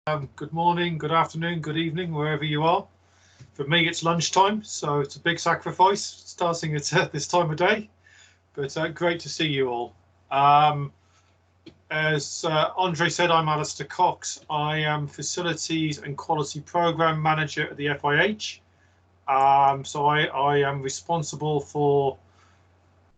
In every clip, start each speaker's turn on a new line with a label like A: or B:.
A: Good morning, good afternoon, good evening, wherever you are. For me, it's lunchtime, so it's a big sacrifice starting at this time of day. But great to see you all. Um, as Andre said, I'm Alistair Cox. I am Facilities and Quality Program Manager at the FIH. So I am responsible for,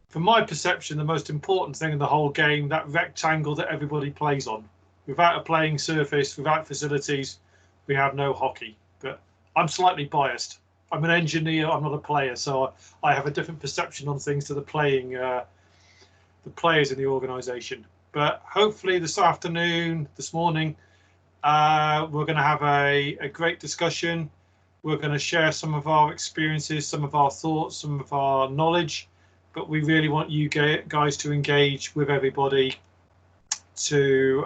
A: from my perception, the most important thing in the whole game, that rectangle that everybody plays on. Without a playing surface, without facilities, we have no hockey. But I'm slightly biased. I'm an engineer. I'm not a player, so I have a different perception on things to the players in the organisation. But hopefully this afternoon, this morning, we're going to have a great discussion. We're going to share some of our experiences, some of our thoughts, some of our knowledge. But we really want you guys to engage with everybody to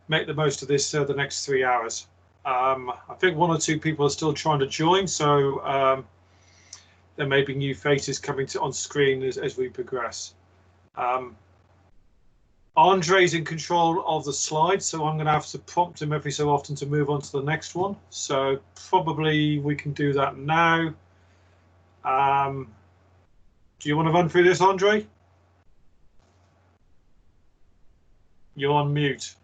A: make the most of this the next 3 hours. I think one or two people are still trying to join, so there may be new faces coming on screen as we progress. Andre's in control of the slides, so I'm going to have to prompt him every so often to move on to the next one. So probably we can do that now. Do you want to run through this, Andre? You're on mute.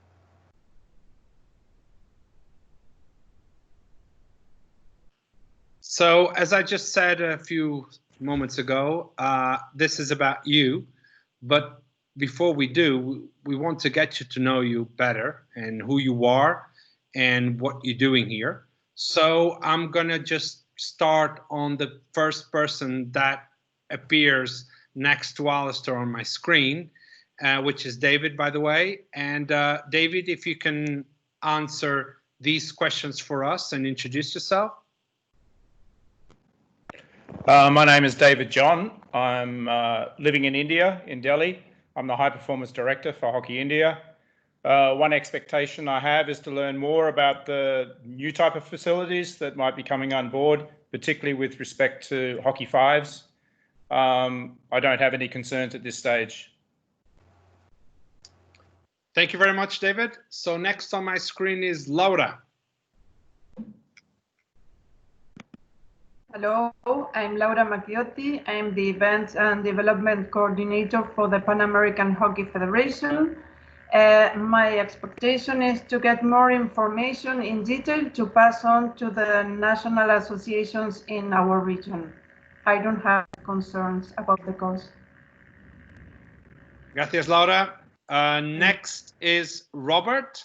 B: So as I just said a few moments ago, this is about you, but before we do, we want to get you to know you better and who you are and what you're doing here. So I'm gonna just start on the first person that appears next to Alistair on my screen, which is David, by the way. And David, if you can answer these questions for us and introduce yourself.
C: My name is David John. I'm living in India, in Delhi. I'm the High Performance Director for Hockey India. One expectation I have is to learn more about the new type of facilities that might be coming on board, particularly with respect to hockey fives. I don't have any concerns at this stage.
B: Thank you very much, David. So next on my screen is Laura.
D: Hello, I'm Laura Macchiotti. I'm the Events and Development Coordinator for the Pan American Hockey Federation. My expectation is to get more information in detail to pass on to the national associations in our region. I don't have concerns about the course.
B: Gracias, Laura. Next is Robert.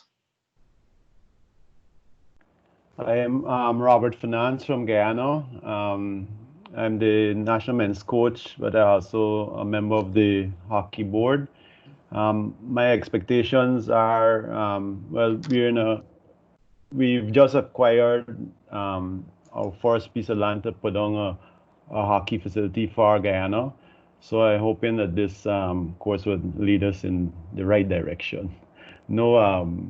E: I am Robert Finance from Guyana. I'm the national men's coach, but I'm also a member of the hockey board. My expectations are, well, we've just acquired our first piece of land to put on a hockey facility for Guyana. So I'm hoping that this course would lead us in the right direction. No,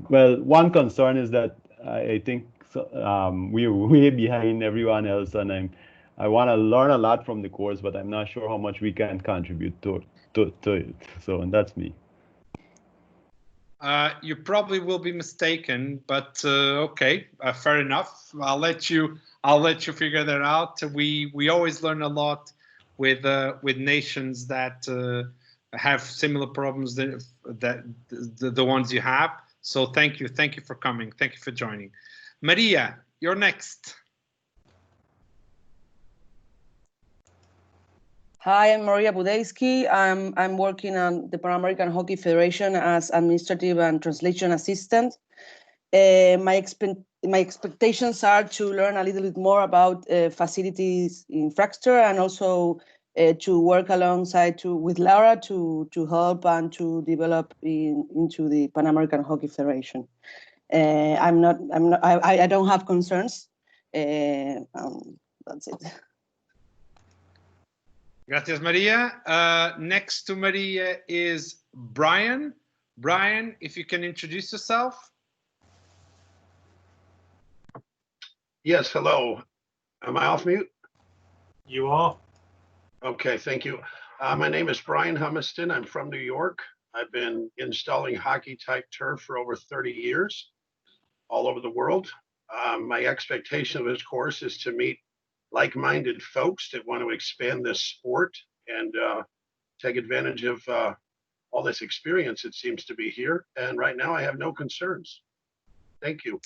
E: well, one concern is that I think we're way behind everyone else, and I want to learn a lot from the course, but I'm not sure how much we can contribute to it. So, and that's me.
B: You probably will be mistaken, but okay, fair enough. I'll let you figure that out. We always learn a lot with nations that have similar problems that the ones you have. So thank you for coming. Thank you for joining. Maria, you're next.
F: Hi, I'm Maria Budejski. I'm working on the Pan American Hockey Federation as administrative and translation assistant. My expectations are to learn a little bit more about facilities infrastructure and also to work alongside with Laura to help and to develop into the Pan American Hockey Federation. I don't have concerns. That's it.
B: Gracias, Maria. Next to Maria is Brian. Brian, if you can introduce yourself.
G: Yes, hello. Am I off mute?
A: You are.
G: Okay, thank you. My name is Brian Humiston. I'm from New York. I've been installing hockey type turf for over 30 years. all over the world. My expectation of this course is to meet like-minded folks that want to expand this sport and take advantage of all this experience that seems to be here. And right now I have no concerns. Thank you.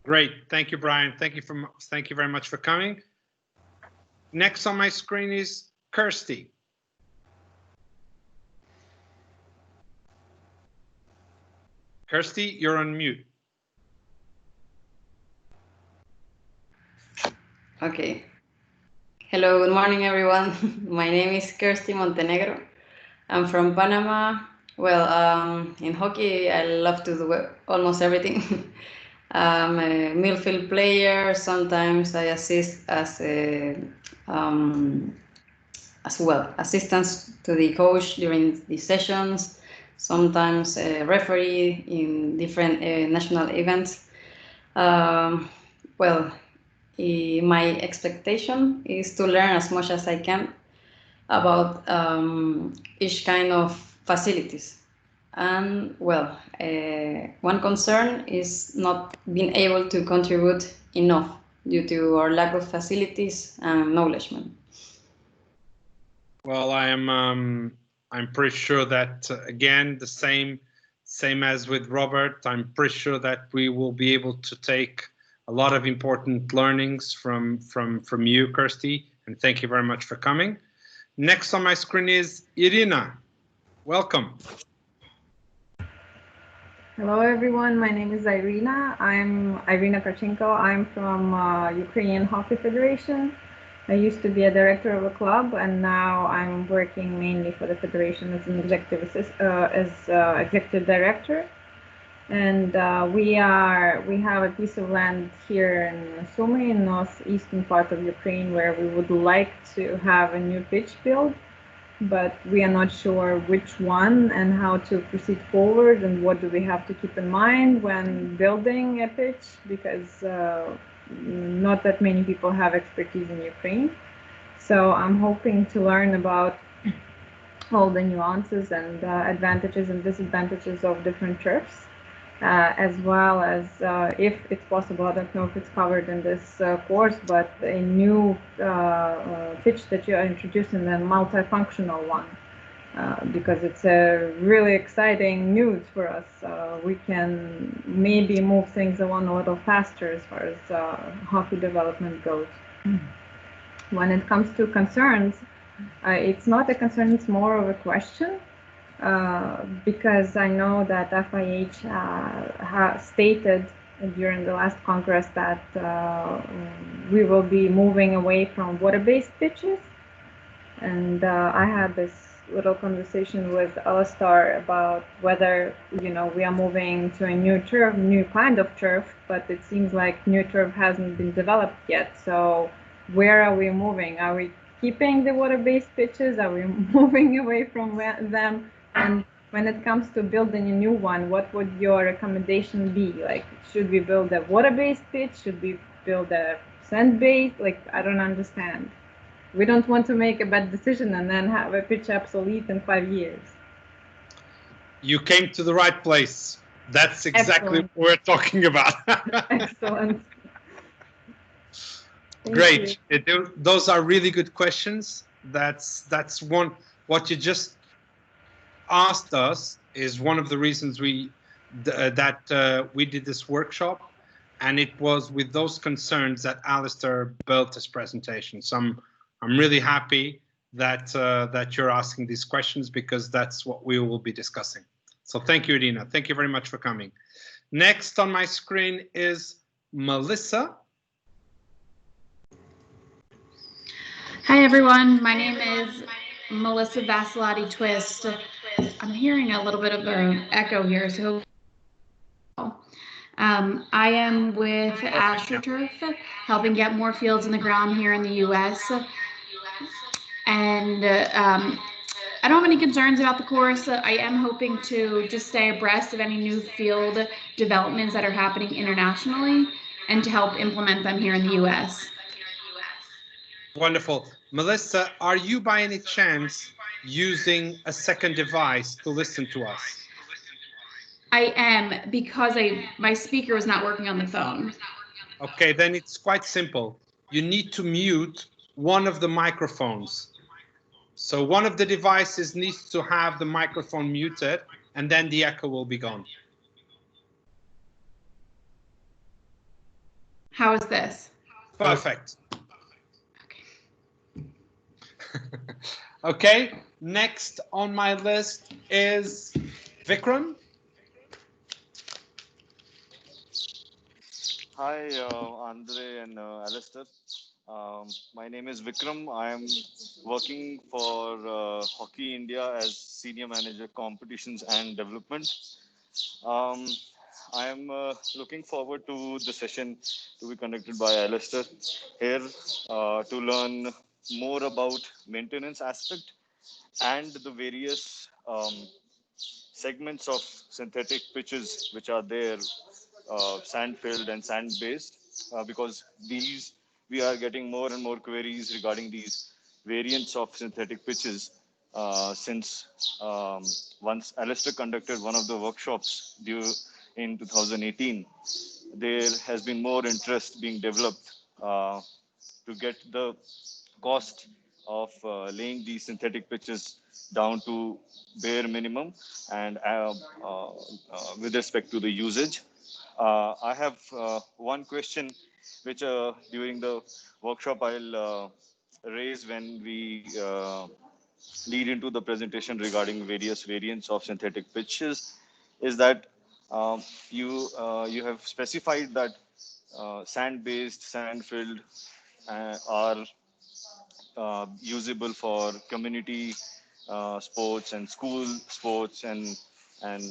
B: Great. Thank you, Brian. Thank you very much for coming. Next on my screen is Kirsty. Kirsty, you're on mute.
H: Okay. Hello, good morning, everyone. My name is Kirsty Montenegro. I'm from Panama. Well, in hockey, I love to do almost everything. I'm a midfield player. Sometimes I assist as well, assistance to the coach during the sessions. Sometimes a referee in different national events. Well, my expectation is to learn as much as I can about each kind of facilities. And well, one concern is not being able to contribute enough due to our lack of facilities and knowledge.
B: Well, I'm pretty sure that again the same as with Robert. I'm pretty sure that we will be able to take a lot of important learnings from you, Kirsty, and thank you very much for coming. Next on my screen is Irina. Welcome.
I: Hello, everyone. My name is Irina. I'm Irina Karchenko. I'm from Ukrainian Hockey Federation. I used to be a director of a club, and now I'm working mainly for the federation as an executive director. And we have a piece of land here in Sumy, in northeastern part of Ukraine, where we would like to have a new pitch built, but we are not sure which one and how to proceed forward and what do we have to keep in mind when building a pitch, because not that many people have expertise in Ukraine. So I'm hoping to learn about all the nuances and advantages and disadvantages of different turfs. As well as, if it's possible, I don't know if it's covered in this course, but a new pitch that you are introducing, a multifunctional one, because it's a really exciting news for us. We can maybe move things along a little faster as far as hockey development goes. When it comes to concerns, it's not a concern, it's more of a question. Because I know that FIH stated during the last Congress that we will be moving away from water-based pitches. And I had this little conversation with Alistar about whether, we are moving to a new turf, new kind of turf, but it seems like new turf hasn't been developed yet. So where are we moving? Are we keeping the water-based pitches? Are we moving away from them? And when it comes to building a new one, what would your recommendation be? Like, should we build a water-based pitch? Should we build a sand-based? Like, I don't understand. We don't want to make a bad decision and then have a pitch obsolete in 5 years.
B: You came to the right place. That's exactly what we're talking about.
I: Excellent.
B: Great. Those are really good questions. That's one. What you just asked us is one of the reasons we did this workshop, and it was with those concerns that Alistair built this presentation. So I'm really happy that you're asking these questions, because that's what we will be discussing. So thank you, Irina. Thank you very much for coming. Next on my screen is Melissa.
J: Hi, everyone. My name is Melissa Vasilati Twist. I'm hearing a little bit of an echo here, so I am with AstroTurf, helping get more fields in the ground here in the U.S. And I don't have any concerns about the course. I am hoping to just stay abreast of any new field developments that are happening internationally and to help implement them here in the U.S.
B: Wonderful. Melissa, are you by any chance using a second device to listen to us?
J: I am, because my speaker was not working on the phone.
B: Okay, then it's quite simple. You need to mute one of the microphones. So one of the devices needs to have the microphone muted, and then the echo will be gone.
J: How is this?
B: Perfect. Okay, next on my list is Vikram.
K: Hi, Andre and Alistair. My name is Vikram. I am working for Hockey India as Senior Manager Competitions and Development. I am looking forward to the session to be conducted by Alistair here to learn more about maintenance aspect and the various segments of synthetic pitches which are there, sand-filled and sand-based, because these we are getting more and more queries regarding these variants of synthetic pitches. Since once Alistair conducted one of the workshops due in 2018, there has been more interest being developed to get the cost of laying these synthetic pitches down to bare minimum, and with respect to the usage. I have one question which during the workshop I'll raise when we lead into the presentation regarding various variants of synthetic pitches, is that you have specified that sand-based, sand-filled are usable for community sports and school sports and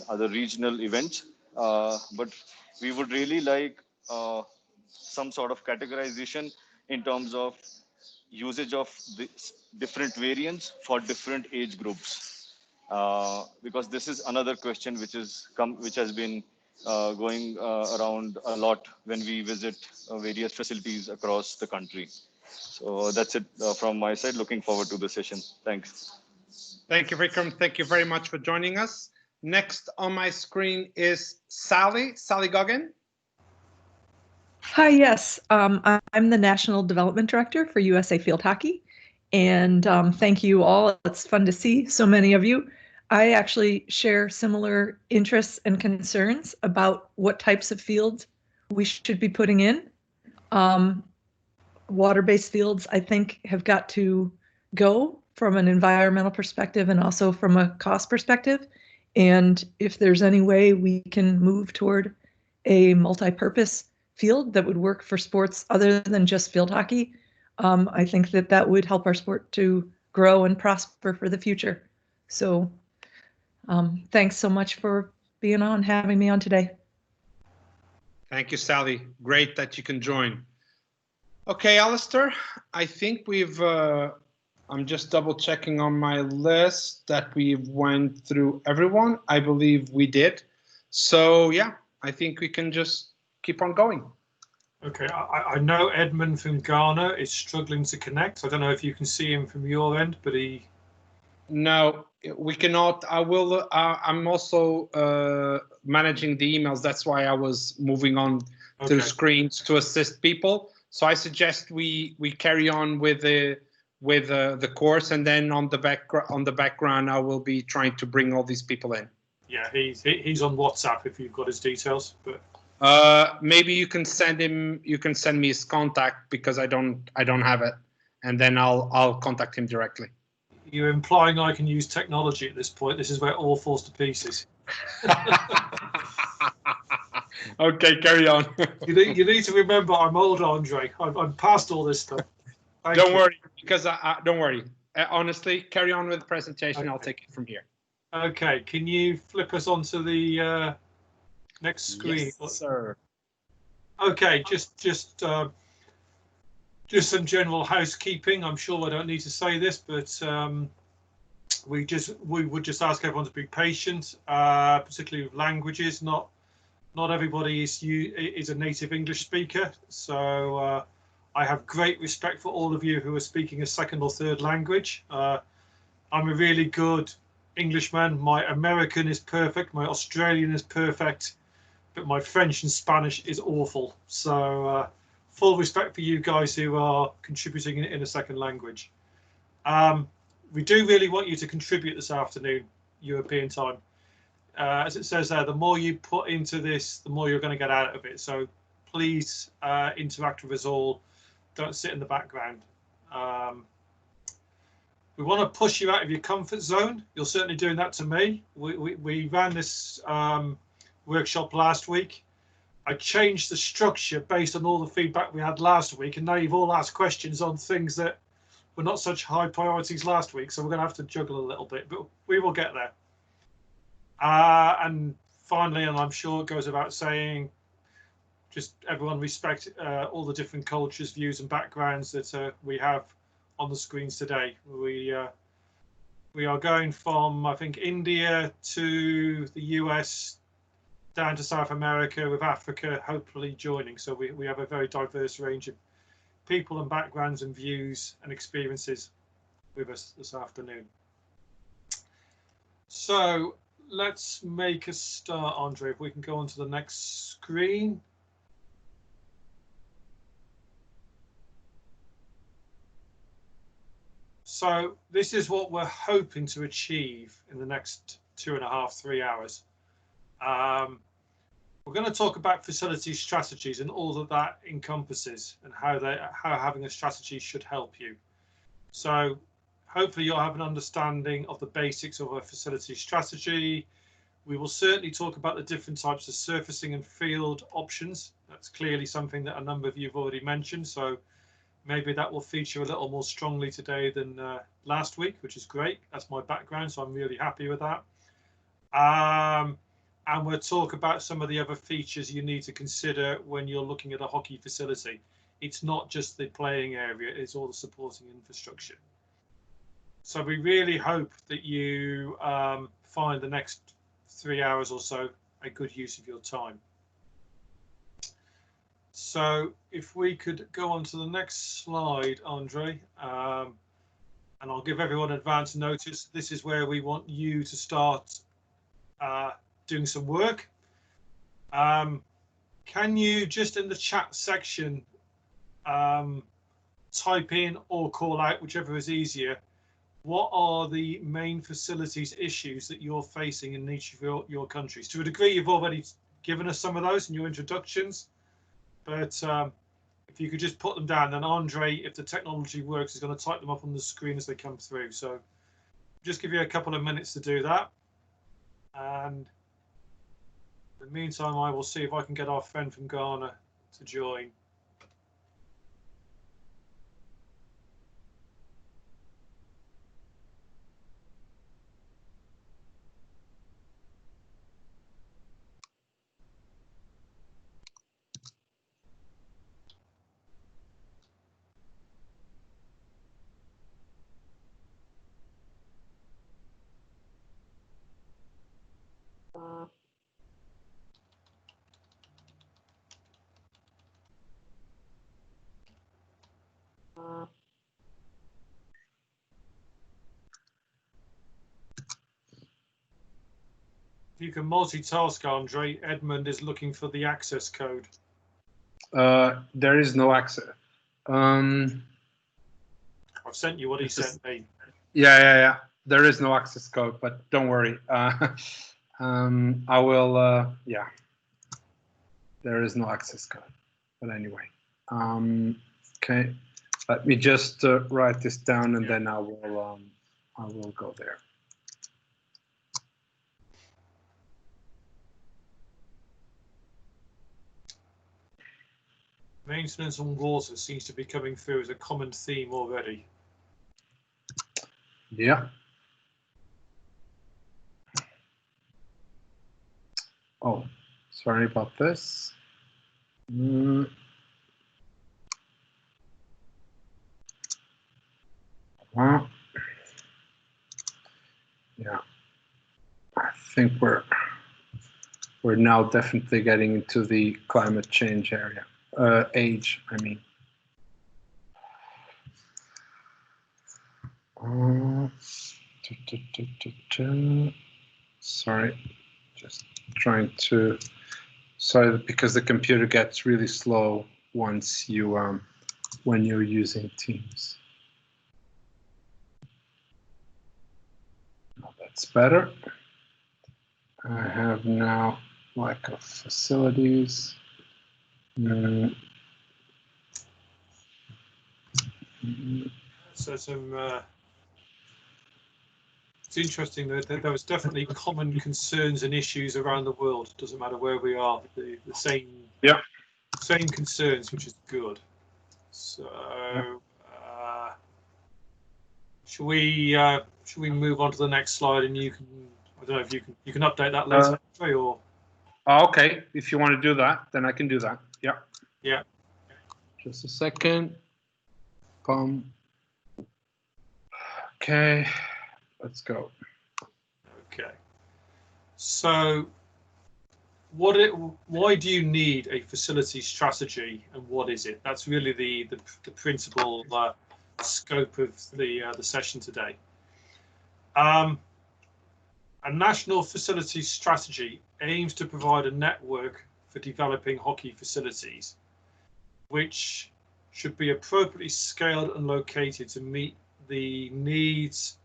K: other regional events. But we would really like some sort of categorization in terms of usage of the different variants for different age groups. Because this is another question which has been going around a lot when we visit various facilities across the country. So that's it from my side. Looking forward to the session. Thanks.
B: Thank you, Vikram. Thank you very much for joining us. Next on my screen is Sally Goggin.
L: Hi, yes. I'm the National Development Director for USA Field Hockey. And thank you all. It's fun to see so many of you. I actually share similar interests and concerns about what types of fields we should be putting in. Water-based fields, I think, have got to go from an environmental perspective and also from a cost perspective. And if there's any way we can move toward a multi-purpose field that would work for sports other than just field hockey, I think that would help our sport to grow and prosper for the future. So thanks so much for being on, having me on today.
B: Thank you, Sally. Great that you can join. Okay, Alistair, I think we've, I'm just double checking on my list that we went through everyone. I believe we did. So yeah, I think we can just keep on going.
A: Okay, I know Edmund from Ghana is struggling to connect. I don't know if you can see him from your end, but he...
B: No, we cannot. I will, I'm also managing the emails. That's why I was moving on to the screens to assist people. So I suggest we carry on with the course, and then on the background I will be trying to bring all these people in.
A: Yeah, he's on WhatsApp if you've got his details. But
B: maybe you can send him. You can send me his contact because I don't have it, and then I'll contact him directly.
A: You're implying I can use technology at this point. This is where it all falls to pieces.
B: Okay, carry on.
A: you need to remember I'm old, Andre. I'm past all this stuff.
B: Don't worry, because don't worry. Honestly, carry on with the presentation. Okay. I'll take it from here.
A: Okay, can you flip us onto the next screen?
B: Yes, sir.
A: Okay, just some general housekeeping. I'm sure I don't need to say this, but we would just ask everyone to be patient, particularly with languages. Not everybody is a native English speaker, so I have great respect for all of you who are speaking a second or third language. I'm a really good Englishman. My American is perfect. My Australian is perfect. But my French and Spanish is awful. So full respect for you guys who are contributing in a second language. We do really want you to contribute this afternoon, European time. As it says there, the more you put into this, the more you're going to get out of it. So please interact with us all. Don't sit in the background. We want to push you out of your comfort zone. You're certainly doing that to me. We ran this workshop last week. I changed the structure based on all the feedback we had last week, and now you've all asked questions on things that were not such high priorities last week, so we're going to have to juggle a little bit, but we will get there. And finally, and I'm sure it goes without saying, just everyone respect all the different cultures, views and backgrounds that we have on the screens today. We are going from, I think, India to the US, down to South America, with Africa hopefully joining. So we have a very diverse range of people and backgrounds and views and experiences with us this afternoon. So let's make a start, Andre, if we can go on to the next screen. So this is what we're hoping to achieve in the next 2.5, 3 hours. We're going to talk about facility strategies and all that that encompasses, and how having a strategy should help you. So hopefully you'll have an understanding of the basics of a facility strategy. We will certainly talk about the different types of surfacing and field options. That's clearly something that a number of you have already mentioned. So maybe that will feature a little more strongly today than last week, which is great. That's my background, so I'm really happy with that. And we'll talk about some of the other features you need to consider when you're looking at a hockey facility. It's not just the playing area, it's all the supporting infrastructure. So we really hope that you find the next 3 hours or so a good use of your time. So if we could go on to the next slide, Andre, and I'll give everyone advance notice. This is where we want you to start doing some work. Can you just in the chat section type in or call out, whichever is easier, what are the main facilities issues that you're facing in each of your countries? To a degree, you've already given us some of those in your introductions, but if you could just put them down, then Andre, if the technology works, is going to type them up on the screen as they come through. So just give you a couple of minutes to do that. And in the meantime, I will see if I can get our friend from Ghana to join. If you can multitask, Andre, Edmund is looking for the access code.
B: There is no access.
A: I've sent you what he sent me.
B: Yeah. There is no access code, but don't worry. I will. Yeah. There is no access code, but anyway. Okay. Let me just write this down, and then I will go there.
A: Maintenance on water seems to be coming through as a common theme already.
B: Yeah. Oh, sorry about this. Yeah, I think we're now definitely getting into the climate change area, age, I mean. Sorry, just trying to. Sorry, because the computer gets really slow once you when you're using Teams. Oh, that's better. I have now lack of facilities.
A: So it's interesting that there was definitely common concerns and issues around the world. Doesn't matter where we are, the same concerns, which is good. So should we move on to the next slide, and you can, I don't know if you can update that later, or
B: okay, if you want to do that, then I can do that.
A: Yeah.
B: Just a second. Okay, let's go.
A: Okay. So why do you need a facility strategy, and what is it? That's really the principal scope of the session today. A national facility strategy aims to provide a network for developing hockey facilities, which should be appropriately scaled and located to meet the needs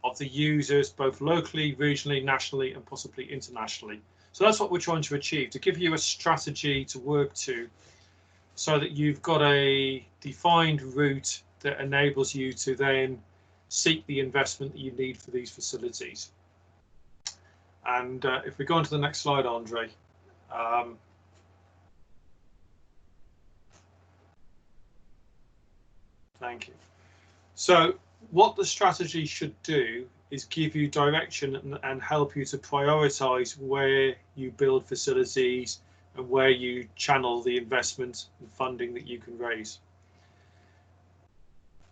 A: of the users, both locally, regionally, nationally, and possibly internationally. So that's what we're trying to achieve, to give you a strategy to work to, so that you've got a defined route that enables you to then seek the investment that you need for these facilities. And if we go on to the next slide, Andre. Thank you. So what the strategy should do is give you direction and help you to prioritize where you build facilities and where you channel the investment and funding that you can raise.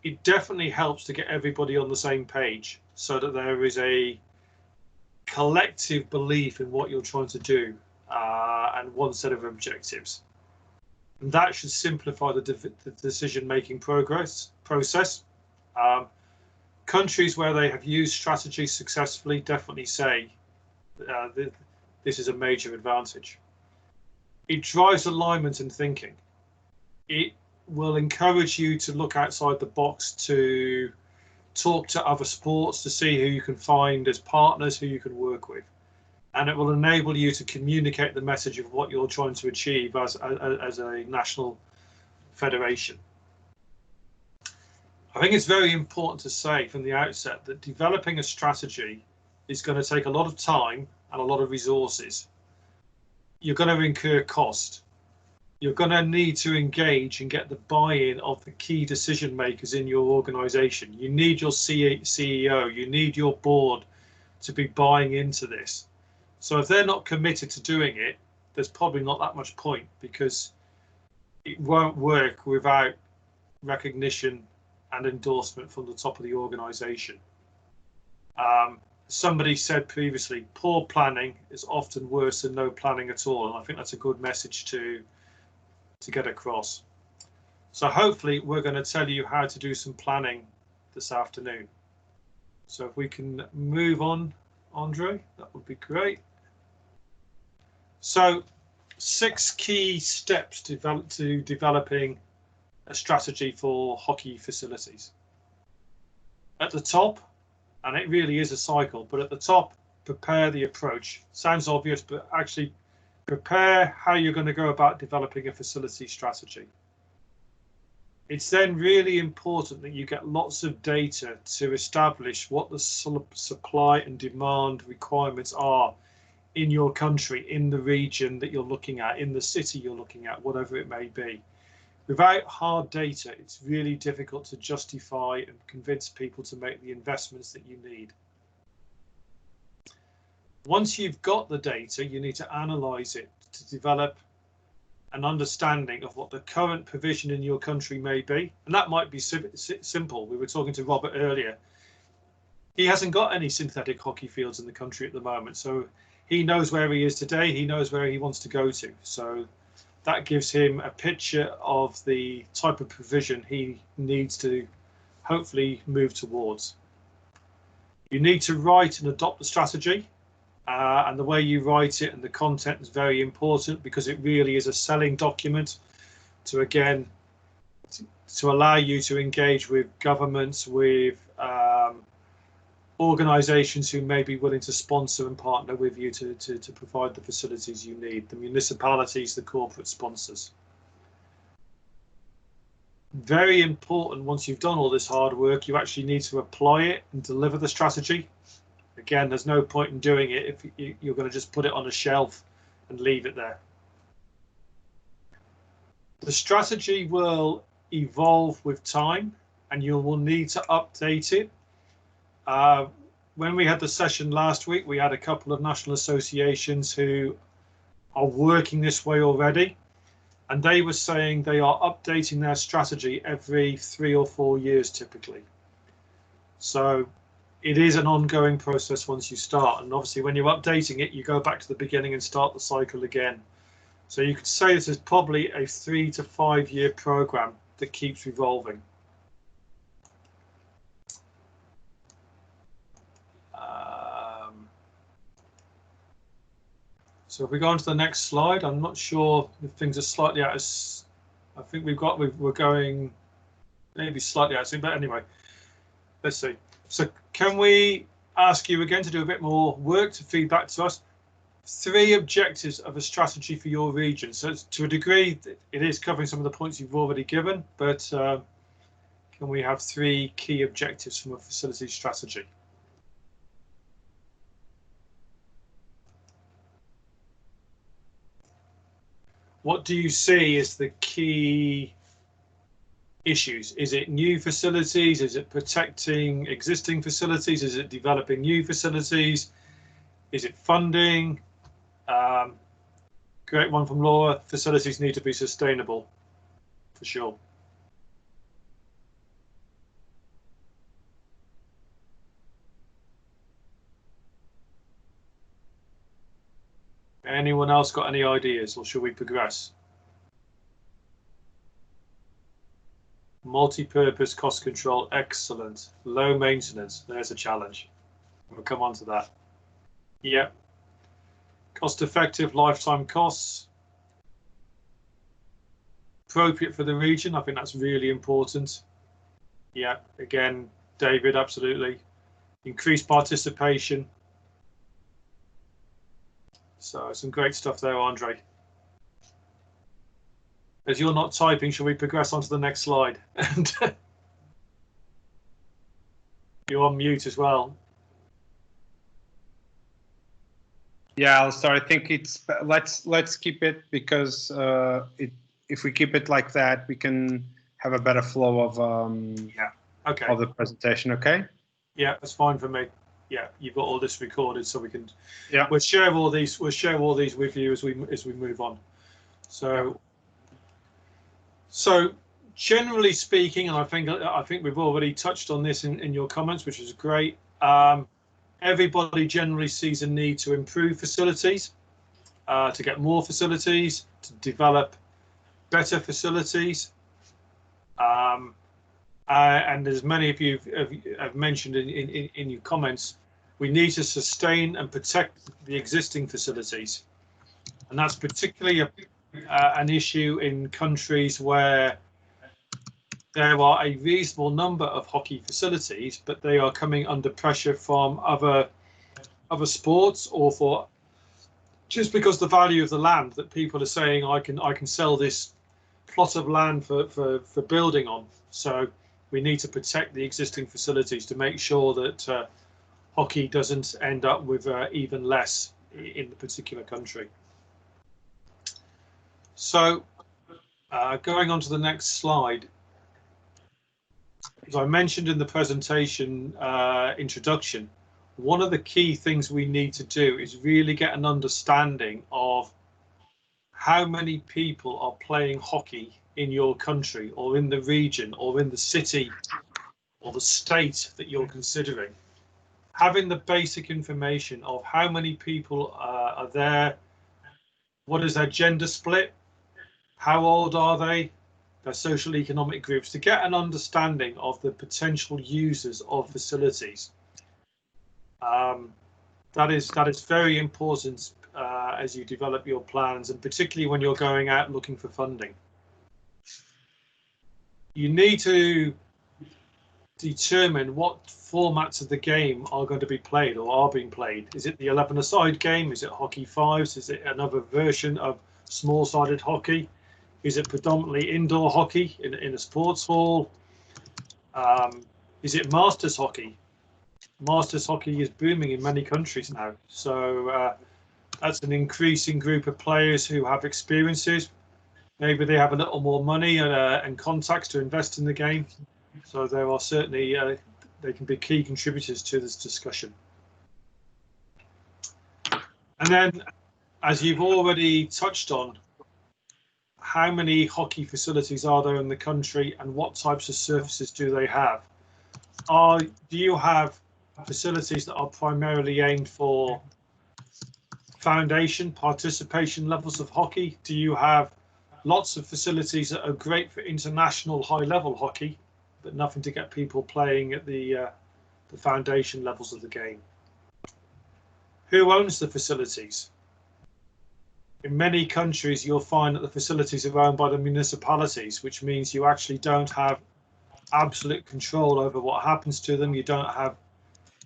A: It definitely helps to get everybody on the same page so that there is a collective belief in what you're trying to do and one set of objectives. And that should simplify the decision-making process. Countries where they have used strategy successfully definitely say this is a major advantage. It drives alignment in thinking. It will encourage you to look outside the box, to talk to other sports, to see who you can find as partners, who you can work with. And it will enable you to communicate the message of what you're trying to achieve as a national federation. I think it's very important to say from the outset that developing a strategy is going to take a lot of time and a lot of resources. You're going to incur cost. You're going to need to engage and get the buy-in of the key decision makers in your organization. You need your CEO, you need your board to be buying into this. So if they're not committed to doing it, there's probably not that much point, because it won't work without recognition and endorsement from the top of the organization. Somebody said previously, poor planning is often worse than no planning at all. And I think that's a good message to get across. So hopefully we're going to tell you how to do some planning this afternoon. So if we can move on, Andre, that would be great. So 6 key steps to developing a strategy for hockey facilities. At the top, and it really is a cycle, but at the top, prepare the approach. Sounds obvious, but actually prepare how you're going to go about developing a facility strategy. It's then really important that you get lots of data to establish what the supply and demand requirements are in your country, in the region that you're looking at, in the city you're looking at, whatever it may be. Without hard data, it's really difficult to justify and convince people to make the investments that you need. Once you've got the data, you need to analyze it to develop an understanding of what the current provision in your country may be. And that might be simple. We were talking to Robert earlier. He hasn't got any synthetic hockey fields in the country at the moment. So he knows where he is today. He knows where he wants to go to. So that gives him a picture of the type of provision he needs to hopefully move towards. You need to write and adopt the strategy, and the way you write it and the content is very important, because it really is a selling document to, again, to allow you to engage with governments, with organisations who may be willing to sponsor and partner with you to provide the facilities you need, the municipalities, the corporate sponsors. Very important, once you've done all this hard work, you actually need to apply it and deliver the strategy. Again, there's no point in doing it if you're going to just put it on a shelf and leave it there. The strategy will evolve with time, and you will need to update it. When we had the session last week, we had a couple of national associations who are working this way already, and they were saying they are updating their strategy every 3 or 4 years typically. So it is an ongoing process once you start, and obviously when you're updating it, you go back to the beginning and start the cycle again. So you could say this is probably a 3 to 5 year program that keeps evolving. So if we go on to the next slide, I'm not sure if things are slightly out of, I think we're going maybe slightly out of sync, but anyway, let's see. So can we ask you again to do a bit more work to feed back to us 3 objectives of a strategy for your region? So to a degree, it is covering some of the points you've already given, but can we have 3 key objectives from a facility strategy? What do you see as the key issues? Is it new facilities? Is it protecting existing facilities? Is it developing new facilities? Is it funding? Great one from Laura. Facilities need to be sustainable, for sure. Anyone else got any ideas, or should we progress? Multi-purpose cost control, excellent. Low maintenance, there's a challenge. We'll come on to that. Yeah. Cost-effective lifetime costs. Appropriate for the region, I think that's really important. Yeah, again, David, absolutely. Increased participation. So some great stuff there, Andre. As you're not typing, shall we progress on to the next slide? And you're on mute as well.
B: Yeah, I'll start. I think it's let's keep it, because if we keep it like that, we can have a better flow of
A: yeah, okay,
B: of the presentation. Okay.
A: Yeah, that's fine for me. Yeah, you've got all this recorded, so we can.
B: Yeah.
A: We'll share all these. We'll share all these with you as we move on. So. Yeah. So generally speaking, and I think we've already touched on this in your comments, which is great. Everybody generally sees a need to improve facilities, to get more facilities, to develop better facilities. And as many of you have mentioned in your comments, we need to sustain and protect the existing facilities. And that's particularly an issue in countries where there are a reasonable number of hockey facilities, but they are coming under pressure from other sports, or for just because the value of the land that people are saying I can sell this plot of land for building on. So we need to protect the existing facilities to make sure that hockey doesn't end up with even less in the particular country. So going on to the next slide, as I mentioned in the presentation introduction, one of the key things we need to do is really get an understanding of how many people are playing hockey in your country, or in the region, or in the city, or the state that you're considering. Having the basic information of how many people are there, what is their gender split, how old are they, their social economic groups, to get an understanding of the potential users of facilities. That is very important as you develop your plans, and particularly when you're going out looking for funding. You need to determine what formats of the game are going to be played or are being played. Is it the 11-a-side game? Is it hockey fives? Is it another version of small-sided hockey? Is it predominantly indoor hockey in a sports hall? Is it masters hockey? Masters hockey is booming in many countries now. So that's an increasing group of players who have experiences. Maybe they have a little more money and contacts to invest in the game. So there are certainly, they can be key contributors to this discussion. And then, as you've already touched on, how many hockey facilities are there in the country and what types of surfaces do they have? Do you have facilities that are primarily aimed for foundation participation levels of hockey? Do you have lots of facilities that are great for international high-level hockey, but nothing to get people playing at the foundation levels of the game? Who owns the facilities? In many countries, you'll find that the facilities are owned by the municipalities, which means you actually don't have absolute control over what happens to them. You don't have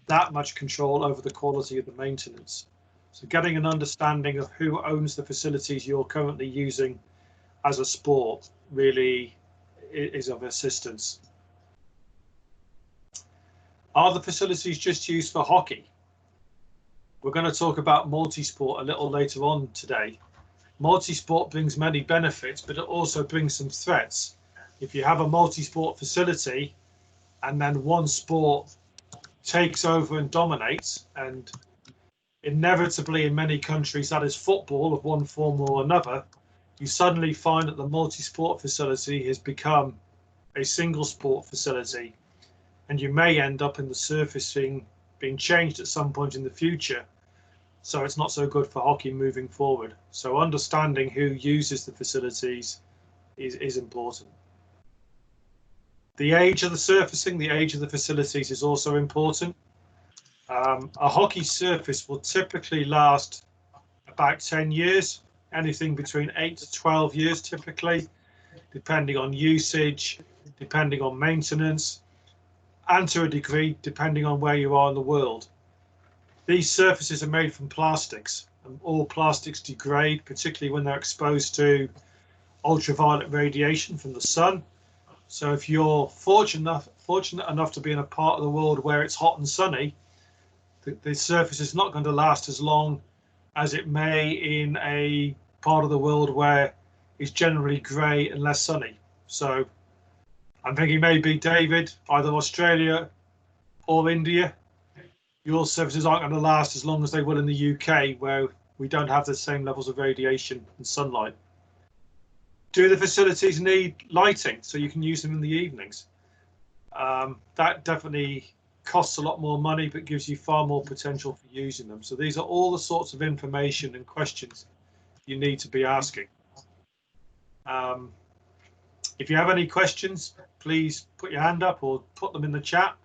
A: that much control over the quality of the maintenance. So getting an understanding of who owns the facilities you're currently using as a sport really is of assistance. Are the facilities just used for hockey? We're going to talk about multi-sport a little later on today. Multi-sport brings many benefits, but it also brings some threats. If you have a multi-sport facility and then one sport takes over and dominates, and inevitably in many countries that is football of one form or another, you suddenly find that the multi-sport facility has become a single sport facility, and you may end up in the surfacing being changed at some point in the future. So it's not so good for hockey moving forward. So understanding who uses the facilities is important. The age of the surfacing, the age of the facilities is also important. A hockey surface will typically last about 10 years, anything between 8 to 12 years typically, depending on usage, depending on maintenance, and to a degree, depending on where you are in the world. These surfaces are made from plastics, and all plastics degrade, particularly when they're exposed to ultraviolet radiation from the sun. So if you're fortunate enough to be in a part of the world where it's hot and sunny, the surface is not going to last as long as it may in a part of the world where it's generally grey and less sunny. So I'm thinking maybe, David, either Australia or India, your surfaces aren't going to last as long as they will in the UK, where we don't have the same levels of radiation and sunlight. Do the facilities need lighting so you can use them in the evenings? That definitely costs a lot more money, but gives you far more potential for using them. So these are all the sorts of information and questions you need to be asking. If you have any questions, please put your hand up or put them in the chat.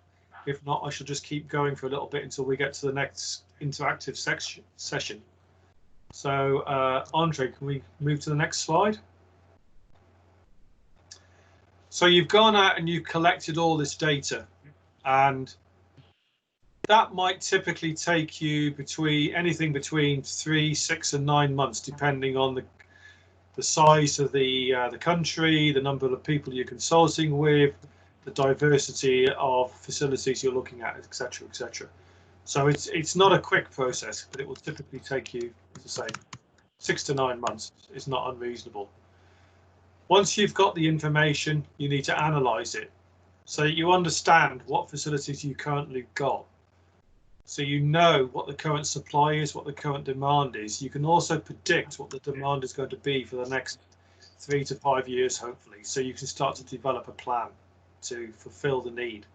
A: If not, I shall just keep going for a little bit until we get to the next interactive session. So, Andre, can we move to the next slide? So you've gone out and you've collected all this data, and that might typically take you anything between 3, 6 and 9 months, depending on the size of the country, the number of people you're consulting with, the diversity of facilities you're looking at, etc., etc. So it's not a quick process, but it will typically take you, as I say, 6 to 9 months. It's not unreasonable. Once you've got the information, you need to analyze it so that you understand what facilities you currently got. So you know what the current supply is, what the current demand is. You can also predict what the demand is going to be for the next 3 to 5 years, hopefully. So you can start to develop a plan to fulfill the need.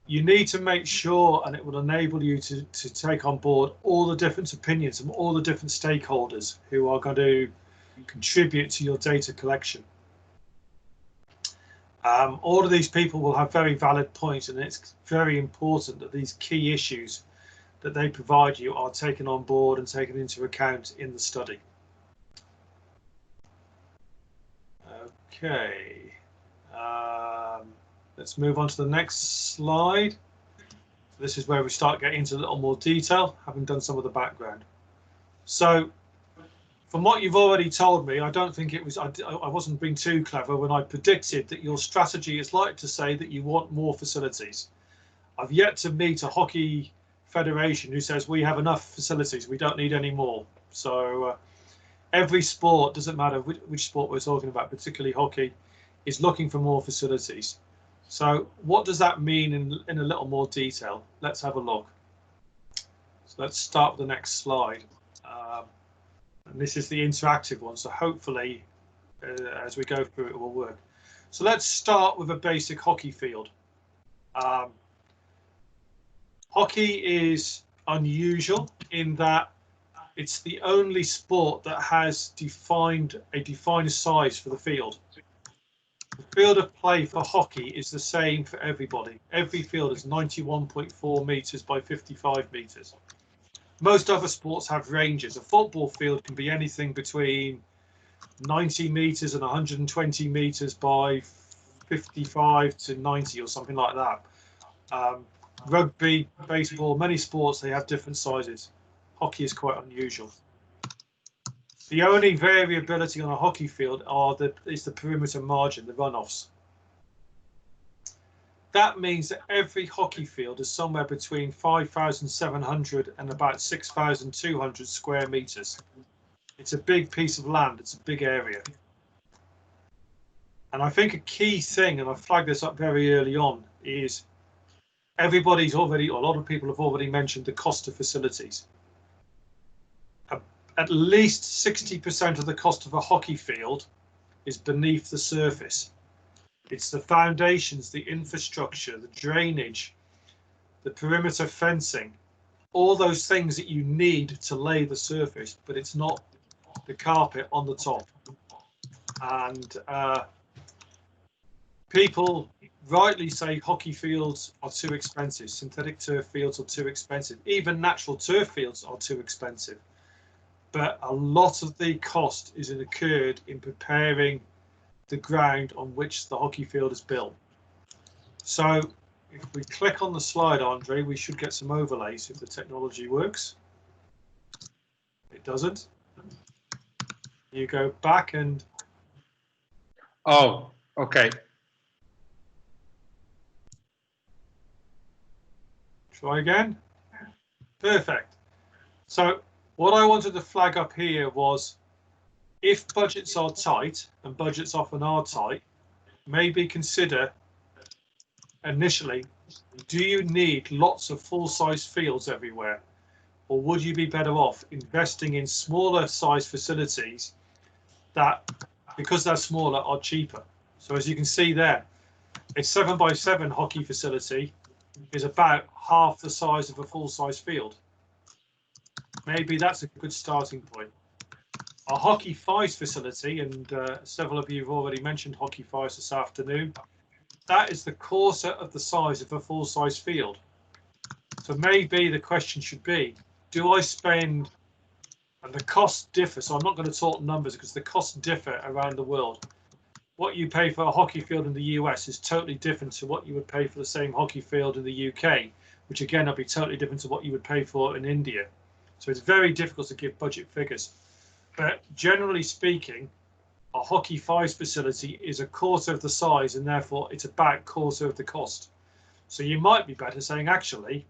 A: You need to make sure, and it will enable you to take on board all the different opinions from all the different stakeholders who are going to contribute to your data collection. All of these people will have very valid points, and it's very important that these key issues that they provide you are taken on board and taken into account in the study. Okay, let's move on to the next slide. This is where we start getting into a little more detail, having done some of the background. So from what you've already told me, I don't think it was, I wasn't being too clever when I predicted that your strategy is like to say that you want more facilities. I've yet to meet a hockey federation who says we have enough facilities, we don't need any more. So every sport, doesn't matter which sport we're talking about, particularly hockey, is looking for more facilities. So what does that mean in a little more detail? Let's have a look. So let's start with the next slide. And this is the interactive one, so hopefully as we go through it will work. So let's start with a basic hockey field. Hockey is unusual in that it's the only sport that has a defined size for the field. The field of play for hockey is the same for everybody. Every field is 91.4 meters by 55 meters. Most other sports have ranges. A football field can be anything between 90 meters and 120 meters by 55 to 90 or something like that. Rugby, baseball, many sports, they have different sizes. Hockey is quite unusual. The only variability on a hockey field is the perimeter margin, the runoffs. That means that every hockey field is somewhere between 5,700 and about 6,200 square meters. It's a big piece of land, it's a big area. And I think a key thing, and I flagged this up very early on, is a lot of people have already mentioned the cost of facilities. At least 60% of the cost of a hockey field is beneath the surface. It's the foundations, the infrastructure, the drainage, the perimeter fencing, all those things that you need to lay the surface, but it's not the carpet on the top. And people rightly say hockey fields are too expensive, synthetic turf fields are too expensive, even natural turf fields are too expensive. But a lot of the cost is incurred in preparing the ground on which the hockey field is built. So if we click on the slide, Andre, we should get some overlays if the technology works. It doesn't. You go back and...
B: Oh, okay.
A: Try again. Perfect. So what I wanted to flag up here was, if budgets are tight, and budgets often are tight, maybe consider initially, do you need lots of full-size fields everywhere? Or would you be better off investing in smaller size facilities that, because they're smaller, are cheaper? So as you can see there, a 7x7 hockey facility is about half the size of a full-size field. Maybe that's a good starting point. A hockey FIH facility, and several of you have already mentioned hockey FIH this afternoon, that is the quarter of the size of a full-size field. So maybe the question should be, do I spend, and the costs differ, so I'm not going to talk numbers because the costs differ around the world. What you pay for a hockey field in the US is totally different to what you would pay for the same hockey field in the UK, which again will be totally different to what you would pay for in India. So it's very difficult to give budget figures. But generally speaking, a hockey FIH facility is a quarter of the size, and therefore it's about a quarter of the cost. So you might be better saying, actually,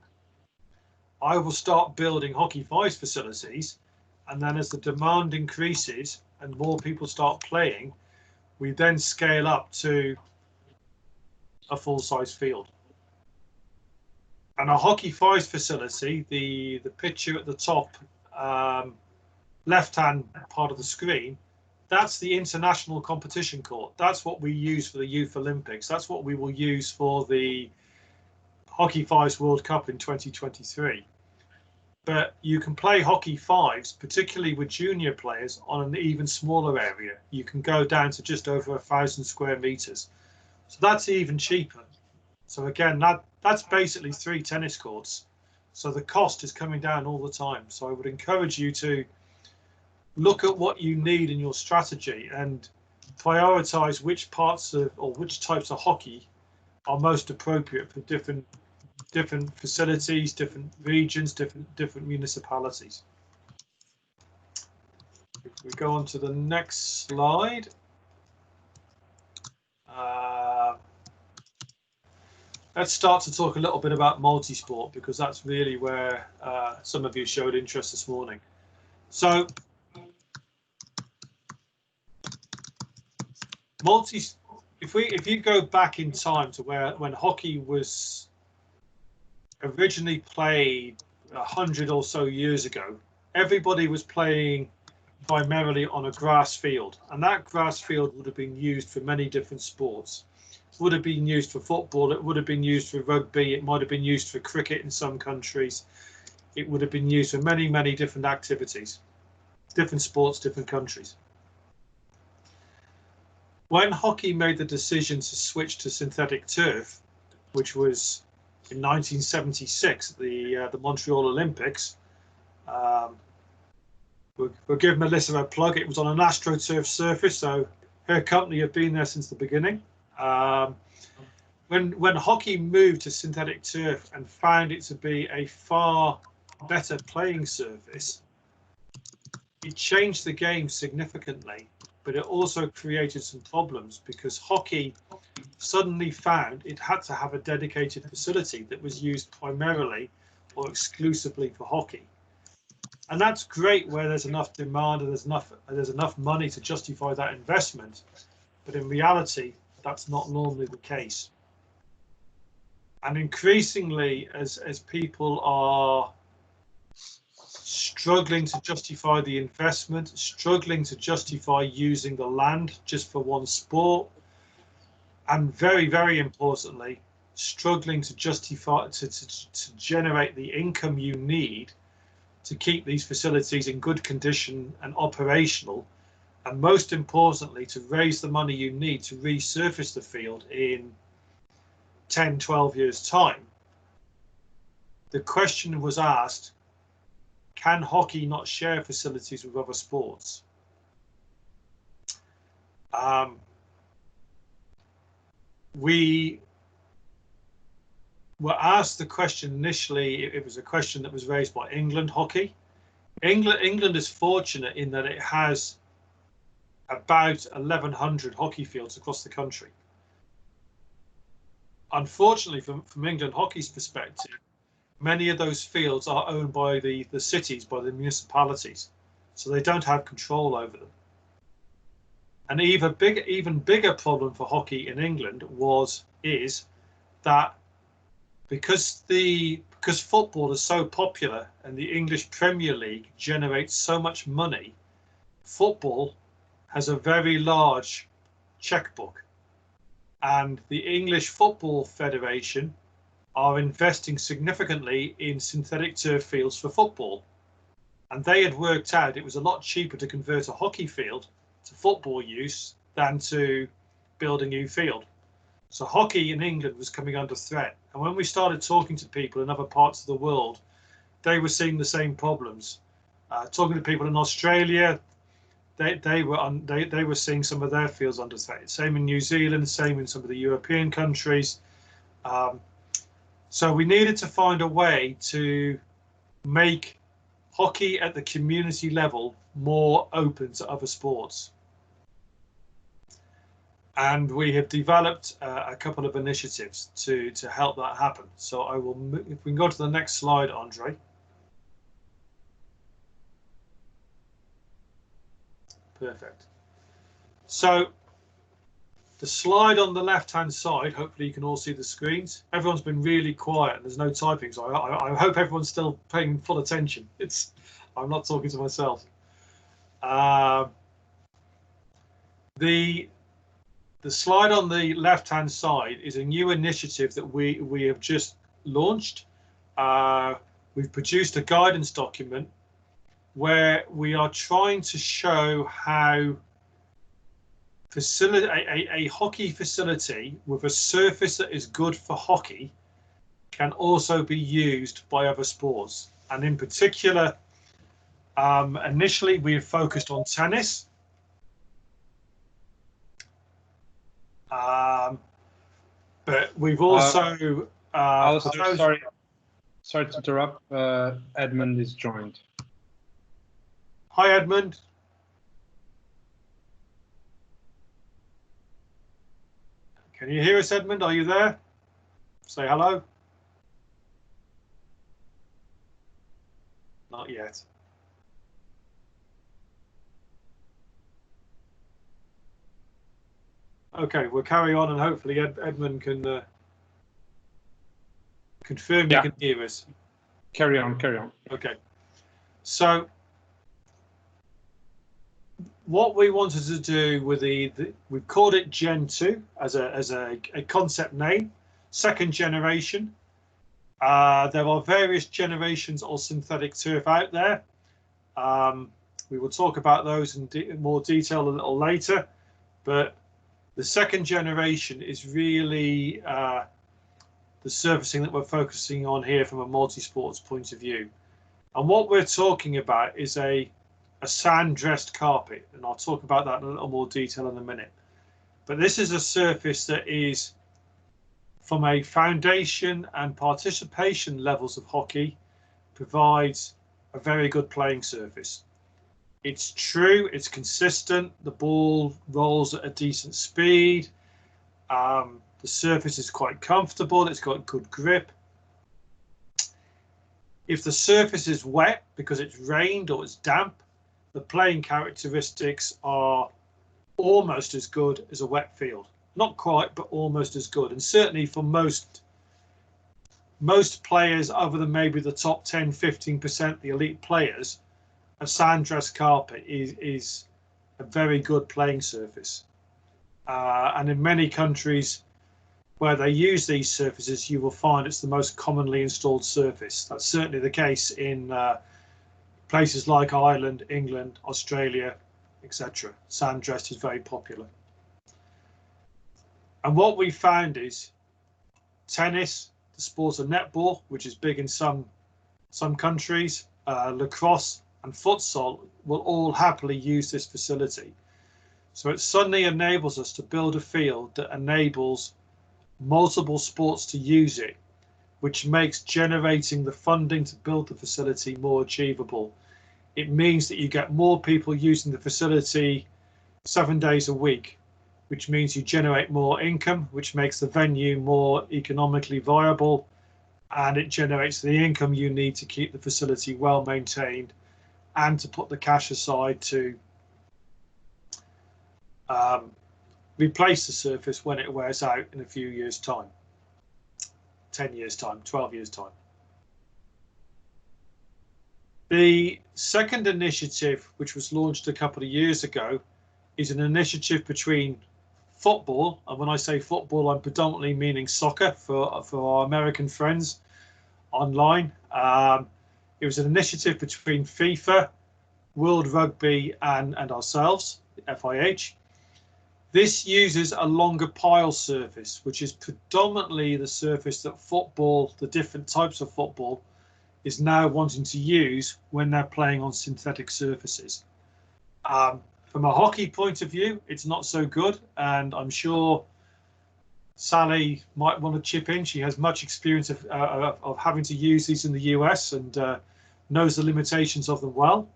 A: I will start building hockey FIH facilities, and then as the demand increases and more people start playing, we then scale up to a full-size field. And a hockey FIH facility, the picture at the top left-hand part of the screen, that's the international competition court. That's what we use for the Youth Olympics. That's what we will use for the Hockey FIVEs World Cup in 2023. But you can play hockey fives, particularly with junior players, on an even smaller area. You can go down to just over 1,000 square meters. So that's even cheaper. So again, that's basically 3 tennis courts. So the cost is coming down all the time. So I would encourage you to look at what you need in your strategy and prioritize which parts of or which types of hockey are most appropriate for different facilities, different regions, different municipalities. If we go on to the next slide. Let's start to talk a little bit about multi-sport, because that's really where some of you showed interest this morning. So if you go back in time to when hockey was originally played 100 or so years ago, everybody was playing primarily on a grass field, and that grass field would have been used for many different sports. It would have been used for football, it would have been used for rugby, it might have been used for cricket in some countries, it would have been used for many different activities, different sports, different countries. When hockey made the decision to switch to synthetic turf, which was in 1976, the Montreal Olympics, we'll give Melissa a plug. It was on an AstroTurf surface, so her company had been there since the beginning. When hockey moved to synthetic turf and found it to be a far better playing surface, it changed the game significantly, but it also created some problems, because hockey suddenly found it had to have a dedicated facility that was used primarily or exclusively for hockey. And that's great where there's enough demand and there's enough money to justify that investment, but in reality that's not normally the case. And increasingly, as people are struggling to justify the investment, struggling to justify using the land just for one sport, and very importantly, struggling to justify to generate the income you need to keep these facilities in good condition and operational, and most importantly to raise the money you need to resurface the field in 10-12 years time. The question was asked, can hockey not share facilities with other sports? We were asked the question initially. It was a question that was raised by England Hockey. England is fortunate in that it has about 1,100 hockey fields across the country. Unfortunately, from England Hockey's perspective, many of those fields are owned by the cities, by the municipalities, so they don't have control over them. An even bigger problem for hockey in England is that because football is so popular and the English Premier League generates so much money, football has a very large checkbook, and the English Football Federation are investing significantly in synthetic turf fields for football. And they had worked out it was a lot cheaper to convert a hockey field to football use than to build a new field. So hockey in England was coming under threat. And when we started talking to people in other parts of the world, they were seeing the same problems. Talking to people in Australia, they were seeing some of their fields under threat. Same in New Zealand, same in some of the European countries. So we needed to find a way to make hockey at the community level more open to other sports. And we have developed a couple of initiatives to help that happen. So I will, if we can go to the next slide, Andre. Perfect. So the slide on the left-hand side, hopefully you can all see the screens. Everyone's been really quiet and there's no typing, so I hope everyone's still paying full attention. I'm not talking to myself. The slide on the left-hand side is a new initiative that we have just launched. We've produced a guidance document where we are trying to show how a hockey facility with a surface that is good for hockey can also be used by other sports. And in particular, initially we focused on tennis. But we've also
B: sorry to interrupt. Edmund is joined.
A: Hi, Edmund. Can you hear us, Edmund? Are you there? Say hello. Not yet. Okay, we'll carry on, and hopefully Edmund can confirm you can hear us.
B: Carry on, carry on.
A: Okay. So what we wanted to do with we've called it Gen 2 as a concept name, second generation. There are various generations of synthetic turf out there. We will talk about those in more detail a little later, but the second generation is really the surfacing that we're focusing on here from a multi-sports point of view. And what we're talking about is a sand-dressed carpet, and I'll talk about that in a little more detail in a minute. But this is a surface that is, from a foundation and participation levels of hockey, provides a very good playing surface. It's true, it's consistent, the ball rolls at a decent speed, the surface is quite comfortable, it's got good grip. If the surface is wet because it's rained or it's damp, the playing characteristics are almost as good as a wet field. Not quite, but almost as good. And certainly for most players, other than maybe the top 10, 15%, the elite players, a sand-dressed carpet is a very good playing surface. And in many countries where they use these surfaces, you will find it's the most commonly installed surface. That's certainly the case in places like Ireland, England, Australia, etc. Sand-dressed is very popular. And what we found is tennis, the sport of netball, which is big in some countries, lacrosse and futsal will all happily use this facility. So it suddenly enables us to build a field that enables multiple sports to use it, which makes generating the funding to build the facility more achievable. It means that you get more people using the facility 7 days a week, which means you generate more income, which makes the venue more economically viable, and it generates the income you need to keep the facility well maintained and to put the cash aside to replace the surface when it wears out in a few years' time, 10 years' time, 12 years' time. The second initiative, which was launched a couple of years ago, is an initiative between football, and when I say football, I'm predominantly meaning soccer for our American friends online. It was an initiative between FIFA, World Rugby, and ourselves, the FIH. This uses a longer pile surface, which is predominantly the surface that football, the different types of football, is now wanting to use when they're playing on synthetic surfaces. From a hockey point of view, it's not so good, and I'm sure Sally might want to chip in. She has much experience of having to use these in the US and knows the limitations of them well.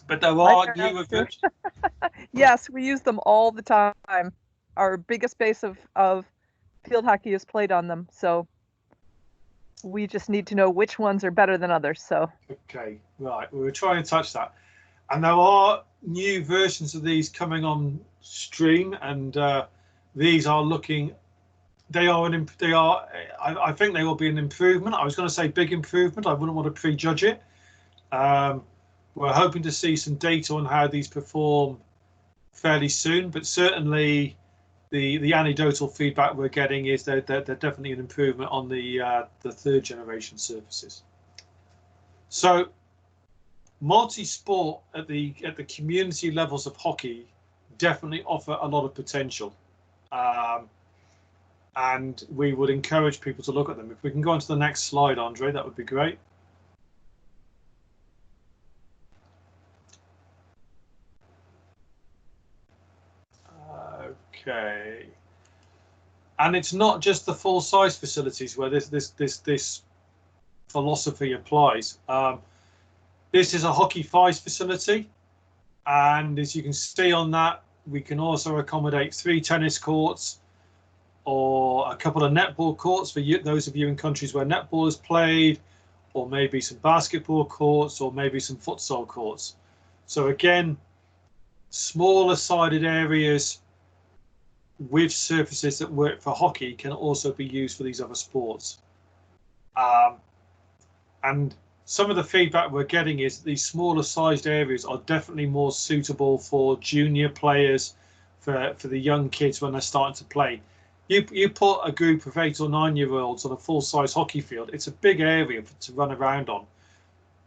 A: But there are newer versions.
M: Yes, we use them all the time. Our biggest base of field hockey is played on them, so we just need to know which ones are better than others. So
A: okay, right, we were trying to touch that, and there are new versions of these coming on stream, and these are looking. I think they will be an improvement. I was going to say big improvement. I wouldn't want to prejudge it. We're hoping to see some data on how these perform fairly soon, but certainly the anecdotal feedback we're getting is they're definitely an improvement on the third generation surfaces. So multi-sport at the community levels of hockey definitely offer a lot of potential, and we would encourage people to look at them. If we can go on to the next slide, Andre, that would be great. Okay. And it's not just the full-size facilities where this philosophy applies. This is a Hockey 5 facility, and as you can see on that, we can also accommodate 3 tennis courts or a couple of netball courts for you, those of you in countries where netball is played, or maybe some basketball courts, or maybe some futsal courts. So again, smaller sided areas with surfaces that work for hockey can also be used for these other sports. And some of the feedback we're getting is these smaller sized areas are definitely more suitable for junior players, for the young kids when they're starting to play. You put a group of 8 or 9-year-olds on a full-size hockey field, it's a big area to run around on.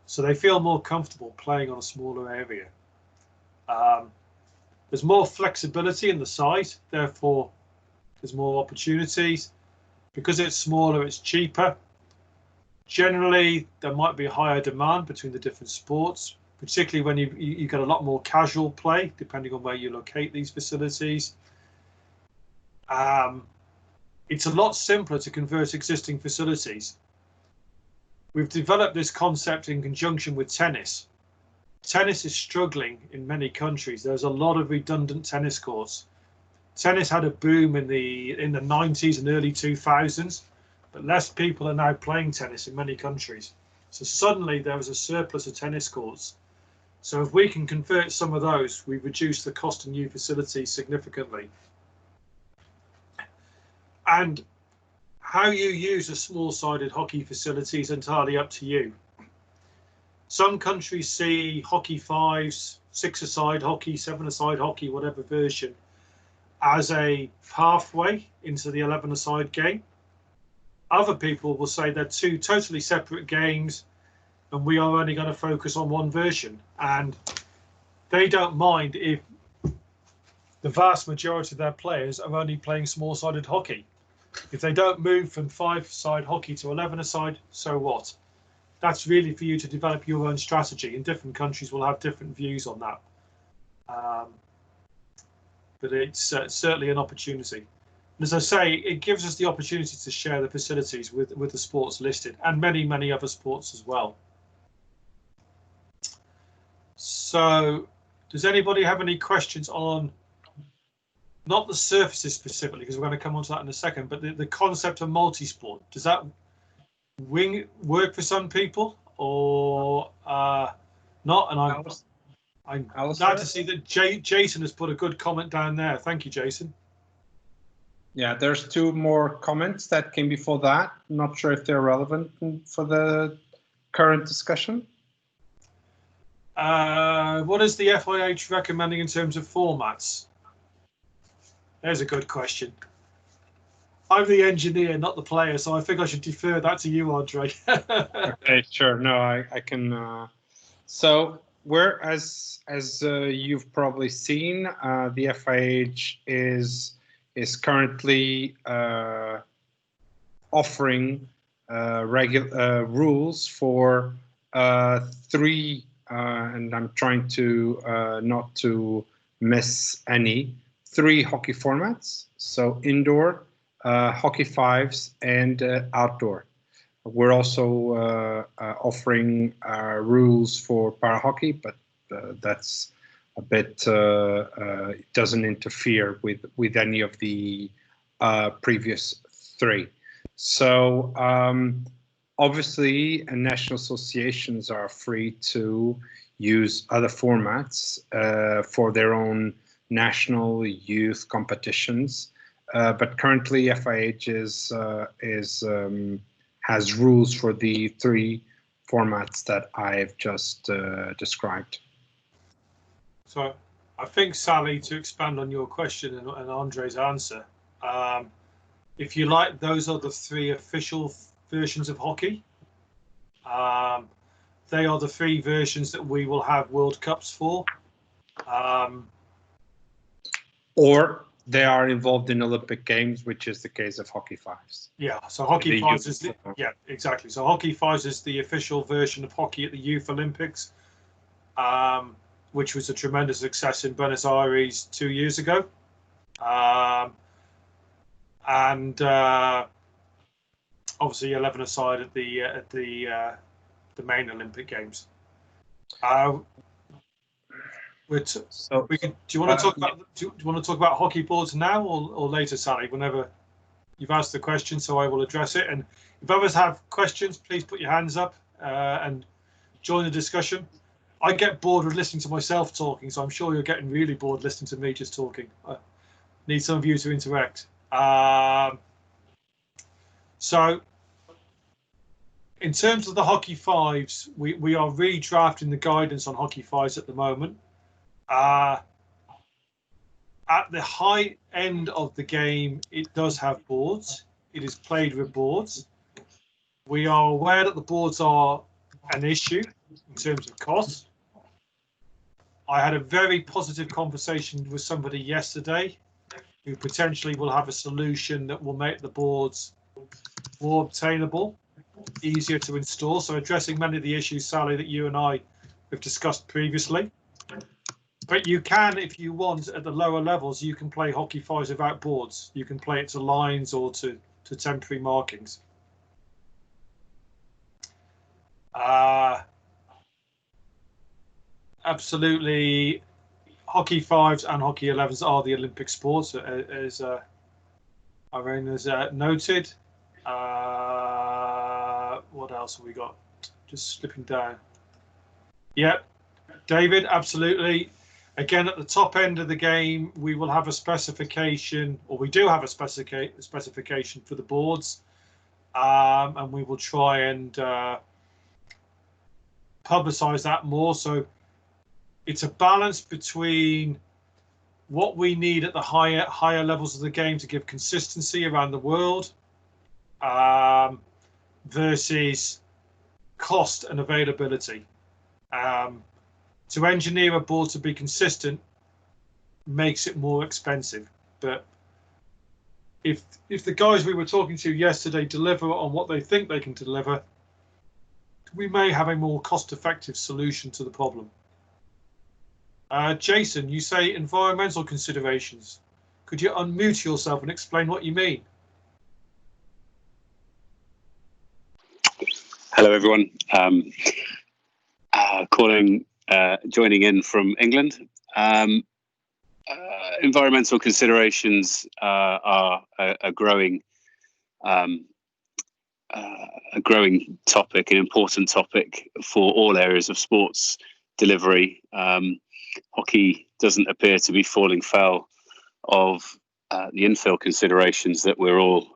A: So they feel more comfortable playing on a smaller area. There's more flexibility in the size, therefore there's more opportunities. Because it's smaller, it's cheaper. Generally, there might be a higher demand between the different sports, particularly when you get a lot more casual play, depending on where you locate these facilities. It's a lot simpler to convert existing facilities. We've developed this concept in conjunction with tennis. Tennis is struggling in many countries. There's a lot of redundant tennis courts. Tennis had a boom in the 90s and early 2000s, but less people are now playing tennis in many countries. So suddenly there was a surplus of tennis courts. So if we can convert some of those, we reduce the cost of new facilities significantly. And how you use a small-sided hockey facility is entirely up to you. Some countries see hockey 5s, 6-a-side hockey, 7-a-side hockey, whatever version, as a pathway into the 11-a-side game. Other people will say they're 2 totally separate games and we are only going to focus on one version. And they don't mind if the vast majority of their players are only playing small-sided hockey. If they don't move from 5-a-side hockey to 11-a-side, so what? That's really for you to develop your own strategy, and different countries will have different views on that. But it's certainly an opportunity. And as I say, it gives us the opportunity to share the facilities with the sports listed, and many, many other sports as well. So does anybody have any questions on, not the surfaces specifically, because we're going to come on to that in a second, but the concept of multi-sport? Does that work for some people or not? And I'm glad to see that Jason has put a good comment down there. Thank you, Jason.
B: Yeah, there's 2 more comments that came before that. Not sure if they're relevant for the current discussion.
A: What is the FIH recommending in terms of formats? There's a good question. I'm the engineer, not the player, so I think I should defer that to you, Andre.
B: Okay, sure. No, I can. So we're, as you've probably seen, the FIH is currently offering regular rules for 3, and I'm trying to not to miss any, 3 hockey formats. So indoor, hockey 5s, and outdoor. We're also offering rules for para hockey, but that's a bit, it doesn't interfere with any of the previous 3. So obviously, national associations are free to use other formats for their own national youth competitions. But currently, FIH has rules for the 3 formats that I've just described.
A: So I think, Sally, to expand on your question and Andre's answer, if you like, those are the 3 official versions of hockey. they are the 3 versions that we will have World Cups for.
B: Or they are involved in Olympic Games, which is the case of Hockey Fives.
A: Yeah, so Hockey
B: The
A: Fives
B: youth-
A: is yeah, exactly. So Hockey Fives is the official version of hockey at the Youth Olympics, which was a tremendous success in Buenos Aires 2 years ago. And obviously 11 aside at the main Olympic Games.
B: So
A: do you want to talk about hockey boards now or later, Sally? Whenever you've asked the question, so I will address it. And if others have questions, please put your hands up and join the discussion. I get bored of listening to myself talking, so I'm sure you're getting really bored listening to me just talking. I need some of you to interact. So in terms of the Hockey Fives, we are redrafting the guidance on Hockey Fives at the moment. At the high end of the game, it does have boards. It is played with boards. We are aware that the boards are an issue in terms of cost. I had a very positive conversation with somebody yesterday who potentially will have a solution that will make the boards more obtainable, easier to install. So addressing many of the issues, Sally, that you and I have discussed previously. But you can, if you want, at the lower levels, you can play Hockey Fives without boards. You can play it to lines or to temporary markings. Absolutely, Hockey Fives and Hockey 11s are the Olympic sports, as Irene has noted. What else have we got? Just slipping down. Yep, David, absolutely. Again, at the top end of the game, we will have a specification, or we do have a specification for the boards, and we will try and publicize that more. So it's a balance between what we need at the higher levels of the game to give consistency around the world, versus cost and availability. To engineer a board to be consistent makes it more expensive. But if the guys we were talking to yesterday deliver on what they think they can deliver, we may have a more cost-effective solution to the problem. Jason, you say environmental considerations. Could you unmute yourself and explain what you mean?
N: Hello, everyone. Joining in from England. Environmental considerations are a growing topic, an important topic for all areas of sports delivery. Hockey doesn't appear to be falling foul of the infill considerations that we're all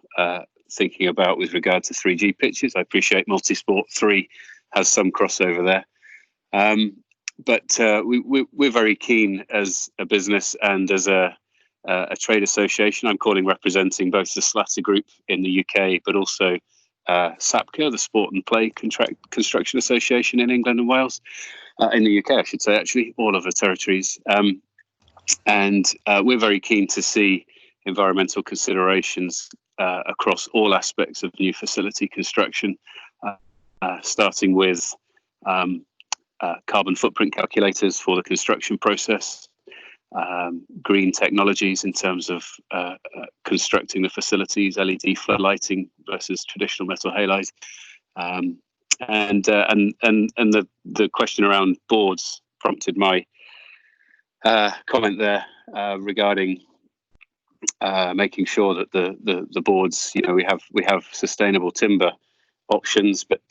N: thinking about with regard to 3G pitches. I appreciate multi-sport 3 has some crossover there. But we're very keen as a business and as a trade association. I'm calling representing both the Slatter Group in the UK, but also SAPCA, the Sport and Play Construction Association in England and Wales, in the UK, I should say, actually, all of the territories. And we're very keen to see environmental considerations across all aspects of new facility construction, starting with carbon footprint calculators for the construction process, green technologies in terms of constructing the facilities, LED floodlighting versus traditional metal halides, and the question around boards prompted my comment there regarding making sure that the boards, we have sustainable timber options, but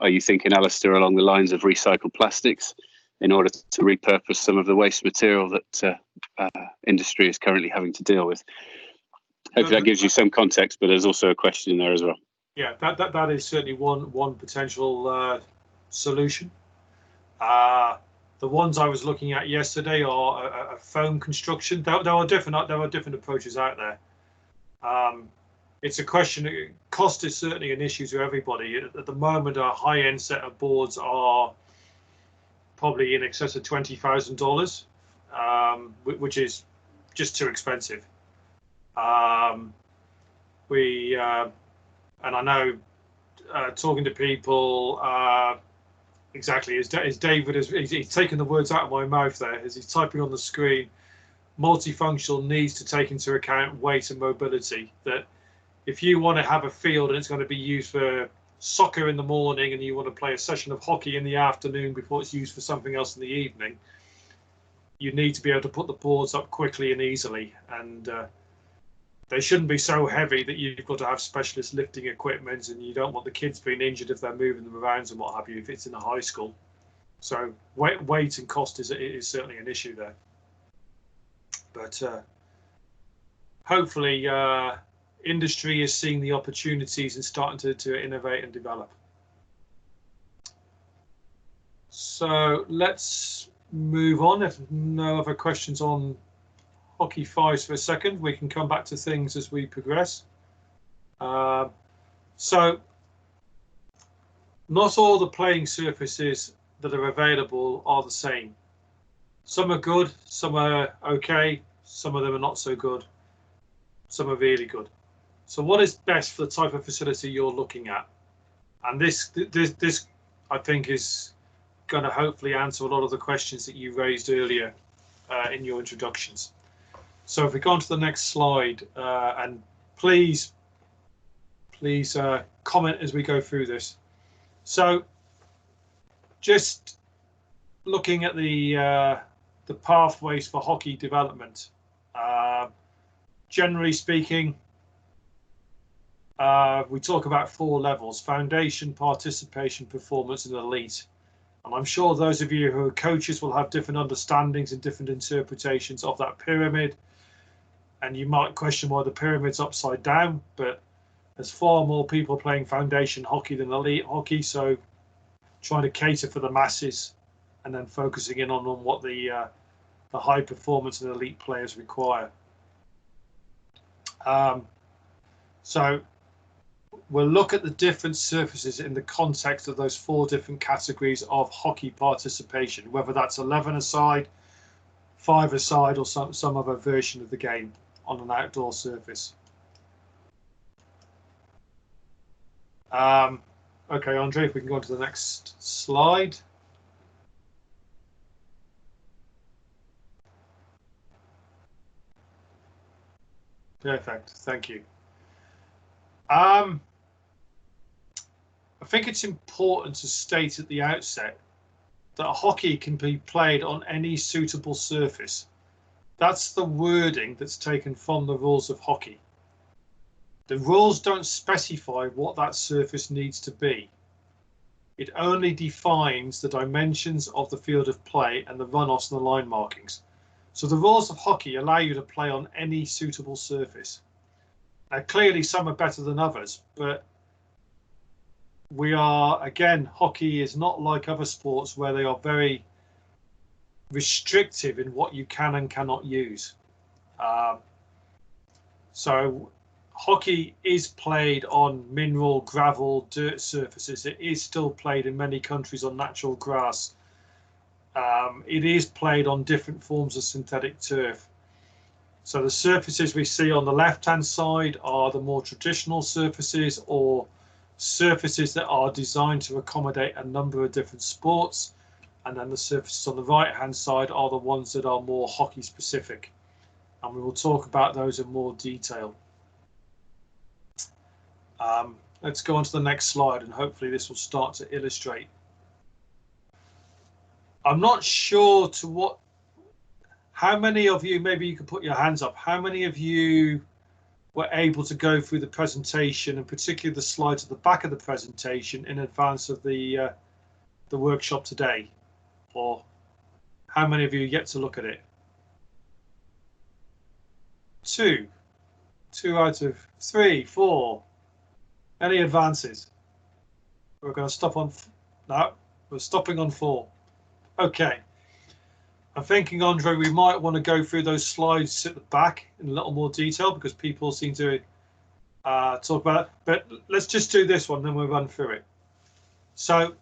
N: are you thinking, Alistair, along the lines of recycled plastics in order to repurpose some of the waste material that industry is currently having to deal with? Hopefully that gives you some context, but there's also a question in there as well.
A: Yeah, that is certainly one potential solution. The ones I was looking at yesterday are a foam construction. There are different approaches out there. it's a question. Cost is certainly an issue to everybody. At the moment, our high-end set of boards are probably in excess of $20,000, which is just too expensive. And I know talking to people, exactly as David is, he's taken the words out of my mouth there as he's typing on the screen. Multifunctional needs to take into account weight and mobility. That if you want to have a field and it's going to be used for soccer in the morning and you want to play a session of hockey in the afternoon before it's used for something else in the evening, you need to be able to put the boards up quickly and easily, and they shouldn't be so heavy that you've got to have specialist lifting equipment, and you don't want the kids being injured if they're moving them around and what have you if it's in a high school. So weight and cost is certainly an issue there. But hopefully industry is seeing the opportunities and starting to innovate and develop. So let's move on. If no other questions on hockey fives for a second, we can come back to things as we progress. So not all the playing surfaces that are available are the same. Some are good, some are okay, some of them are not so good, some are really good. So what is best for the type of facility you're looking at? And this I think is going to hopefully answer a lot of the questions that you raised earlier in your introductions. So if we go on to the next slide, and please comment as we go through this. So just looking at the pathways for hockey development. Generally speaking, we talk about 4 levels: foundation, participation, performance, and elite. And I'm sure those of you who are coaches will have different understandings and different interpretations of that pyramid. And you might question why the pyramid's upside down, but there's far more people playing foundation hockey than elite hockey. So trying to cater for the masses and then focusing in on what the high performance and elite players require. So we'll look at the different surfaces in the context of those 4 different categories of hockey participation, whether that's 11-a-side, 5-a-side, or some other version of the game on an outdoor surface. Okay, Andre, if we can go on to the next slide. Perfect, thank you. I think it's important to state at the outset that hockey can be played on any suitable surface. That's the wording that's taken from the rules of hockey. The rules don't specify what that surface needs to be. It only defines the dimensions of the field of play and the runoffs and the line markings. So the rules of hockey allow you to play on any suitable surface. Now, clearly some are better than others, but hockey is not like other sports where they are very restrictive in what you can and cannot use. So hockey is played on mineral, gravel, dirt surfaces. It is still played in many countries on natural grass. It is played on different forms of synthetic turf. So the surfaces we see on the left-hand side are the more traditional surfaces, or surfaces that are designed to accommodate a number of different sports. And then the surfaces on the right-hand side are the ones that are more hockey specific. And we will talk about those in more detail. Let's go on to the next slide, and hopefully this will start to illustrate. I'm not sure how many of you, maybe you could put your hands up, how many of you were able to go through the presentation, and particularly the slides at the back of the presentation, in advance of the workshop today? Or how many of you yet to look at it? 2 out of 3, 4. Any advances? We're going to stop on, no, we're stopping on 4. Okay. I'm thinking, Andre, we might want to go through those slides at the back in a little more detail, because people seem to talk about, but let's just do this one, then we'll run through it. So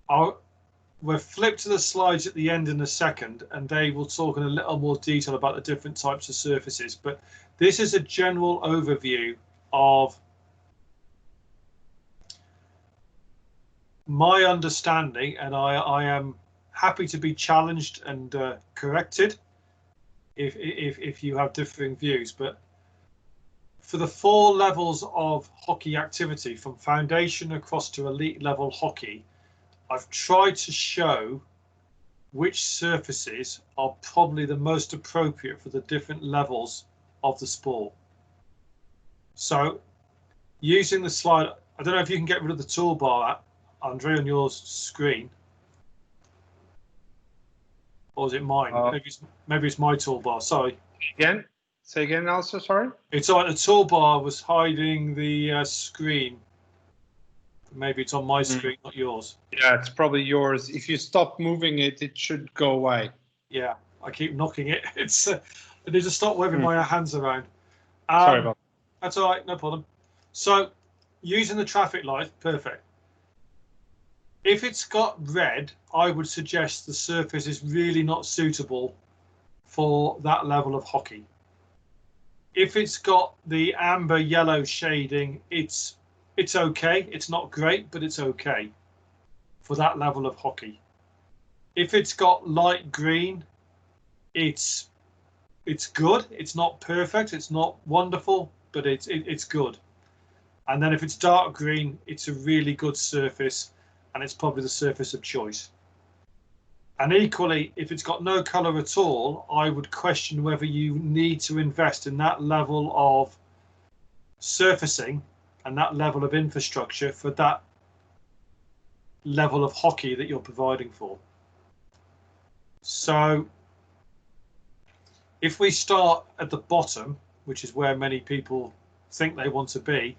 A: we'll flip to the slides at the end in a second, and they will talk in a little more detail about the different types of surfaces. But this is a general overview of my understanding, and I am happy to be challenged and corrected if you have differing views. But for the 4 levels of hockey activity, from foundation across to elite level hockey, I've tried to show which surfaces are probably the most appropriate for the different levels of the sport. So using the slide, I don't know if you can get rid of the toolbar, Andre, on your screen. Or is it mine? Maybe it's my toolbar, sorry.
B: Again? Say again, also, sorry?
A: It's like the toolbar was hiding the screen. Maybe it's on my screen, not yours.
B: Yeah, it's probably yours. If you stop moving it, it should go away.
A: Yeah, I keep knocking it. It's I need to stop waving my hands around.
B: Sorry about that.
A: That's all right, no problem. So using the traffic light, perfect. If it's got red, I would suggest the surface is really not suitable for that level of hockey. If it's got the amber yellow shading, it's okay. It's not great, but it's okay for that level of hockey. If it's got light green, it's good. It's not perfect. It's not wonderful, but it's good. And then if it's dark green, it's a really good surface, and it's probably the surface of choice. And equally, if it's got no colour at all, I would question whether you need to invest in that level of surfacing and that level of infrastructure for that level of hockey that you're providing for. So if we start at the bottom, which is where many people think they want to be,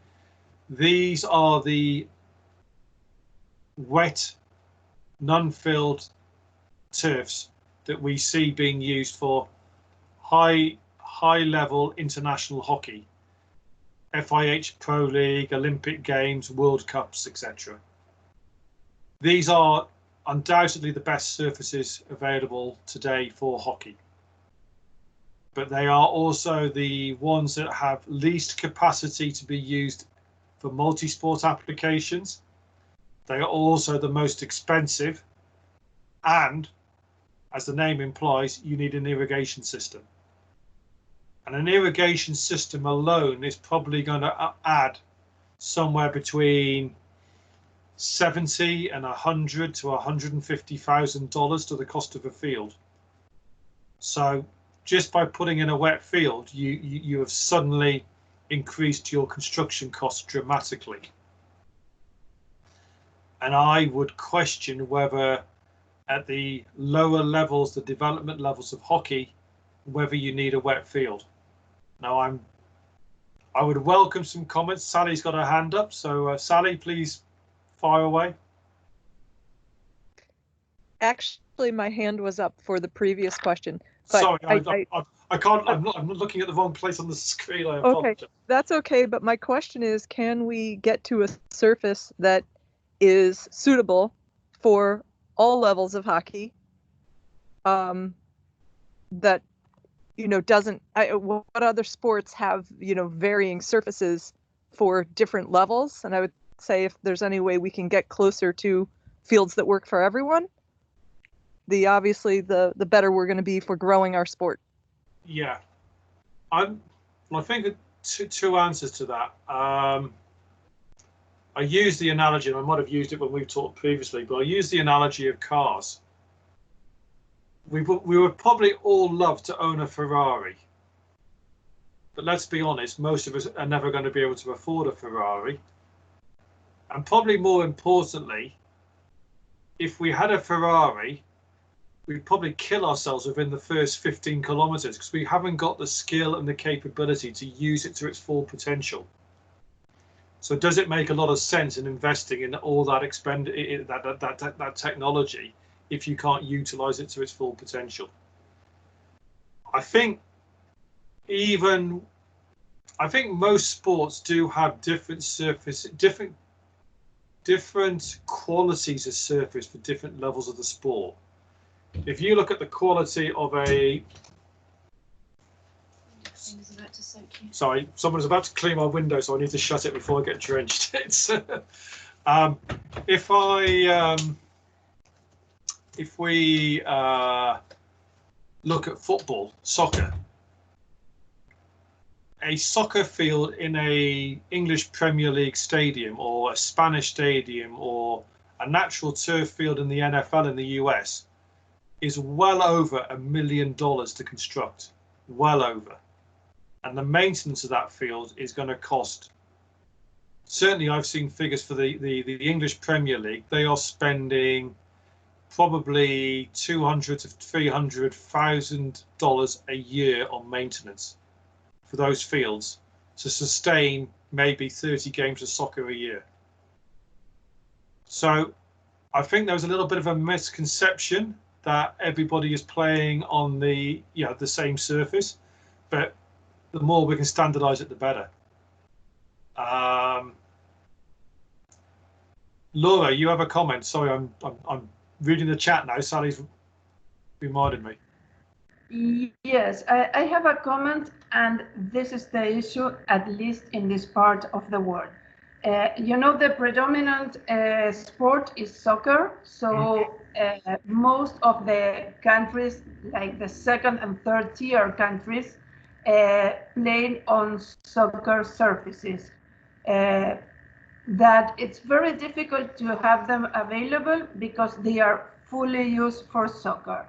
A: these are the wet, non-filled turfs that we see being used for high level international hockey, FIH Pro League, Olympic Games, World Cups, etc. These are undoubtedly the best surfaces available today for hockey, but they are also the ones that have least capacity to be used for multi-sport applications. They are also the most expensive, and as the name implies, you need an irrigation system. And an irrigation system alone is probably going to add somewhere between $70 and $100 to $150,000 to the cost of a field. So just by putting in a wet field, you have suddenly increased your construction costs dramatically. And I would question whether at the lower levels, the development levels of hockey, whether you need a wet field. Now I would welcome some comments. Sally's got her hand up, so Sally, please fire away.
M: Actually, my hand was up for the previous question. But
A: sorry, I can't. I'm not looking at the wrong place on the screen. I apologize.
M: Okay, that's okay. But my question is, can we get to a surface that is suitable for all levels of hockey? That doesn't. What other sports have varying surfaces for different levels? And I would say if there's any way we can get closer to fields that work for everyone, obviously the better we're going to be for growing our sport.
A: Yeah, I think two answers to that. I use the analogy, and I might have used it when we've talked previously, but I use the analogy of cars. We would probably all love to own a Ferrari, but let's be honest, most of us are never going to be able to afford a Ferrari. And probably more importantly, if we had a Ferrari, we'd probably kill ourselves within the first 15 kilometers because we haven't got the skill and the capability to use it to its full potential. So does it make a lot of sense in investing in all that that technology if you can't utilize it to its full potential? I think even I think most sports do have different surface, different qualities of surface for different levels of the sport. If you look at the quality of a, sorry, someone's about to clean my window, so I need to shut it before I get drenched. It's if we look at football, soccer. A soccer field in a English Premier League stadium or a Spanish stadium or a natural turf field in the NFL in the US is well over $1 million to construct, well over. And the maintenance of that field is going to cost, certainly I've seen figures for the English Premier League, they are spending probably $200,000 to $300,000 a year on maintenance for those fields to sustain maybe 30 games of soccer a year. So I think there was a little bit of a misconception that everybody is playing on the same surface, but the more we can standardize it, the better. Laura, you have a comment. Sorry, I'm reading the chat now. Sally's reminded me.
D: Yes, I have a comment, and this is the issue, at least in this part of the world. The predominant sport is soccer, so most of the countries, like the second and third tier countries, play on soccer surfaces. That it's very difficult to have them available because they are fully used for soccer.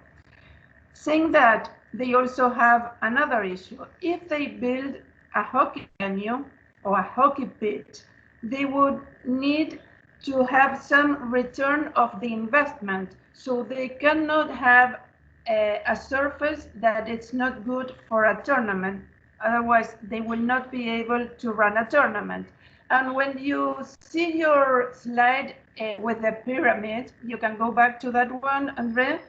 D: Saying that, they also have another issue. If they build a hockey venue or a hockey pitch, they would need to have some return of the investment. So they cannot have a surface that it's not good for a tournament. Otherwise, they will not be able to run a tournament. And when you see your slide with the pyramid, you can go back to that one, Andre.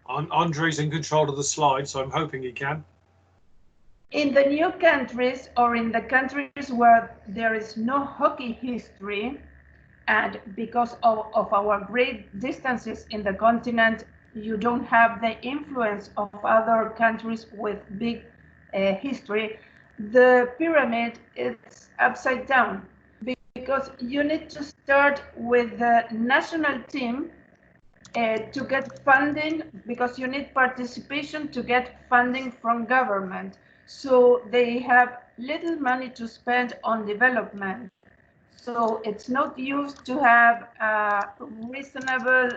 A: Andre's in control of the slide, so I'm hoping he can.
D: In the new countries, or in the countries where there is no hockey history, and because of our great distances in the continent, you don't have the influence of other countries with big history, the pyramid is upside down, because you need to start with the national team to get funding, because you need participation to get funding from government. So they have little money to spend on development. So it's not used to have a reasonable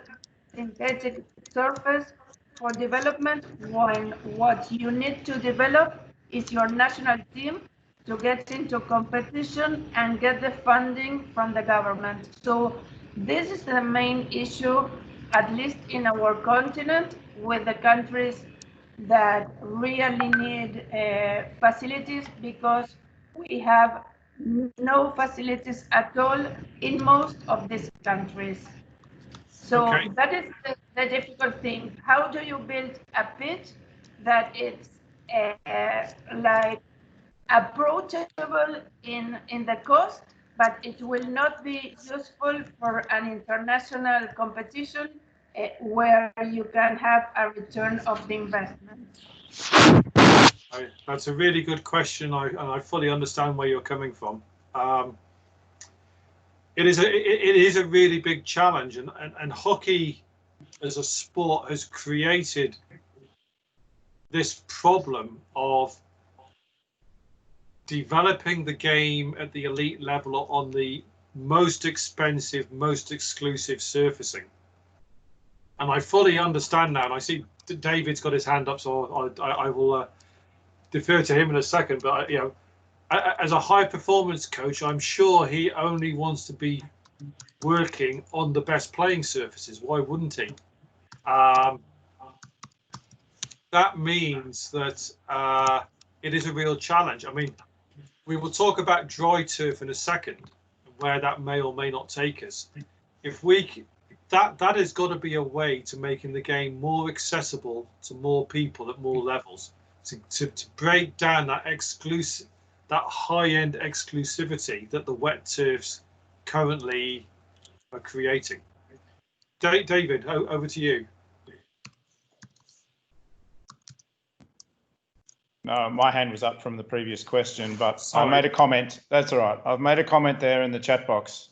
D: synthetic surface for development, when what you need to develop is your national team to get into competition and get the funding from the government. So this is the main issue, at least in our continent, with the countries that really need facilities, because we have no facilities at all in most of these countries. So okay. That is the difficult thing. How do you build a pitch that it's like approachable in the cost, but it will not be useful for an international competition where you can have a return of the investment?
A: That's a really good question. I fully understand where you're coming from. It is a really big challenge, and hockey as a sport has created this problem of developing the game at the elite level on the most expensive, most exclusive surfacing. And I fully understand now, and I see David's got his hand up, so I will defer to him in a second. But as a high performance coach, I'm sure he only wants to be working on the best playing surfaces. Why wouldn't he? That means that it is a real challenge. I mean, we will talk about dry turf in a second, where that may or may not take us. If we that has got to be a way to making the game more accessible to more people at more levels. to break down that high-end exclusivity that the wet turfs currently are creating. David, over to you.
C: No, my hand was up from the previous question, but sorry. I made a comment. That's all right. I've made a comment there in the chat box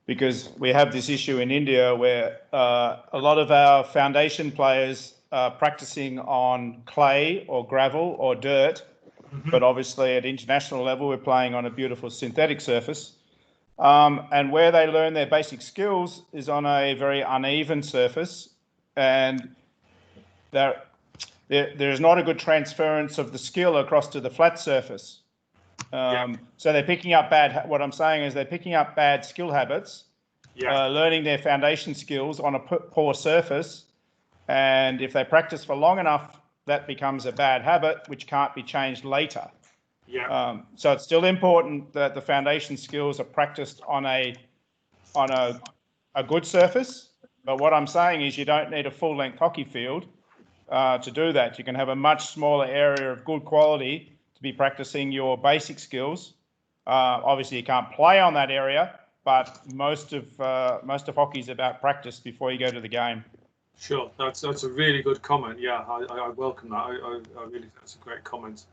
C: because we have this issue in India where a lot of our foundation players are practicing on clay or gravel or dirt, but obviously at international level, we're playing on a beautiful synthetic surface. And where they learn their basic skills is on a very uneven surface, and there's not a good transference of the skill across to the flat surface. So they're picking up what I'm saying is they're picking up bad skill habits, learning their foundation skills on a poor surface. And if they practice for long enough, that becomes a bad habit, which can't be changed later. So it's still important that the foundation skills are practiced on a good surface. But what I'm saying is you don't need a full-length hockey field to do that. You can have a much smaller area of good quality to be practicing your basic skills. Obviously, you can't play on that area, but most of hockey is about practice before you go to the game.
A: Sure, that's a really good comment. Yeah, I welcome that. I really think that's a great comment.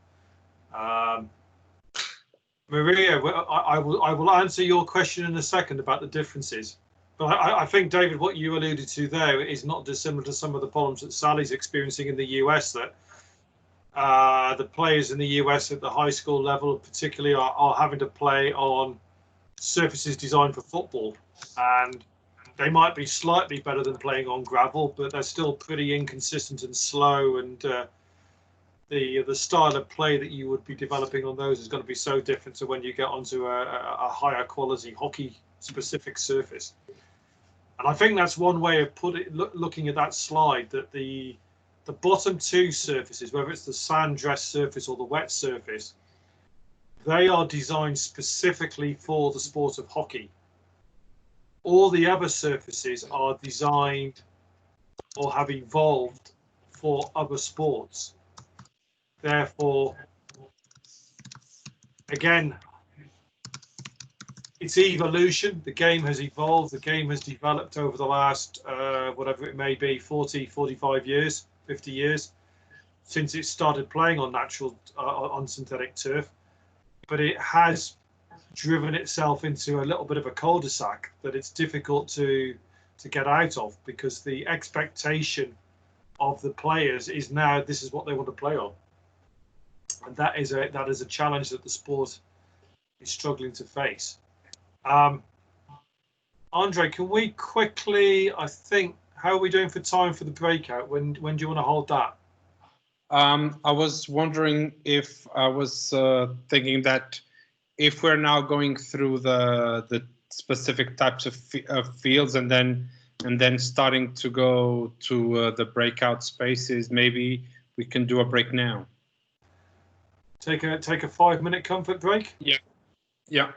A: Maria, I will answer your question in a second about the differences. But I think, David, what you alluded to there is not dissimilar to some of the problems that Sally's experiencing in the US, that the players in the US at the high school level particularly are having to play on surfaces designed for football. And they might be slightly better than playing on gravel, but they're still pretty inconsistent and slow. And the style of play that you would be developing on those is going to be so different to when you get onto a higher quality hockey-specific surface. And I think that's one way of looking at that slide, that the bottom two surfaces, whether it's the sand dress surface or the wet surface, they are designed specifically for the sport of hockey. All the other surfaces are designed or have evolved for other sports. Therefore, again, it's evolution. The game has evolved. The game has developed over the last, whatever it may be, 40, 45 years, 50 years, since it started playing on on synthetic turf. But it has driven itself into a little bit of a cul-de-sac that it's difficult to get out of, because the expectation of the players is now this is what they want to play on, and that is a challenge that the sport is struggling to face. Andre, can we quickly, I think, how are we doing for time for the breakout? When do you want to hold that?
B: I was wondering if I was thinking that if we're now going through the specific types of fields and then starting to go to the breakout spaces, maybe we can do a break now.
A: Take a 5-minute comfort break?
B: Yeah.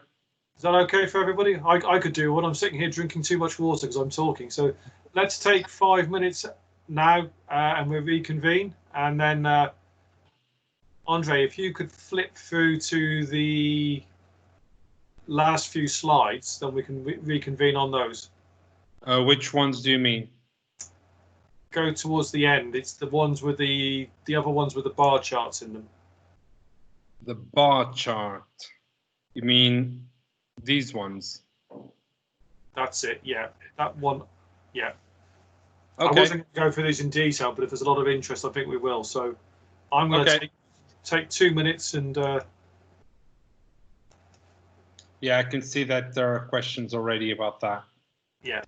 A: Is that okay for everybody? I could do one. I'm sitting here drinking too much water because I'm talking. So let's take 5 minutes now and we'll reconvene. And then, Andre, if you could flip through to the last few slides, then we can reconvene on those.
B: Which ones do you mean?
A: Go towards the end. It's the ones with the other ones with the bar charts in them.
B: The bar chart. You mean these ones?
A: That's it. Yeah, that one. Yeah.
B: Okay.
A: I wasn't going to go through these in detail, but if there's a lot of interest, I think we will. So I'm going to take 2 minutes and.
B: Yeah, I can see that there are questions already about that.
A: Yeah.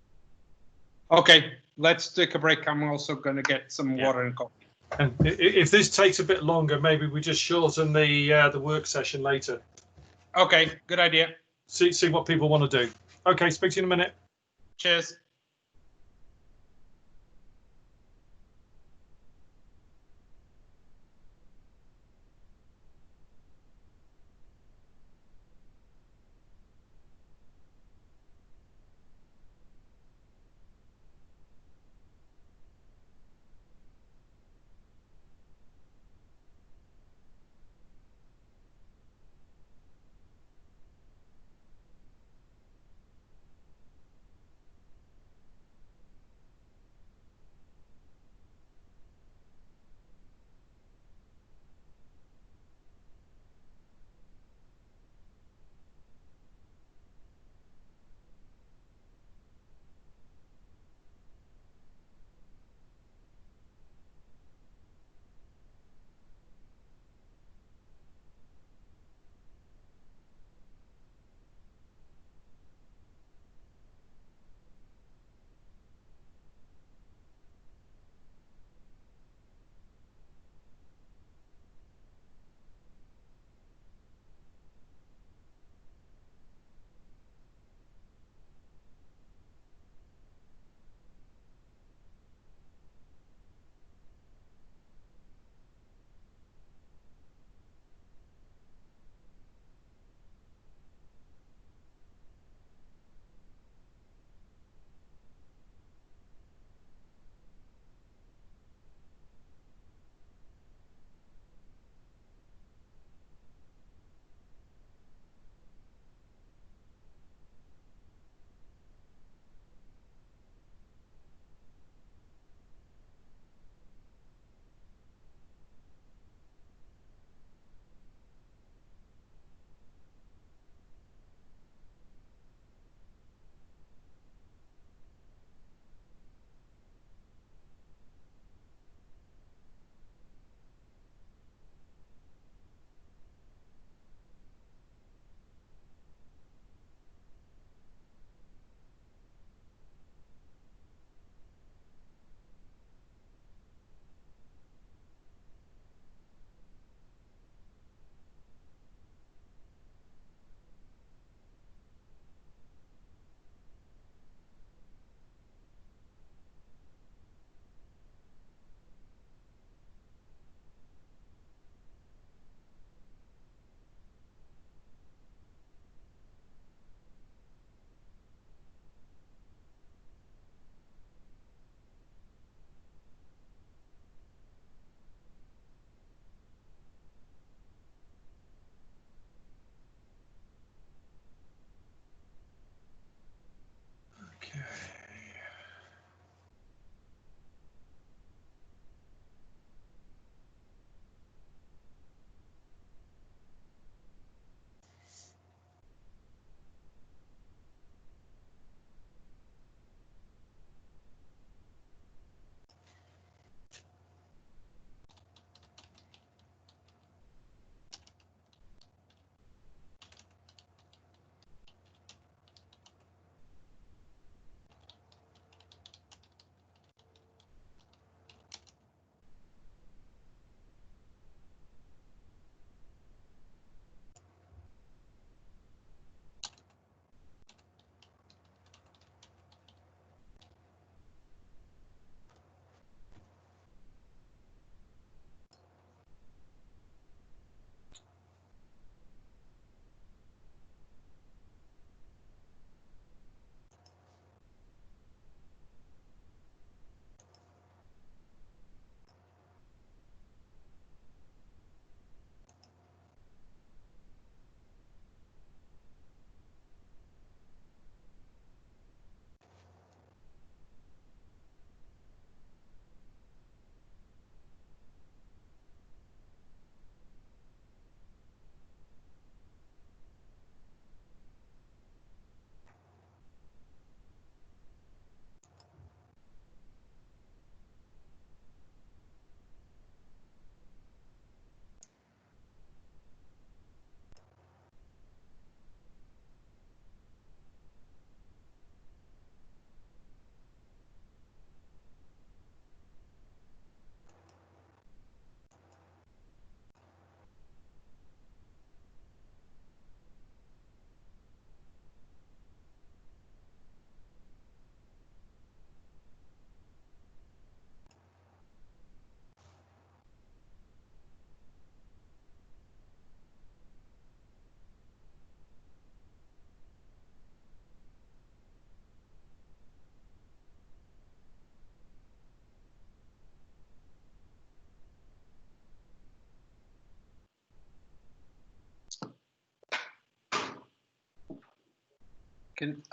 B: Okay, let's take a break. I'm also going to get some water and coffee.
A: And if this takes a bit longer, maybe we just shorten the work session later.
B: Okay, good idea.
A: See what people want to do. Okay, speak to you in a minute.
B: Cheers.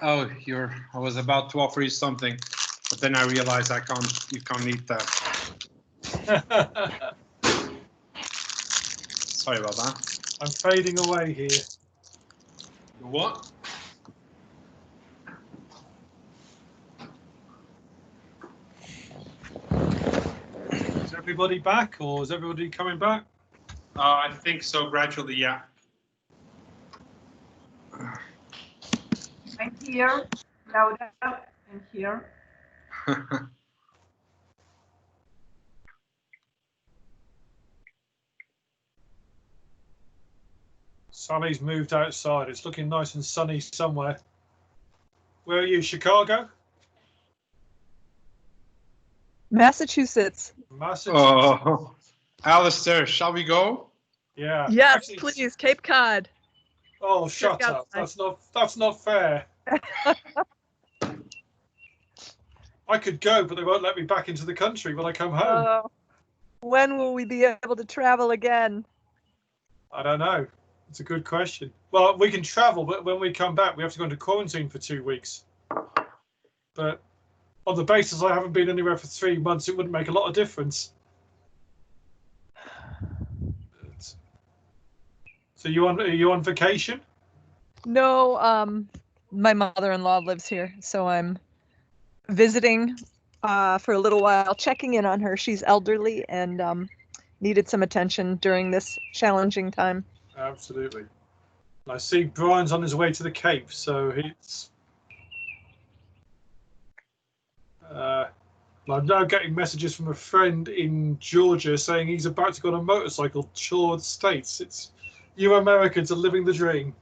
B: I was about to offer you something, but then I realized you can't eat that. Sorry about that.
A: I'm fading away here.
B: What?
A: Is everybody back, or is everybody coming back?
B: I think so, gradually, yeah.
D: I'm here, Laura. I'm here.
A: Sally's moved outside. It's looking nice and sunny somewhere. Where are you, Chicago?
M: Massachusetts.
A: Massachusetts.
B: Oh, Alistair, shall we go?
A: Yeah.
M: Yes,
A: Actually,
M: please, Cape Cod.
A: Oh, shut up. That's not fair. I could go, but they won't let me back into the country when I come home.
M: When will we be able to travel again?
A: I don't know. It's a good question. Well, we can travel, but when we come back, we have to go into quarantine for 2 weeks. But on the basis I haven't been anywhere for 3 months, it wouldn't make a lot of difference. So are you on vacation?
M: No, my mother-in-law lives here, so I'm visiting for a little while, checking in on her. She's elderly and needed some attention during this challenging time.
A: Absolutely. I see Brian's on his way to the Cape, so he's. I'm now getting messages from a friend in Georgia saying he's about to go on a motorcycle tour the States. It's you Americans are living the dream.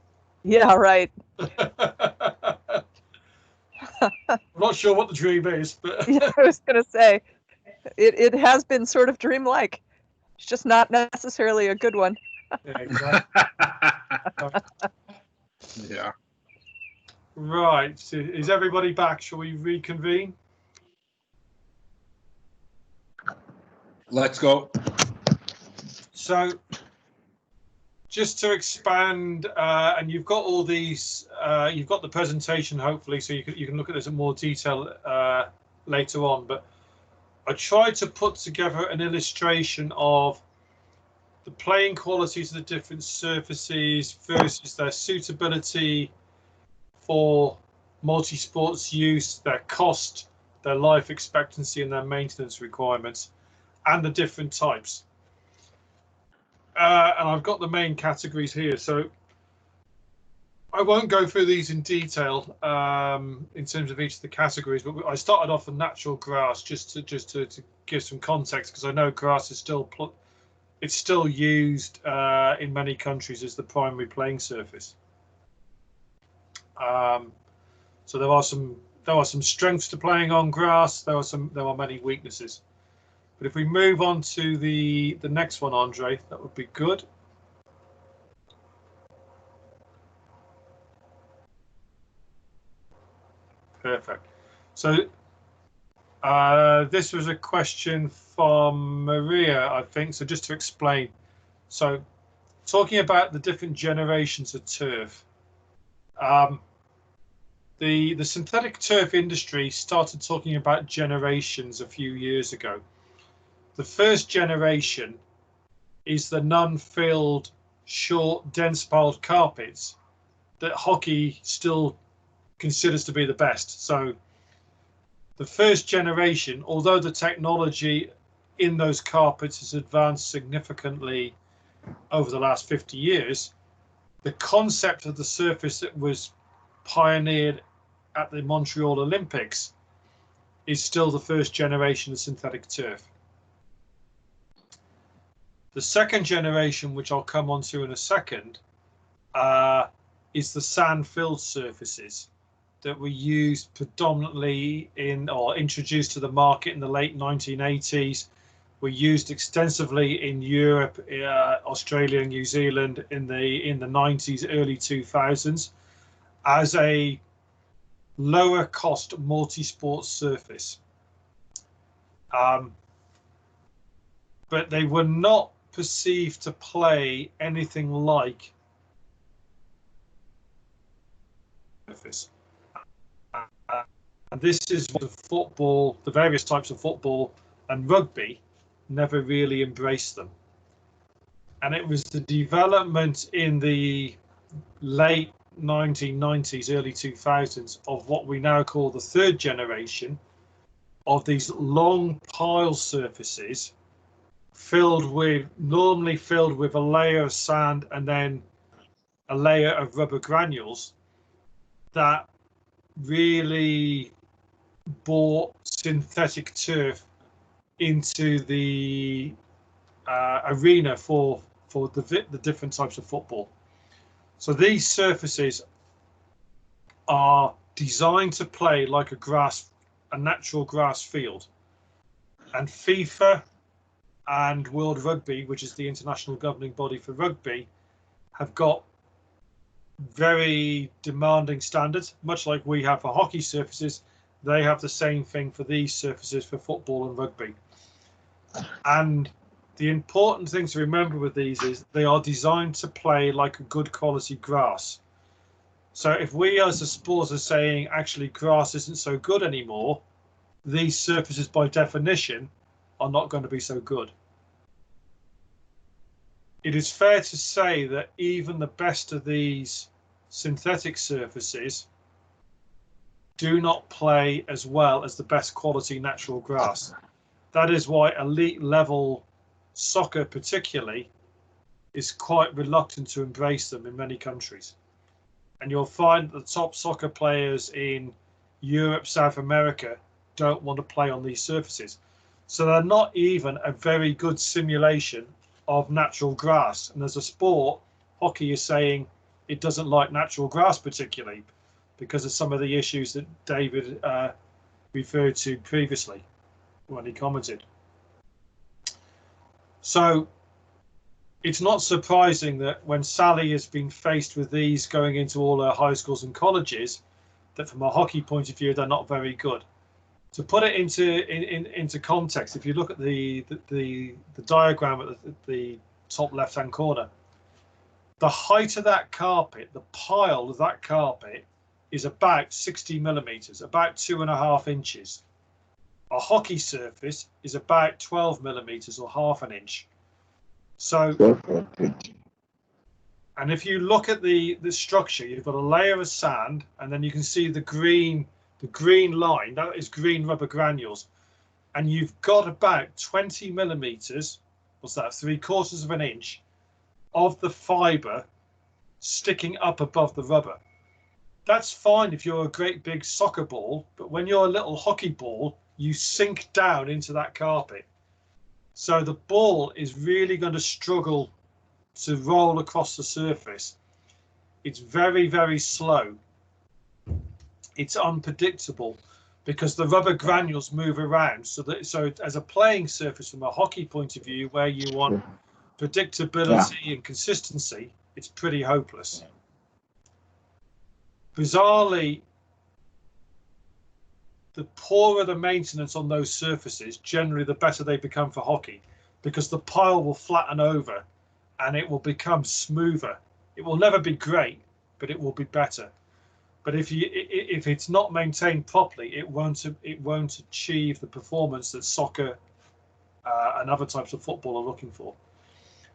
M: Yeah, right.
A: I'm not sure what the dream is, but
M: yeah, I was going to say, it has been sort of dreamlike. It's just not necessarily a good one.
A: Yeah, exactly.
B: Yeah.
A: Right. So is everybody back? Shall we reconvene?
B: Let's go.
A: So, just to expand, and you've got all these, you've got the presentation hopefully, so you can look at this in more detail later on. But I tried to put together an illustration of the playing qualities of the different surfaces versus their suitability for multi-sports use, their cost, their life expectancy, and their maintenance requirements, and the different types. And I've got the main categories here, so I won't go through these in detail in terms of each of the categories, but I started off with natural grass just to give some context, because I know grass is still used in many countries as the primary playing surface. So there are some strengths to playing on grass. There are many weaknesses. But if we move on to the next one, Andre, that would be good. Perfect. So this was a question from Maria, I think. So just to explain, so talking about the different generations of turf, the synthetic turf industry started talking about generations a few years ago. The first generation is the non-filled, short, dense piled carpets that hockey still considers to be the best. So the first generation, although the technology in those carpets has advanced significantly over the last 50 years, the concept of the surface that was pioneered at the Montreal Olympics is still the first generation of synthetic turf. The second generation, which I'll come on to in a second, is the sand-filled surfaces that were used predominantly in, or introduced to the market in the late 1980s, were used extensively in Europe, Australia, and New Zealand in the 90s, early 2000s, as a lower cost multi-sport surface. But they were not perceived to play anything like surface. And this is what football, the various types of football and rugby never really embraced them. And it was the development in the late 1990s, early 2000s of what we now call the third generation of these long pile surfaces normally filled with a layer of sand and then a layer of rubber granules that really brought synthetic turf into the arena for the different types of football. So these surfaces are designed to play like a natural grass field. And FIFA and World Rugby, which is the international governing body for rugby, have got very demanding standards, much like we have for hockey surfaces. They have the same thing for these surfaces for football and rugby. And the important thing to remember with these is they are designed to play like a good quality grass. So if we as a sport are saying actually grass isn't so good anymore, these surfaces by definition are not going to be so good. It is fair to say that even the best of these synthetic surfaces do not play as well as the best quality natural grass. That is why elite level soccer particularly is quite reluctant to embrace them in many countries. And you'll find that the top soccer players in Europe, South America don't want to play on these surfaces. So they're not even a very good simulation of natural grass. And as a sport, hockey is saying it doesn't like natural grass particularly because of some of the issues that David referred to previously when he commented. So it's not surprising that when Sally has been faced with these going into all her high schools and colleges, that from a hockey point of view, they're not very good. To put it into context, if you look at the diagram at the top left-hand corner, The height of that carpet, the pile of that carpet, is about 60 millimeters, about 2.5 inches. A hockey surface is about 12 millimeters or half an inch. So, and if you look at the structure, you've got a layer of sand, and then you can see the green line, that is green rubber granules. And you've got about 20 millimeters, what's that, 3/4 of an inch of the fiber sticking up above the rubber. That's fine if you're a great big soccer ball, but when you're a little hockey ball, you sink down into that carpet. So the ball is really going to struggle to roll across the surface. It's very, very slow. It's unpredictable because the rubber granules move around. So as a playing surface from a hockey point of view, where you want predictability and consistency, it's pretty hopeless. Bizarrely, the poorer the maintenance on those surfaces, generally the better they become for hockey, because the pile will flatten over and it will become smoother. It will never be great, but it will be better. But if it's not maintained properly, it won't achieve the performance that soccer and other types of football are looking for.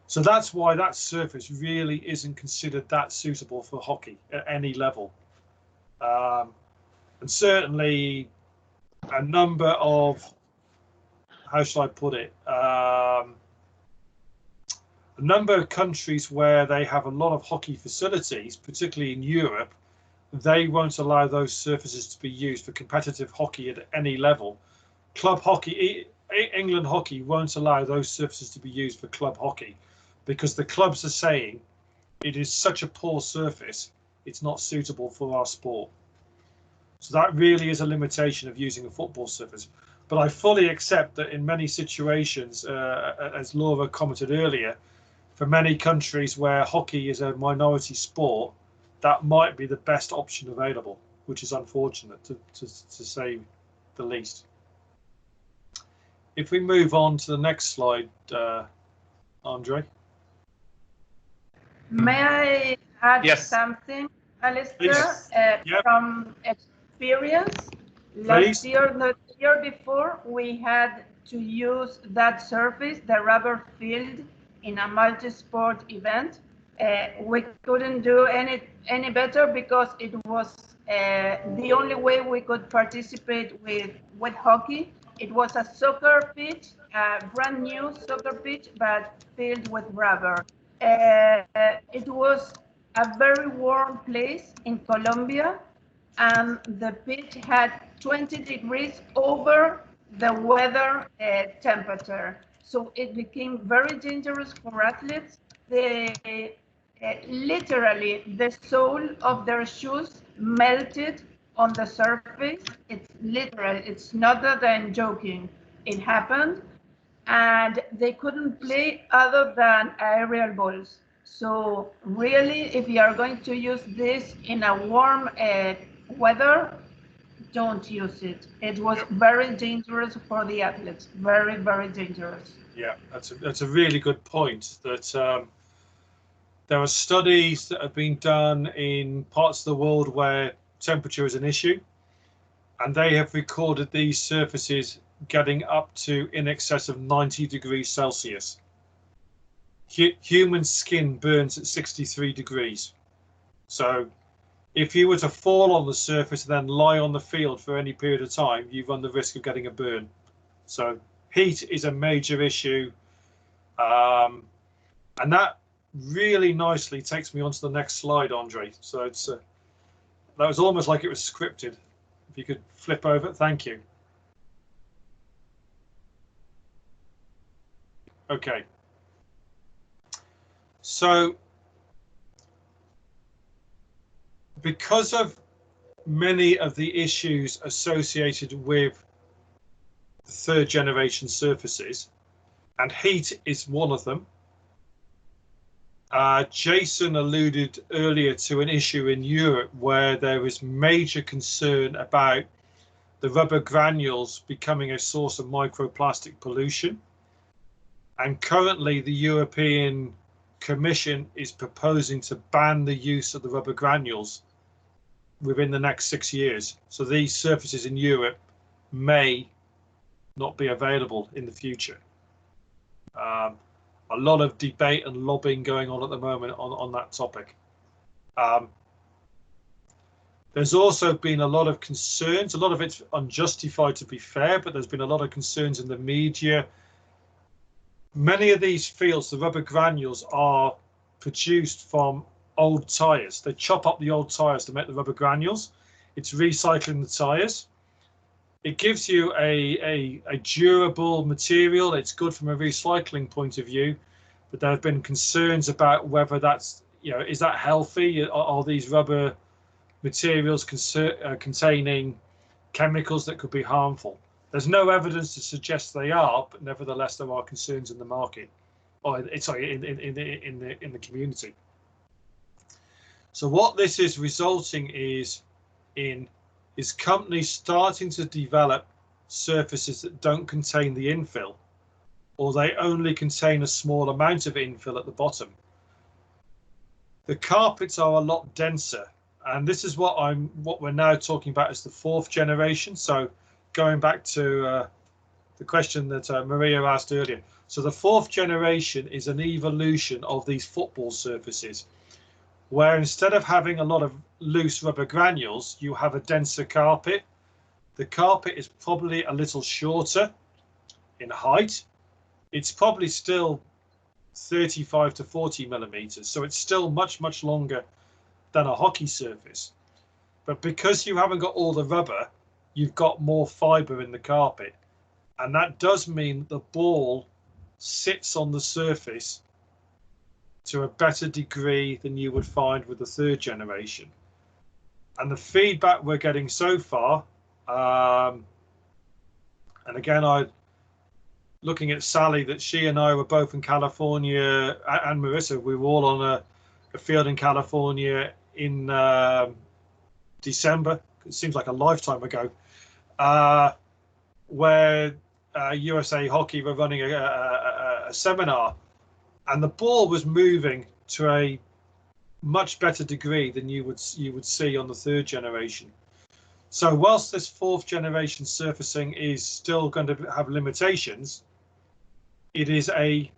A: So that's why that surface really isn't considered that suitable for hockey at any level. And certainly a number of, how should I put it, a number of countries where they have a lot of hockey facilities, particularly in Europe, they won't allow those surfaces to be used for competitive hockey at any level. Club hockey, England hockey won't allow those surfaces to be used for club hockey because the clubs are saying it is such a poor surface, it's not suitable for our sport. So that really is a limitation of using a football surface. But I fully accept that in many situations, as Laura commented earlier, for many countries where hockey is a minority sport, that might be the best option available, which is unfortunate to say the least. If we move on to the next slide, Andre.
D: May I add
C: Yes.
D: something, Alistair?
A: Please. Yep.
D: From experience, last year, the year before, we had to use that surface, the rubber field, in a multi-sport event. We couldn't do any better because it was the only way we could participate with hockey. It was a soccer pitch, a brand new soccer pitch, but filled with rubber. It was a very warm place in Colombia, and the pitch had 20 degrees over the weather temperature. So it became very dangerous for athletes. Literally, the sole of their shoes melted on the surface. It's literal, it's not that I'm joking. It happened, and they couldn't play other than aerial balls. So really, if you are going to use this in a warm weather, don't use it. It was very dangerous for the athletes. Very, very dangerous.
A: Yeah, that's a really good point. That there are studies that have been done in parts of the world where temperature is an issue, and they have recorded these surfaces getting up to in excess of 90 degrees Celsius. Human skin burns at 63 degrees. So if you were to fall on the surface and then lie on the field for any period of time, you run the risk of getting a burn. So heat is a major issue. And that really nicely takes me on to the next slide, Andre. So it's that was almost like it was scripted. If you could flip over, thank you. Okay. So because of many of the issues associated with third generation surfaces, and heat is one of them, Jason alluded earlier to an issue in Europe where there is major concern about the rubber granules becoming a source of microplastic pollution. And currently the European Commission is proposing to ban the use of the rubber granules within the next 6 years. So these surfaces in Europe may not be available in the future. A lot of debate and lobbying going on at the moment on that topic. There's also been a lot of concerns, a lot of it's unjustified to be fair, but there's been a lot of concerns in the media. Many of these fields, the rubber granules, are produced from old tires. They chop up the old tires to make the rubber granules. It's recycling the tires. It gives you a durable material. It's good from a recycling point of view, but there have been concerns about whether that's, is that healthy? Are these rubber materials containing chemicals that could be harmful? There's no evidence to suggest they are, but nevertheless there are concerns in the market, or sorry, in the community. So what this is resulting is companies starting to develop surfaces that don't contain the infill, or they only contain a small amount of infill at the bottom. The carpets are a lot denser, and this is what we're now talking about as the 4th generation. So going back to the question that Maria asked earlier. So the 4th generation is an evolution of these football surfaces, where instead of having a lot of loose rubber granules, you have a denser carpet. The carpet is probably a little shorter in height. It's probably still 35 to 40 millimeters. So it's still much, much longer than a hockey surface. But because you haven't got all the rubber, you've got more fiber in the carpet. And that does mean the ball sits on the surface to a better degree than you would find with the 3rd generation. And the feedback we're getting so far, and again, looking at Sally, that she and I were both in California, and Marissa, we were all on a field in California in December. It seems like a lifetime ago, where USA Hockey were running a seminar, and the ball was moving to a much better degree than you would see on the 3rd generation. So whilst this 4th generation surfacing is still going to have limitations, it is a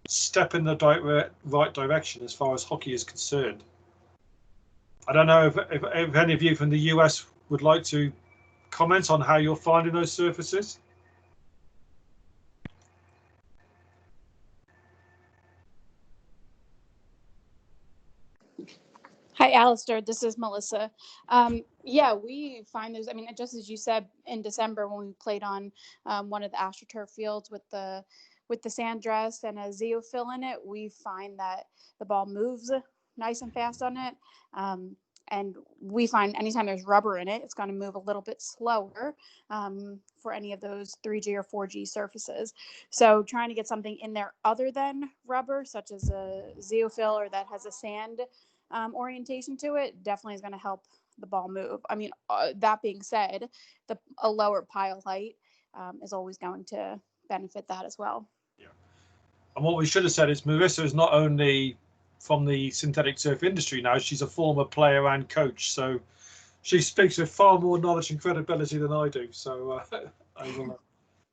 A: step in the right direction as far as hockey is concerned. I don't know if any of you from the US would like to comment on how you're finding those surfaces.
O: Hi, Alistair. This is Melissa. Yeah, we find those. I mean, just as you said, in December when we played on one of the AstroTurf fields with the sand dress and a zeofill in it, we find that the ball moves nice and fast on it. And we find anytime there's rubber in it, it's going to move a little bit slower for any of those 3G or 4G surfaces. So trying to get something in there other than rubber, such as a zeofill or that has a sand orientation to it, definitely is going to help the ball move. I mean, that being said, a lower pile height is always going to benefit that as well.
A: Yeah. And what we should have said is Marissa is not only from the synthetic turf industry now, she's a former player and coach. So she speaks with far more knowledge and credibility than I do. So I will.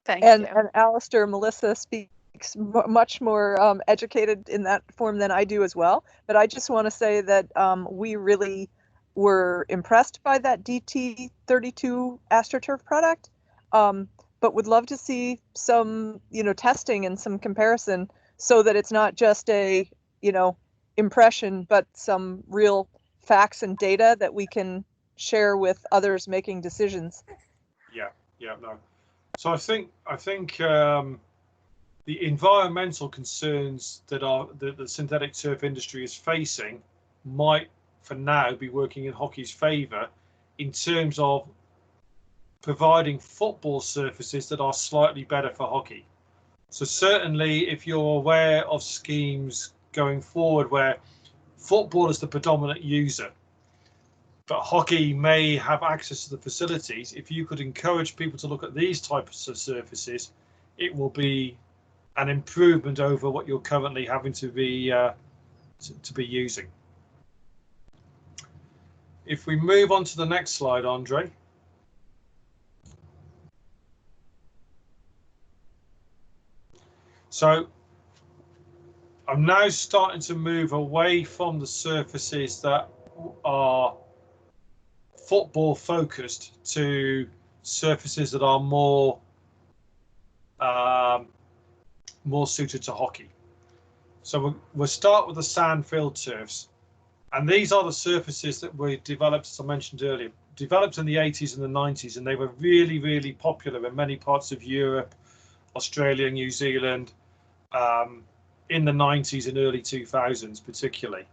M: Thank you. And Alistair, Melissa speaks much more educated in that form than I do as well. But I just want to say that we really were impressed by that DT32 AstroTurf product, but would love to see some, testing and some comparison so that it's not just a, impression, but some real facts and data that we can share with others making decisions.
A: No. So I think the environmental concerns that the synthetic turf industry is facing might, for now, be working in hockey's favour in terms of providing football surfaces that are slightly better for hockey. So certainly, if you're aware of schemes going forward where football is the predominant user, but hockey may have access to the facilities, if you could encourage people to look at these types of surfaces, it will be an improvement over what you're currently having to be using. If we move on to the next slide, Andre. So I'm now starting to move away from the surfaces that are football focused to surfaces that are more suited to hockey. So we'll start with the sand-filled turfs, and these are the surfaces that were developed, as I mentioned earlier, developed in the 80s and the 90s, and they were really, really popular in many parts of Europe, Australia, New Zealand, in the 90s and early 2000s particularly.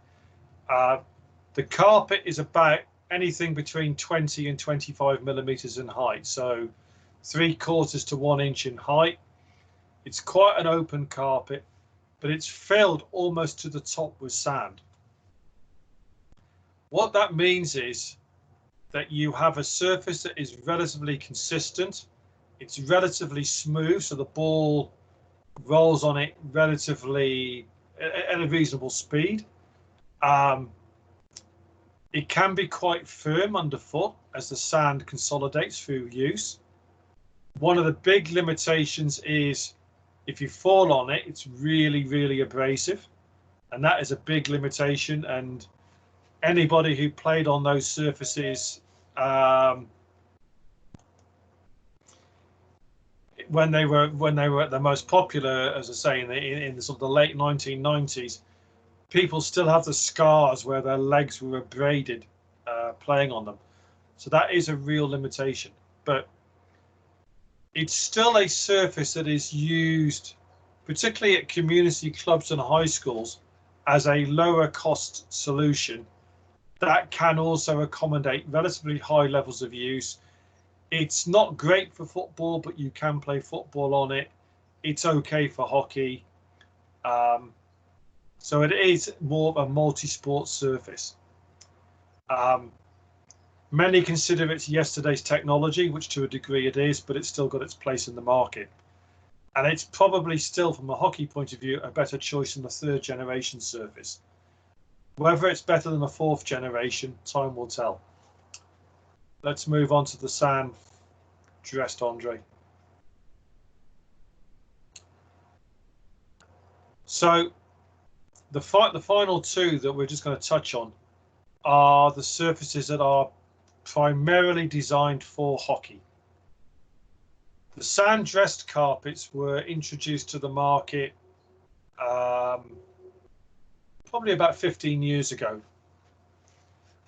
A: The carpet is about anything between 20 and 25 millimeters in height, so 3/4 to 1 inch in height. It's quite an open carpet, but it's filled almost to the top with sand. What that means is that you have a surface that is relatively consistent. It's relatively smooth, so the ball rolls on it relatively at a reasonable speed. It can be quite firm underfoot as the sand consolidates through use. One of the big limitations is if you fall on it, it's really, really abrasive, and that is a big limitation. And anybody who played on those surfaces when they were at their most popular, as I say, in the sort of the late 1990s, people still have the scars where their legs were abraded playing on them. So that is a real limitation, but it's still a surface that is used, particularly at community clubs and high schools, as a lower cost solution that can also accommodate relatively high levels of use. It's not great for football, but you can play football on it. It's okay for hockey. So it is more of a multi-sport surface. Many consider it yesterday's technology, which to a degree it is, but it's still got its place in the market. And it's probably still, from a hockey point of view, a better choice than the 3rd generation surface. Whether it's better than the 4th generation, time will tell. Let's move on to the sand dressed, Andre. So the final two that we're just going to touch on are the surfaces that are primarily designed for hockey. The sand dressed carpets were introduced to the market probably about 15 years ago,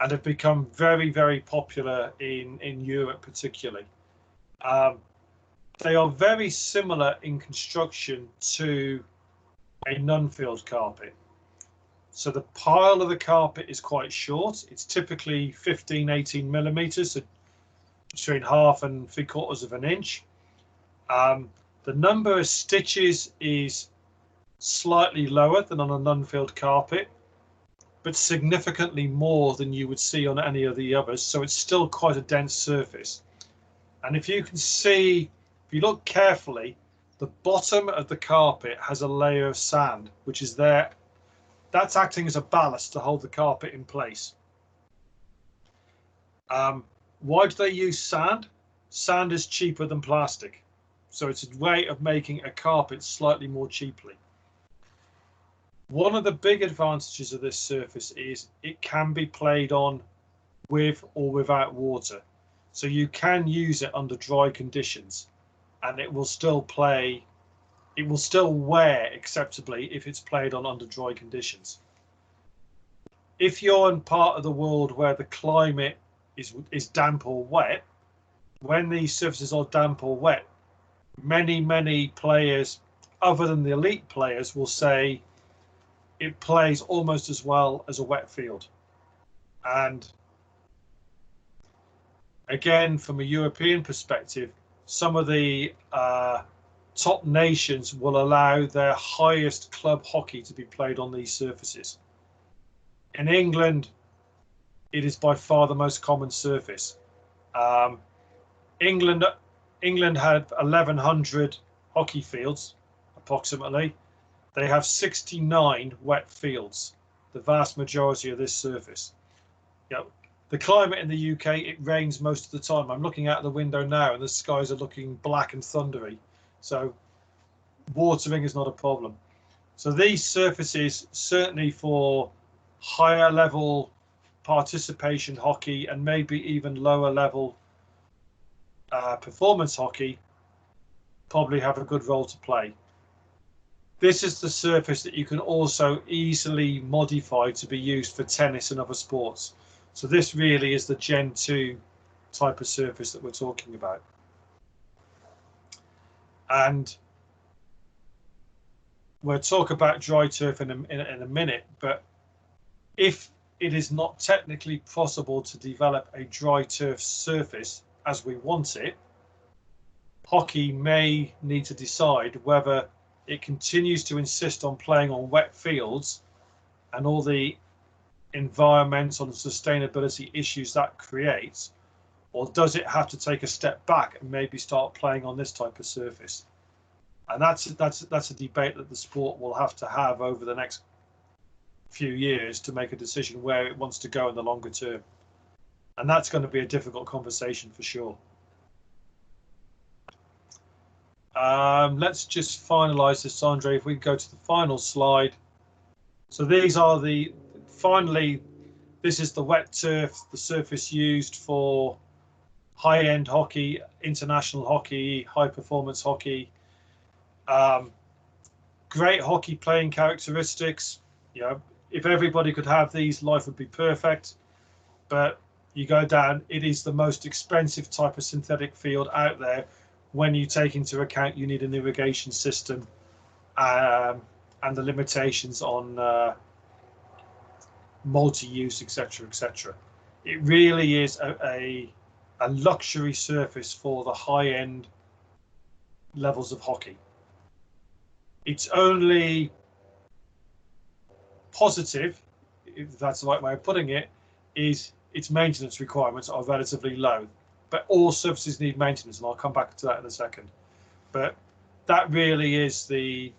A: and have become very, very popular in Europe particularly. They are very similar in construction to a non-filled carpet. So the pile of the carpet is quite short. It's typically 15, 18 millimeters, so between 1/2 and 3/4 of an inch. The number of stitches is slightly lower than on a non-filled carpet, but significantly more than you would see on any of the others. So it's still quite a dense surface. And if you can see, if you look carefully, the bottom of the carpet has a layer of sand, which is there. That's acting as a ballast to hold the carpet in place. Why do they use sand? Sand is cheaper than plastic. So it's a way of making a carpet slightly more cheaply. One of the big advantages of this surface is it can be played on with or without water. So you can use it under dry conditions and it will still play, it will still wear acceptably if it's played on under dry conditions. If you're in part of the world where the climate is damp or wet, when these surfaces are damp or wet, many players other than the elite players will say it plays almost as well as a wet field. And again, from a European perspective, some of the top nations will allow their highest club hockey to be played on these surfaces. In England, it is by far the most common surface. England had 1,100 hockey fields, approximately, they have 69 wet fields, the vast majority of this surface. You know, the climate in the UK, it rains most of the time. I'm looking out the window now and the skies are looking black and thundery. So watering is not a problem. So these surfaces, certainly for higher level participation hockey and maybe even lower level performance hockey, probably have a good role to play. This is the surface that you can also easily modify to be used for tennis and other sports. So this really is the Gen 2 type of surface that we're talking about. And we'll talk about dry turf in a minute, but if it is not technically possible to develop a dry turf surface as we want it, hockey may need to decide whether it continues to insist on playing on wet fields and all the environmental and sustainability issues that creates, or does it have to take a step back and maybe start playing on this type of surface? And that's a debate that the sport will have to have over the next few years to make a decision where it wants to go in the longer term. And that's going to be a difficult conversation for sure. Let's just finalize this, Andre, if we go to the final slide. So these are finally, this is the wet turf, the surface used for high-end hockey, international hockey, high-performance hockey. Great hockey playing characteristics. You know, if everybody could have these, life would be perfect. But you go down, it is the most expensive type of synthetic field out there when you take into account you need an irrigation system and the limitations on multi-use, etc., etc. It really is a luxury surface for the high-end levels of hockey. It's only positive, if that's the right way of putting it, is its maintenance requirements are relatively low. But all surfaces need maintenance, and I'll come back to that in a second. But that really is the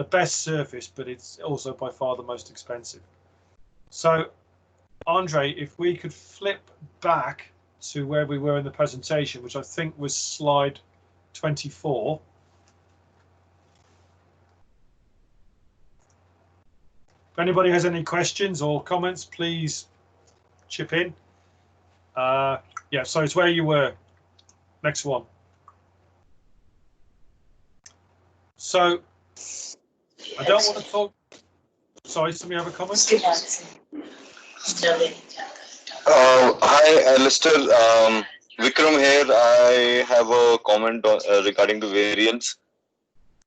A: best surface, but it's also by far the most expensive. So, Andre, if we could flip back to where we were in the presentation, which I think was slide 24. If anybody has any questions or comments, please chip in. Yeah, so it's where you were. Next one. So I don't want to talk. Sorry, somebody have a comment?
P: Hi, Alistair. Vikram here. I have a comment on, regarding the variance,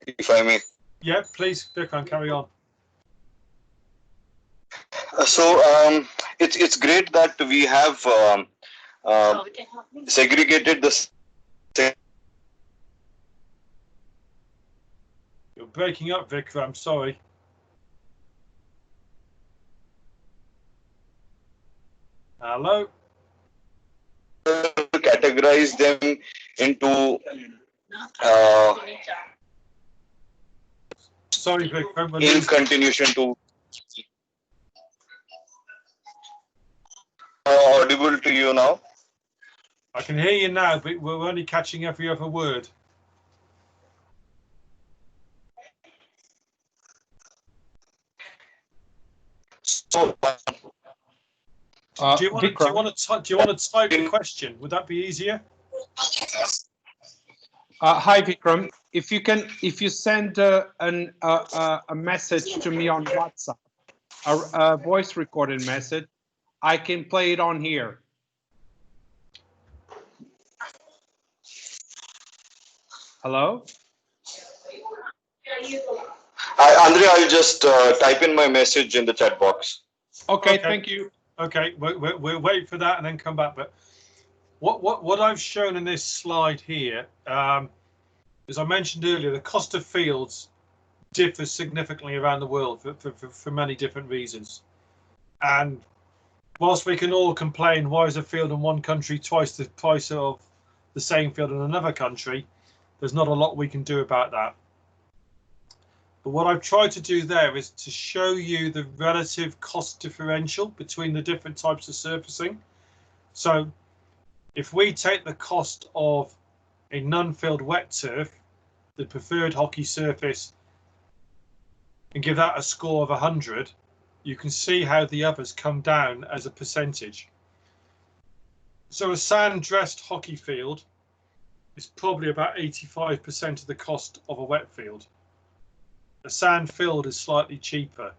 P: if I may.
A: Yeah, please, Vikram, carry on.
P: It's great that we have segregated the.
A: You're breaking up, Vikram. Sorry. Hello.
P: Categorize them into.
A: Sorry, Vikram.
P: In continuation to. Audible to you now?
A: I can hear you now, but we're only catching every other word.
P: So,
A: do you want to type the question? Would that be easier?
B: Hi, Vikram. If you send a message to me on WhatsApp, a voice recorded message, I can play it on here. Hello?
P: Andre, I'll just type in my message in the chat box.
B: Okay, thank you.
A: Okay, we'll wait for that and then come back. But what I've shown in this slide here, as I mentioned earlier, the cost of fields differs significantly around the world for many different reasons. And whilst we can all complain, why is a field in one country twice the price of the same field in another country, there's not a lot we can do about that. But what I've tried to do there is to show you the relative cost differential between the different types of surfacing. So if we take the cost of a non-filled wet turf, the preferred hockey surface, and give that a score of 100, you can see how the others come down as a percentage. So a sand-dressed hockey field is probably about 85% of the cost of a wet field. A sand-filled is slightly cheaper.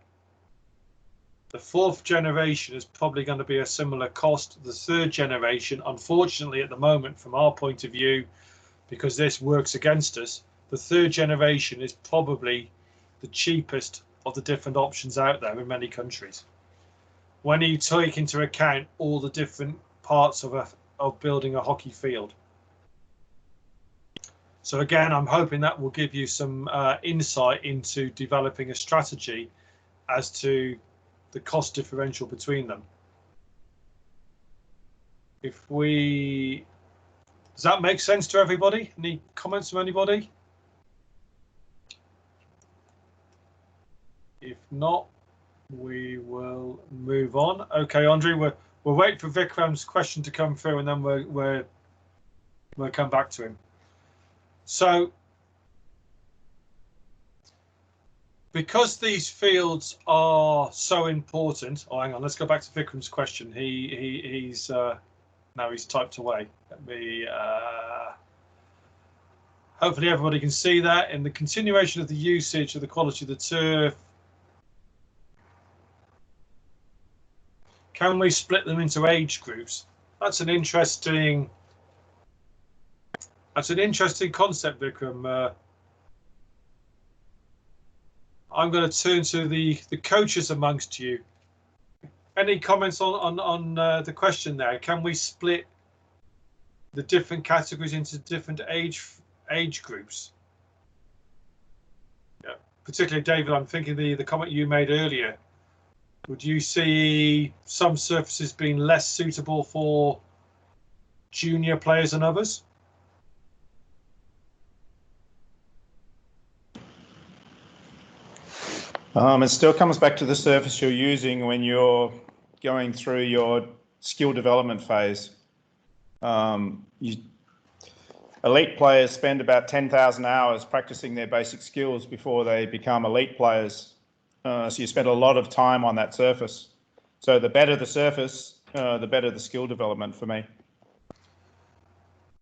A: The fourth generation is probably going to be a similar cost. The third generation, unfortunately at the moment from our point of view, because this works against us, the third generation is probably the cheapest of the different options out there in many countries. When you take into account all the different parts of building a hockey field. So again, I'm hoping that will give you some insight into developing a strategy as to the cost differential between them. Does that make sense to everybody? Any comments from anybody? If not, we will move on. Okay, Andre, we're waiting for Vikram's question to come through, and then we'll come back to him. So, because these fields are so important. Oh, hang on, let's go back to Vikram's question. He's now he's typed away. Let me. Hopefully, everybody can see that. In the continuation of the usage of the quality of the turf, can we split them into age groups? That's an interesting concept, Vikram. I'm going to turn to the coaches amongst you. Any comments on the question there? Can we split the different categories into different age groups? Yeah, particularly David, I'm thinking the comment you made earlier. Would you see some surfaces being less suitable for junior players than others?
C: It still comes back to the surface you're using when you're going through your skill development phase. Elite players spend about 10,000 hours practicing their basic skills before they become elite players. So you spend a lot of time on that surface. So the better the surface, the better the skill development for me.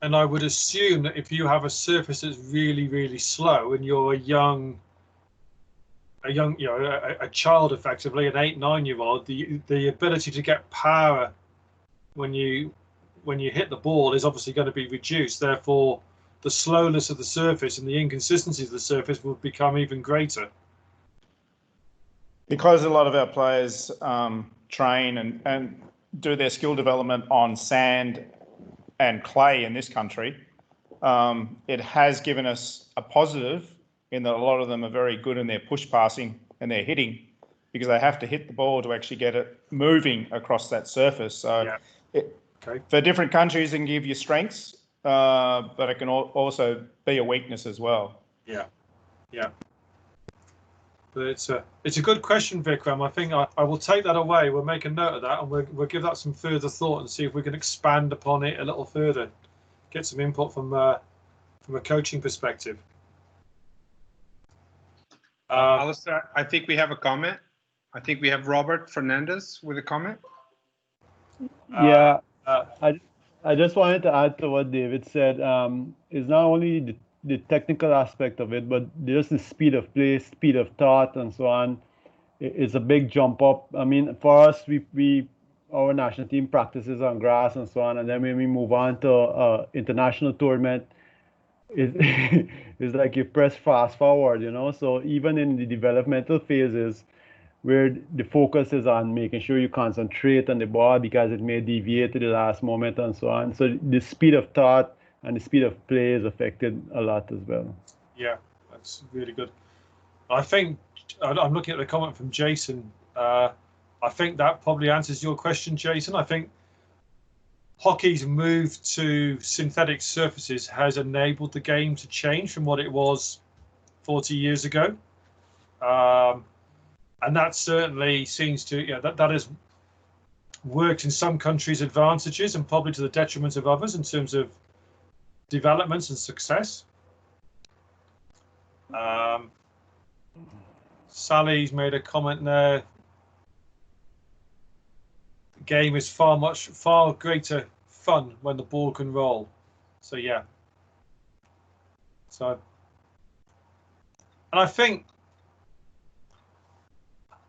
A: And I would assume that if you have a surface that's really, really slow and you're a child, effectively, an 8-9-year-old, the ability to get power when you hit the ball is obviously going to be reduced. Therefore, the slowness of the surface and the inconsistencies of the surface will become even greater.
C: Because a lot of our players train and do their skill development on sand and clay in this country, it has given us a positive in that a lot of them are very good in their push passing and their hitting, because they have to hit the ball to actually get it moving across that surface. So
A: yeah.
C: For different countries, it can give you strengths, but it can also be a weakness as well.
A: Yeah, yeah. But it's a good question, Vikram. I think I will take that away. We'll make a note of that, and we'll give that some further thought and see if we can expand upon it a little further. Get some input from a coaching perspective.
B: Alistair, I think we have a comment. I think we have Robert Fernandez with a comment.
E: Yeah, I just wanted to add to what David said. It's not only the technical aspect of it, but just the speed of play, speed of thought, and so on. It's a big jump up. I mean, for us, our national team practices on grass and so on, and then when we move on to international tournament, it's like you press fast forward, you know. So even in the developmental phases, where the focus is on making sure you concentrate on the ball because it may deviate to the last moment and so on. So the speed of thought and the speed of play is affected a lot as well.
A: Yeah, that's really good. I think I'm looking at the comment from Jason. I think that probably answers your question, Jason. I think hockey's move to synthetic surfaces has enabled the game to change from what it was 40 years ago. And that certainly seems to, that has worked in some countries' advantages and probably to the detriment of others in terms of developments and success. Sally's made a comment there. The game is far greater fun when the ball can roll. So yeah. So, and I think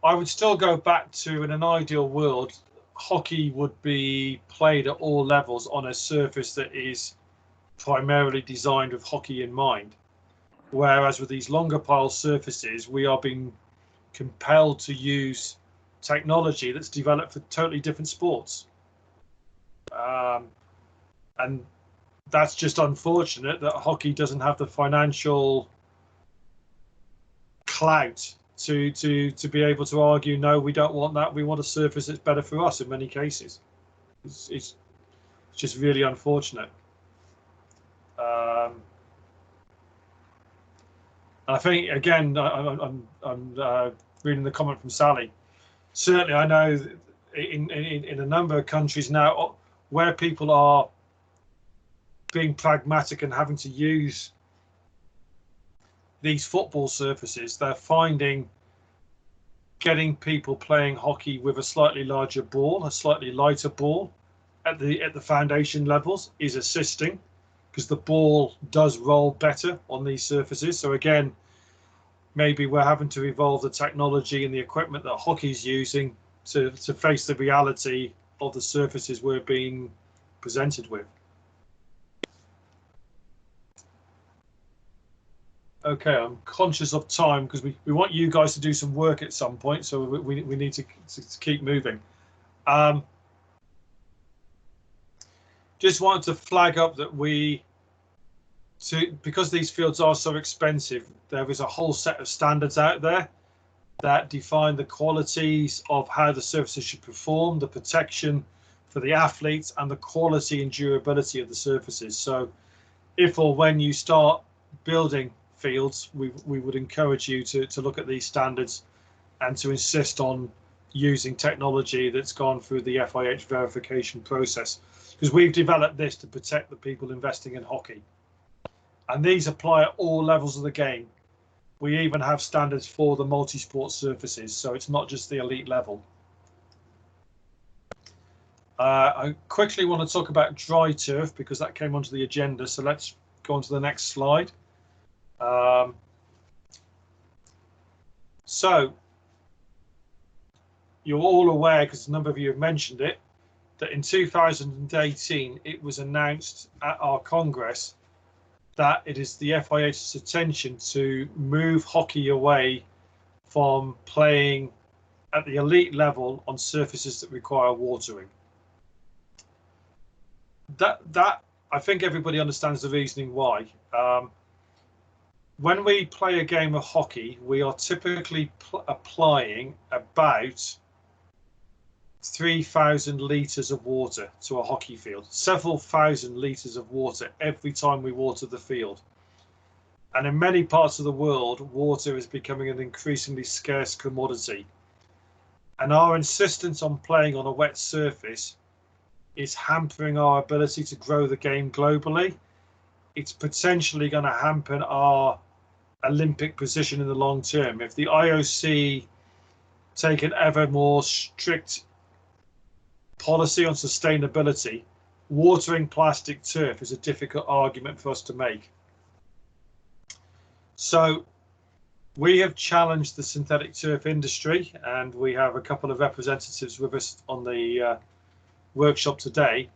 A: I would still go back to, in an ideal world, hockey would be played at all levels on a surface that is primarily designed with hockey in mind. Whereas with these longer pile surfaces, we are being compelled to use technology that's developed for totally different sports. And that's just unfortunate that hockey doesn't have the financial clout to be able to argue, no, we don't want that. We want a surface that's better for us in many cases. It's just really unfortunate. I think, again, I'm reading the comment from Sally. Certainly, I know in a number of countries now where people are being pragmatic and having to use these football surfaces, they're finding getting people playing hockey with a slightly larger ball, a slightly lighter ball at the foundation levels is assisting, because the ball does roll better on these surfaces. So again, maybe we're having to evolve the technology and the equipment that hockey's using to face the reality of the surfaces we're being presented with. Okay, I'm conscious of time because we want you guys to do some work at some point, so we need to keep moving. Just wanted to flag up that because these fields are so expensive, there is a whole set of standards out there that define the qualities of how the surfaces should perform, the protection for the athletes, and the quality and durability of the surfaces. So if or when you start building fields, we would encourage you to look at these standards and to insist on using technology that's gone through the FIH verification process, because we've developed this to protect the people investing in hockey. And these apply at all levels of the game. We even have standards for the multi-sport surfaces, so it's not just the elite level. I quickly want to talk about dry turf because that came onto the agenda, so let's go on to the next slide. So you're all aware, because a number of you have mentioned it, that in 2018 it was announced at our Congress that it is the FIH's intention to move hockey away from playing at the elite level on surfaces that require watering. That I think everybody understands the reasoning why. When we play a game of hockey, we are typically applying about 3,000 litres of water to a hockey field, several thousand litres of water every time we water the field. And in many parts of the world, water is becoming an increasingly scarce commodity. And our insistence on playing on a wet surface is hampering our ability to grow the game globally. It's potentially going to hamper our Olympic position in the long term. If the IOC take an ever more strict policy on sustainability, watering plastic turf is a difficult argument for us to make. So we have challenged the synthetic turf industry, and we have a couple of representatives with us on the workshop today.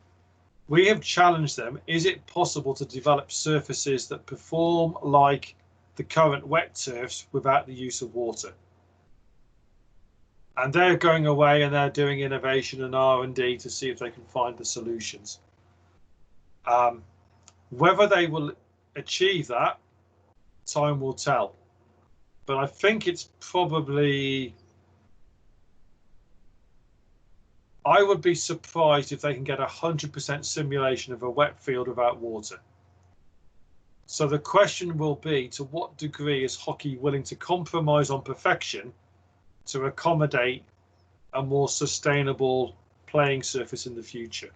A: We have challenged them. Is it possible to develop surfaces that perform like the current wet turfs without the use of water? And they're going away and they're doing innovation and R&D to see if they can find the solutions. Whether they will achieve that, time will tell. But I think it's probably, I would be surprised if they can get 100% simulation of a wet field without water. So the question will be, to what degree is hockey willing to compromise on perfection to accommodate a more sustainable playing surface in the future?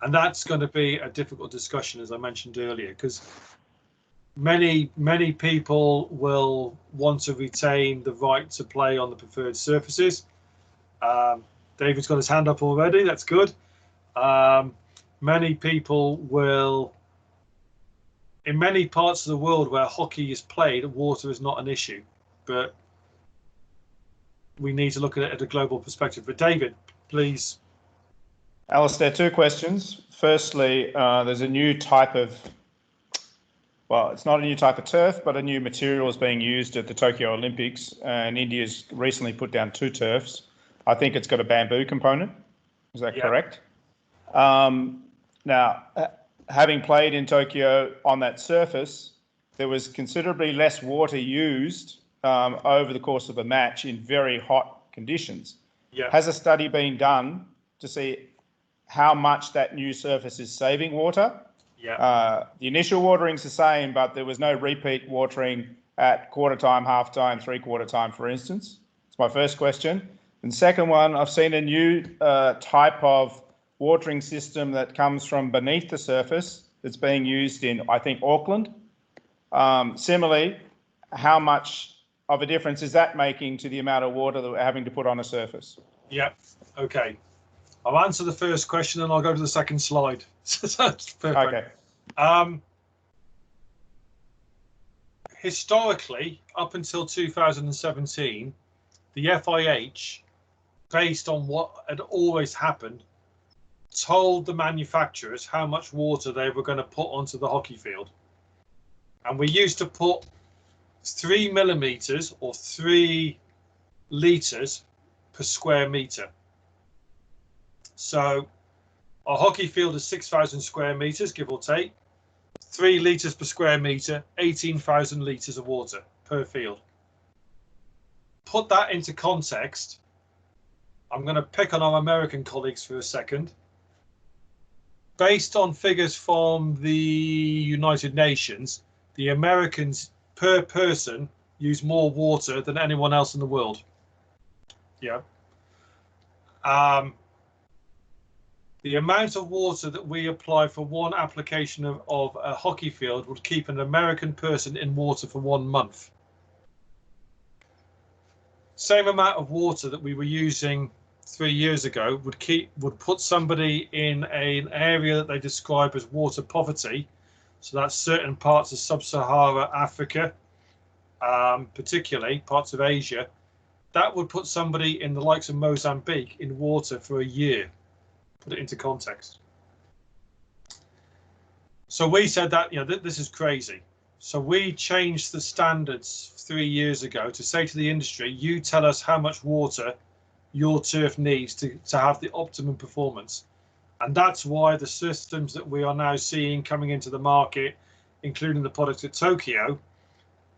A: And that's going to be a difficult discussion, as I mentioned earlier, because many people will want to retain the right to play on the preferred surfaces. David's got his hand up already. That's good. Many people will, in many parts of the world where hockey is played, water is not an issue, but we need to look at it at a global perspective. But David, please.
C: Alistair, two questions. Firstly, there's a new type of, well, it's not a new type of turf, but a new material is being used at the Tokyo Olympics, and India's recently put down 2 turfs. I think it's got a bamboo component. Is that correct? Now, having played in Tokyo on that surface, there was considerably less water used over the course of the match in very hot conditions.
A: Yeah.
C: Has a study been done to see how much that new surface is saving water?
A: Yeah.
C: The initial watering's the same, but there was no repeat watering at quarter time, half time, 3/4 time, for instance. It's my first question. And second one, I've seen a new type of watering system that comes from beneath the surface that's being used in, I think, Auckland. Similarly, how much of a difference is that making to the amount of water that we're having to put on a surface?
A: Yeah. Okay. I'll answer the first question and I'll go to the second slide. That's perfect.
C: Okay.
A: Historically, up until 2017, the FIH, based on what had always happened, told the manufacturers how much water they were going to put onto the hockey field. And we used to put 3 millimeters or 3 liters per square meter. So our hockey field is 6,000 square meters, give or take. 3 liters per square meter, 18,000 liters of water per field. Put that into context. I'm going to pick on our American colleagues for a second. Based on figures from the United Nations, the Americans per person use more water than anyone else in the world. Yeah. The amount of water that we apply for one application of a hockey field would keep an American person in water for 1 month. Same amount of water that we were using 3 years ago would put somebody in an area that they describe as water poverty. So that's certain parts of sub-Saharan Africa, particularly parts of Asia. That would put somebody in the likes of Mozambique in water for a year. Put it into context. So we said that, you know, this is crazy. So we changed the standards 3 years ago to say to the industry, you tell us how much water your turf needs to have the optimum performance. And that's why the systems that we are now seeing coming into the market, including the product at Tokyo,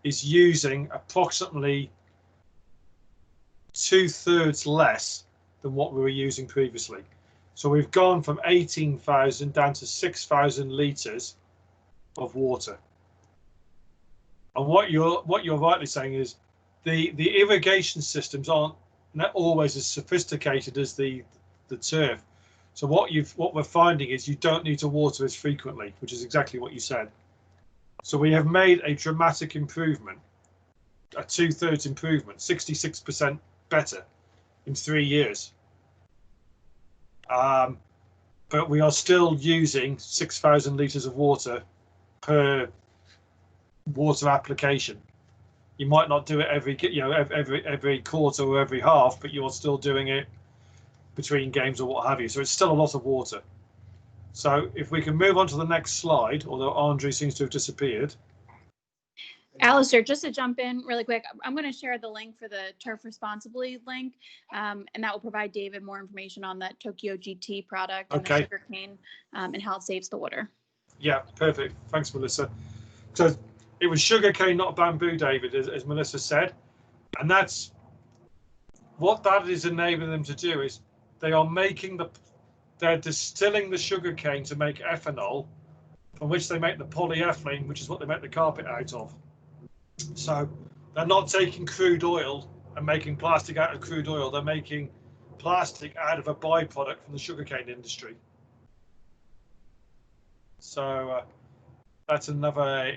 A: is using approximately 2/3 less than what we were using previously. So we've gone from 18,000 down to 6,000 liters of water. And what you're rightly saying is the irrigation systems aren't always as sophisticated as the turf. So what we're finding is you don't need to water as frequently, which is exactly what you said. So we have made a dramatic improvement, a 2/3 improvement, 66% better in 3 years. But we are still using 6,000 liters of water per water application. You might not do it every quarter or every half, but you're still doing it between games or what have you. So it's still a lot of water. So if we can move on to the next slide, although Andre seems to have disappeared.
J: Alistair, just to jump in really quick, I'm going to share the link for the Turf Responsibly link, and that will provide David more information on that Tokyo GT product and the sugarcane and how it saves the water.
A: Yeah, perfect. Thanks, Melissa. So it was sugarcane, not bamboo, David, as Melissa said. And that's what that is enabling them to do is they're distilling the sugarcane to make ethanol from which they make the polyethylene, which is what they make the carpet out of. So they're not taking crude oil and making plastic out of crude oil. They're making plastic out of a byproduct from the sugarcane industry. So that's another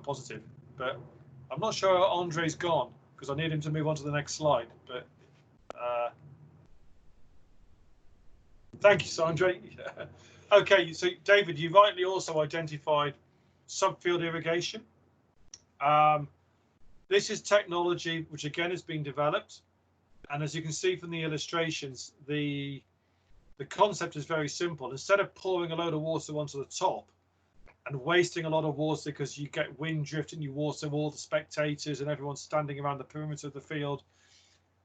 A: positive. But I'm not sure Andre's gone because I need him to move on to the next slide. But thank you, Sandre. Okay, so David, you rightly also identified subfield irrigation. This is technology which again is being developed, and as you can see from the illustrations, the concept is very simple. Instead of pouring a load of water onto the top and wasting a lot of water because you get wind drift and you water all the spectators and everyone standing around the perimeter of the field,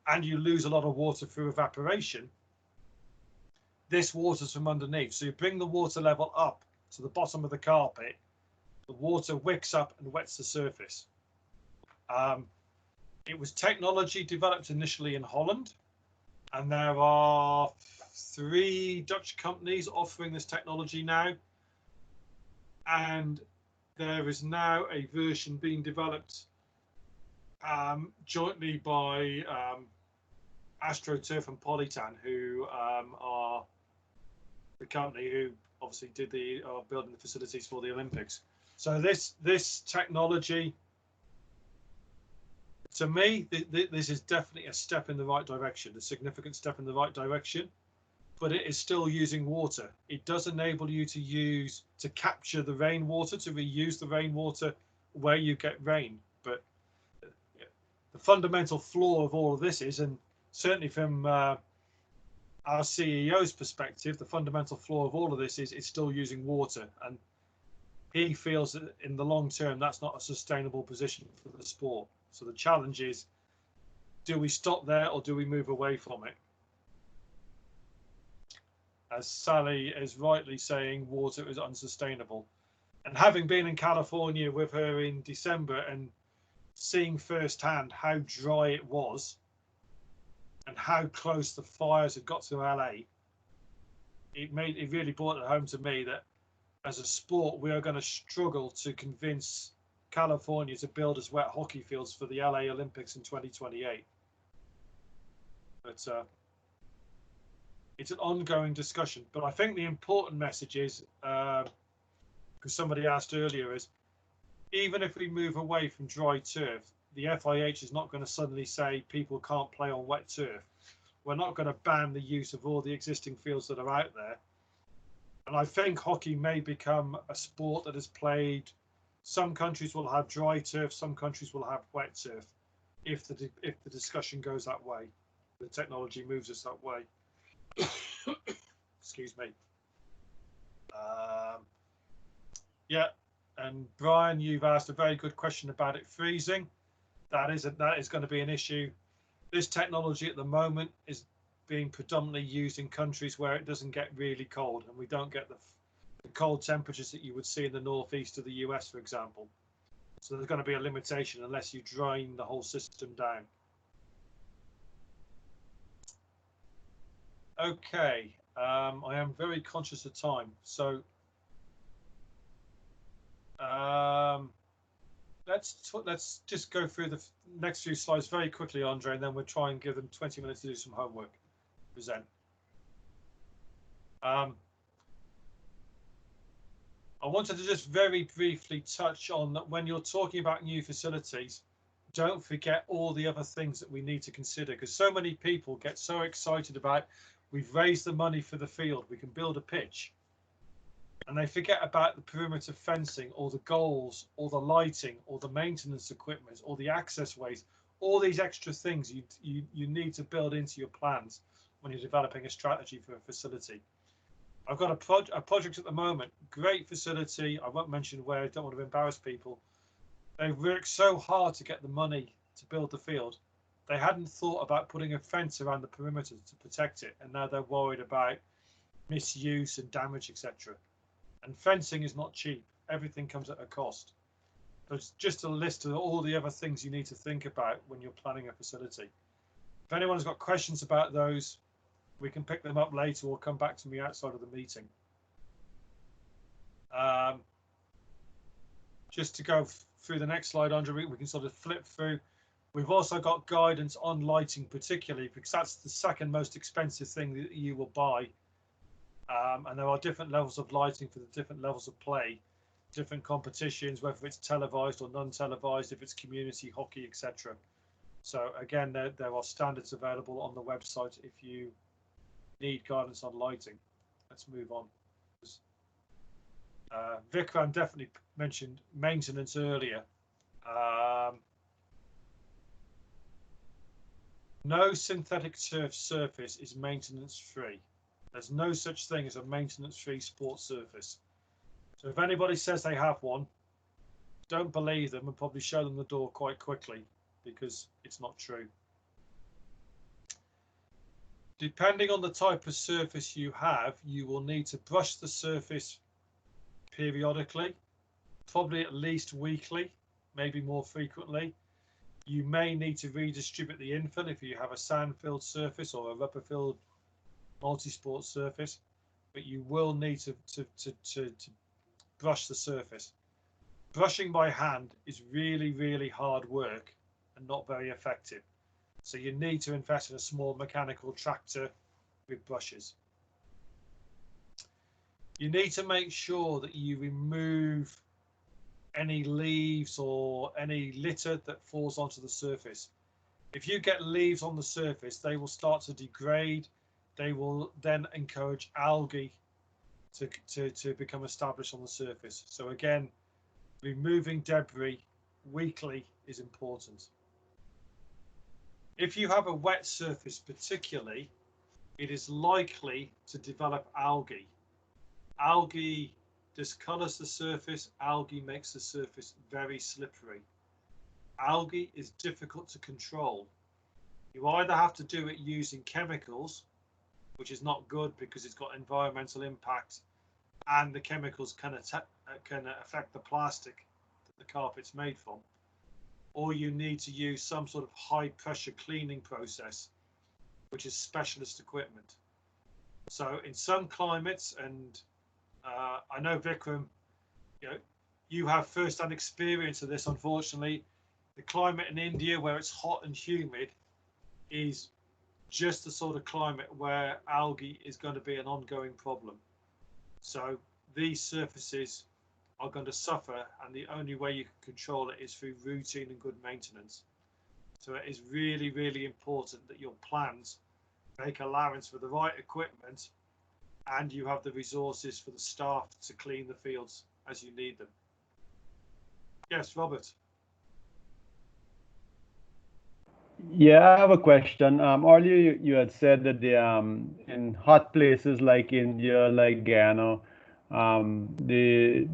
A: and you lose a lot of water through evaporation, this water's from underneath. So you bring the water level up to the bottom of the carpet, the water wicks up and wets the surface. It was technology developed initially in Holland, and there are 3 Dutch companies offering this technology now, and there is now a version being developed jointly by AstroTurf and Polytan, who are the company who obviously did are building the facilities for the Olympics. So this technology, to me, this is definitely a step in the right direction, a significant step in the right direction, but it is still using water. It does enable you to capture the rainwater, to reuse the rainwater where you get rain. But the fundamental flaw of all of this is, and certainly from our CEO's perspective, the fundamental flaw of all of this is it's still using water. And he feels that in the long term, that's not a sustainable position for the sport. So the challenge is, do we stop there or do we move away from it? As Sally is rightly saying, water is unsustainable. And having been in California with her in December and seeing firsthand how dry it was and how close the fires had got to LA, it really brought it home to me that as a sport, we are going to struggle to convince California to build us wet hockey fields for the LA Olympics in 2028. But it's an ongoing discussion. But I think the important message is, because somebody asked earlier, is even if we move away from dry turf, the FIH is not going to suddenly say people can't play on wet turf. We're not going to ban the use of all the existing fields that are out there. And I think hockey may become a sport that is played. Some countries will have dry turf, some countries will have wet turf. If the discussion goes that way, the technology moves us that way. Excuse me. Yeah, and Brian, you've asked a very good question about it freezing. That is going to be an issue. This technology at the moment is being predominantly used in countries where it doesn't get really cold, and we don't get the cold temperatures that you would see in the northeast of the US, for example. So there's going to be a limitation unless you drain the whole system down. Okay, I am very conscious of time, so let's just go through the next few slides very quickly, Andre, and then we'll try and give them 20 minutes to do some homework. Present. I wanted to just very briefly touch on that when you're talking about new facilities, don't forget all the other things that we need to consider, because so many people get so excited about, we've raised the money for the field, we can build a pitch, and they forget about the perimeter fencing, or the goals, or the lighting, or the maintenance equipment, or the access ways, all these extra things you need to build into your plans when you're developing a strategy for a facility. I've got a project at the moment, great facility. I won't mention where, I don't want to embarrass people. They've worked so hard to get the money to build the field. They hadn't thought about putting a fence around the perimeter to protect it, and now they're worried about misuse and damage, etc. And fencing is not cheap. Everything comes at a cost. So it's just a list of all the other things you need to think about when you're planning a facility. If anyone's got questions about those, we can pick them up later or come back to me outside of the meeting. just to go through the next slide, Andre, we can sort of flip through. We've also got guidance on lighting, particularly because that's the second most expensive thing that you will buy. And there are different levels of lighting for the different levels of play, different competitions, whether it's televised or non-televised, if it's community hockey, etc. So again, there are standards available on the website if you need guidance on lighting. Let's move on. Vikram definitely mentioned maintenance earlier. No synthetic turf surface is maintenance free. There's no such thing as a maintenance free sports surface. So if anybody says they have one, don't believe them and probably show them the door quite quickly, because it's not true. Depending on the type of surface you have, you will need to brush the surface periodically, probably at least weekly, maybe more frequently. You may need to redistribute the infill if you have a sand-filled surface or a rubber-filled multi-sport surface, but you will need to brush the surface. Brushing by hand is really, really hard work and not very effective. So you need to invest in a small mechanical tractor with brushes. You need to make sure that you remove any leaves or any litter that falls onto the surface. If you get leaves on the surface, they will start to degrade. They will then encourage algae to become established on the surface. So again, removing debris weekly is important. If you have a wet surface particularly, it is likely to develop algae. Algae discolors the surface. Algae makes the surface very slippery. Algae is difficult to control. You either have to do it using chemicals, which is not good because it's got environmental impact, and the chemicals can affect the plastic that the carpet's made from, or you need to use some sort of high pressure cleaning process, which is specialist equipment. So in some climates, and I know Vikram, you have first-hand experience of this, unfortunately. The climate in India, where it's hot and humid, is just the sort of climate where algae is going to be an ongoing problem. So these surfaces are going to suffer, and the only way you can control it is through routine and good maintenance. So it is really, really important that your plans make allowance for the right equipment, and you have the resources for the staff to clean the fields as you need them. Yes, Robert.
E: Yeah, I have a question. Earlier you had said that the in hot places like India, like Ghana, the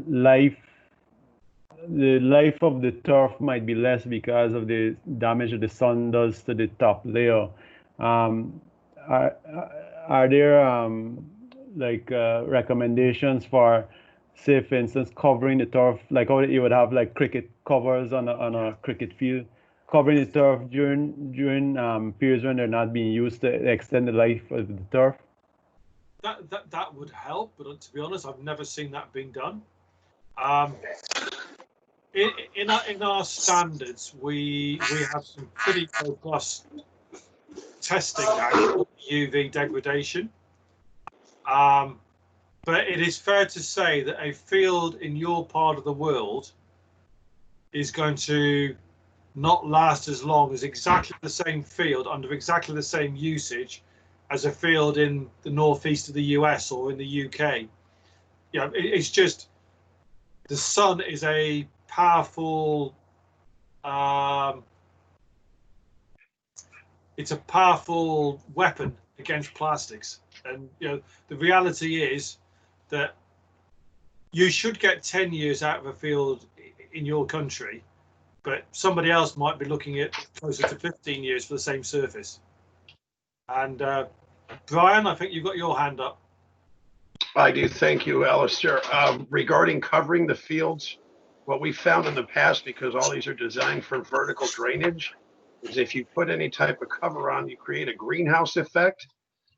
E: life of the turf might be less because of the damage that the sun does to the top layer. Are there like recommendations for, say, for instance, covering the turf, like how you would have like cricket covers on a cricket field, covering the turf during periods when they're not being used to extend the life of the turf?
A: That would help, but to be honest, I've never seen that being done. In our standards, we have some pretty robust testing now of UV degradation. But it is fair to say that a field in your part of the world is going to not last as long as exactly the same field under exactly the same usage as a field in the northeast of the US or in the UK. Yeah, it's just the sun is a powerful it's a powerful weapon against plastics, and the reality is that you should get 10 years out of a field in your country, but somebody else might be looking at closer to 15 years for the same surface. And Brian, I think you've got your hand up.
G: I do. Thank you, Alistair. Regarding covering the fields, what we found in the past, because all these are designed for vertical drainage, is if you put any type of cover on, you create a greenhouse effect,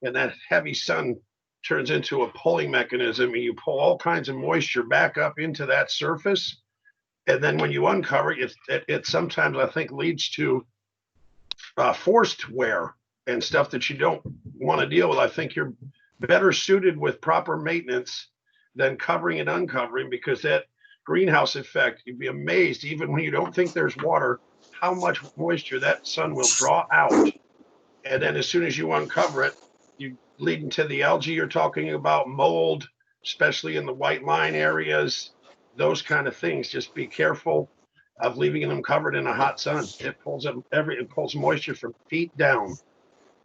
G: and that heavy sun turns into a pulling mechanism, and you pull all kinds of moisture back up into that surface. And then when you uncover it, it sometimes, I think, leads to forced wear and stuff that you don't want to deal with. I think you're better suited with proper maintenance than covering and uncovering, because that greenhouse effect, you'd be amazed, even when you don't think there's water, how much moisture that sun will draw out. And then as soon as you uncover it, you lead into the algae you're talking about, mold, especially in the white line areas, those kind of things. Just be careful of leaving them covered in a hot sun. It pulls it pulls moisture from feet down.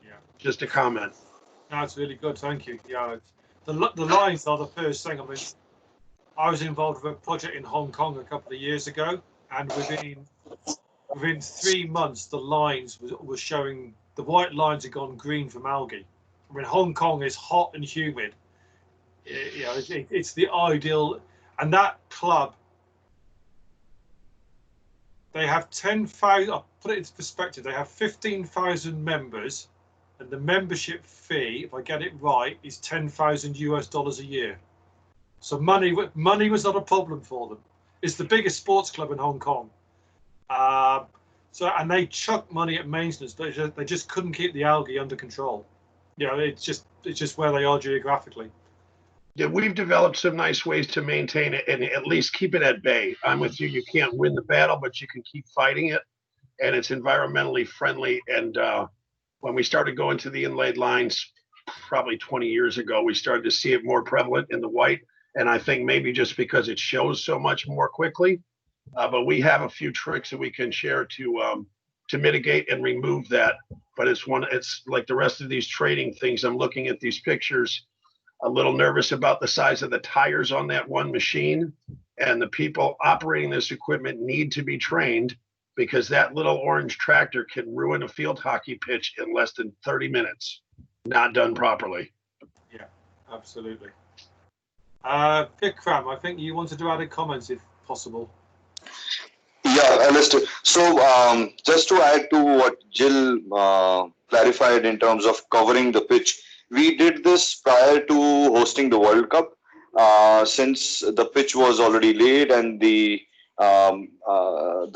A: Yeah.
G: Just a comment.
A: That's really good. Thank you. Yeah. The lines are the first thing. I mean, I was involved with a project in Hong Kong a couple of years ago, and within 3 months, the lines was showing, the white lines had gone green from algae. I mean, Hong Kong is hot and humid. It's the ideal. And that club, they have 10,000. I'll put it into perspective. They have 15,000 members, and the membership fee, if I get it right, is $10,000 a year. So money was not a problem for them. It's the biggest sports club in Hong Kong. And they chuck money at maintenance, but they just couldn't keep the algae under control. It's just where they are geographically.
G: Yeah, we've developed some nice ways to maintain it and at least keep it at bay. I'm with you. You can't win the battle, but you can keep fighting it, and it's environmentally friendly. And when we started going to the inlaid lines, probably 20 years ago, we started to see it more prevalent in the white. And I think maybe just because it shows so much more quickly, but we have a few tricks that we can share to mitigate and remove that. But it's like the rest of these trading things. I'm looking at these pictures, a little nervous about the size of the tires on that one machine, and the people operating this equipment need to be trained, because that little orange tractor can ruin a field hockey pitch in less than 30 minutes, not done properly.
A: Yeah, absolutely. Vikram, I think you wanted to add a comment if possible.
P: Yeah, Alistair. So just to add to what Jill clarified in terms of covering the pitch, we did this prior to hosting the World Cup, since the pitch was already laid and the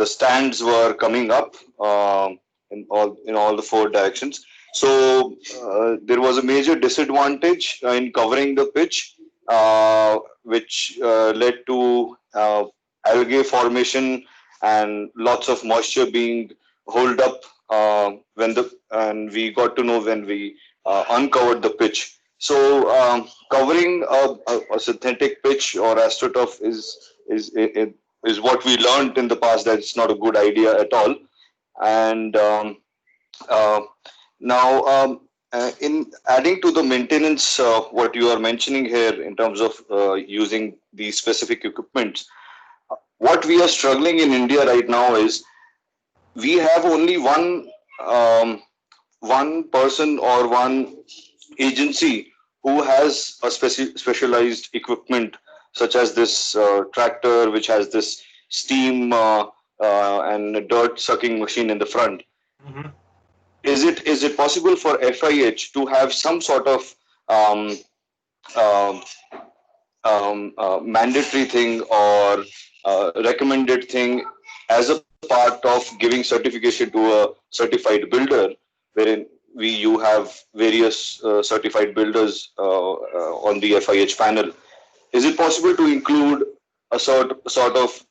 P: stands were coming up in all the 4 directions. So there was a major disadvantage in covering the pitch, which led to algae formation and lots of moisture being held up and we got to know when we uncovered the pitch. So covering a synthetic pitch or AstroTurf is what we learned in the past, that it's not a good idea at all. And now in adding to the maintenance, what you are mentioning here in terms of using these specific equipment, what we are struggling in India right now is we have only one person or one agency who has a specialized equipment, such as this tractor, which has this steam and dirt sucking machine in the front.
A: Mm-hmm.
P: Is it possible for FIH to have some sort of mandatory thing or recommended thing as a part of giving certification to a certified builder, wherein you have various certified builders on the FIH panel? Is it possible to include a sort of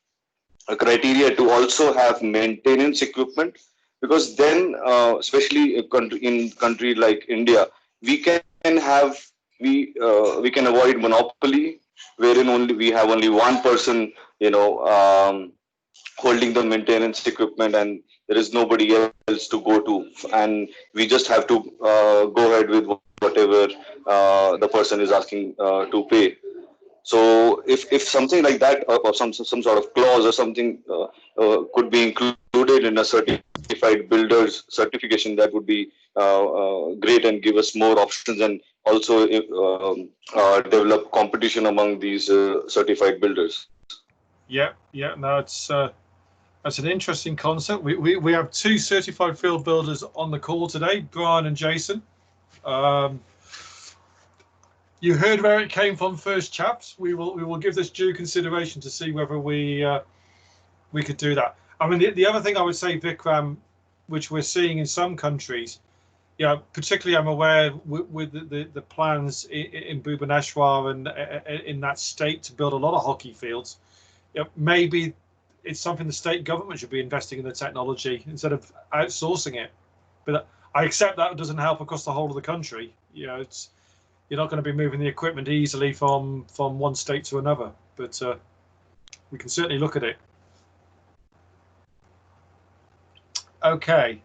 P: a criteria to also have maintenance equipment? Because then, especially in country like India, we can avoid monopoly, wherein we have only one person, holding the maintenance equipment, and there is nobody else to go to, and we just have to go ahead with whatever the person is asking to pay. So if something like that, or some sort of clause or something could be included in a certified builder's certification, that would be great and give us more options, and also develop competition among these certified builders.
A: Yeah, no, that's an interesting concept. We have 2 certified field builders on the call today, Brian and Jason. You heard where it came from first, chaps. We will give this due consideration to see whether we we could do that. I mean, the other thing I would say, Vikram, which we're seeing in some countries, particularly I'm aware with the plans in Bhubaneswar and in that state to build a lot of hockey fields. Maybe it's something the state government should be investing in the technology instead of outsourcing it. But I accept that doesn't help across the whole of the country. You're not going to be moving the equipment easily from one state to another. But we can certainly look at it. Okay,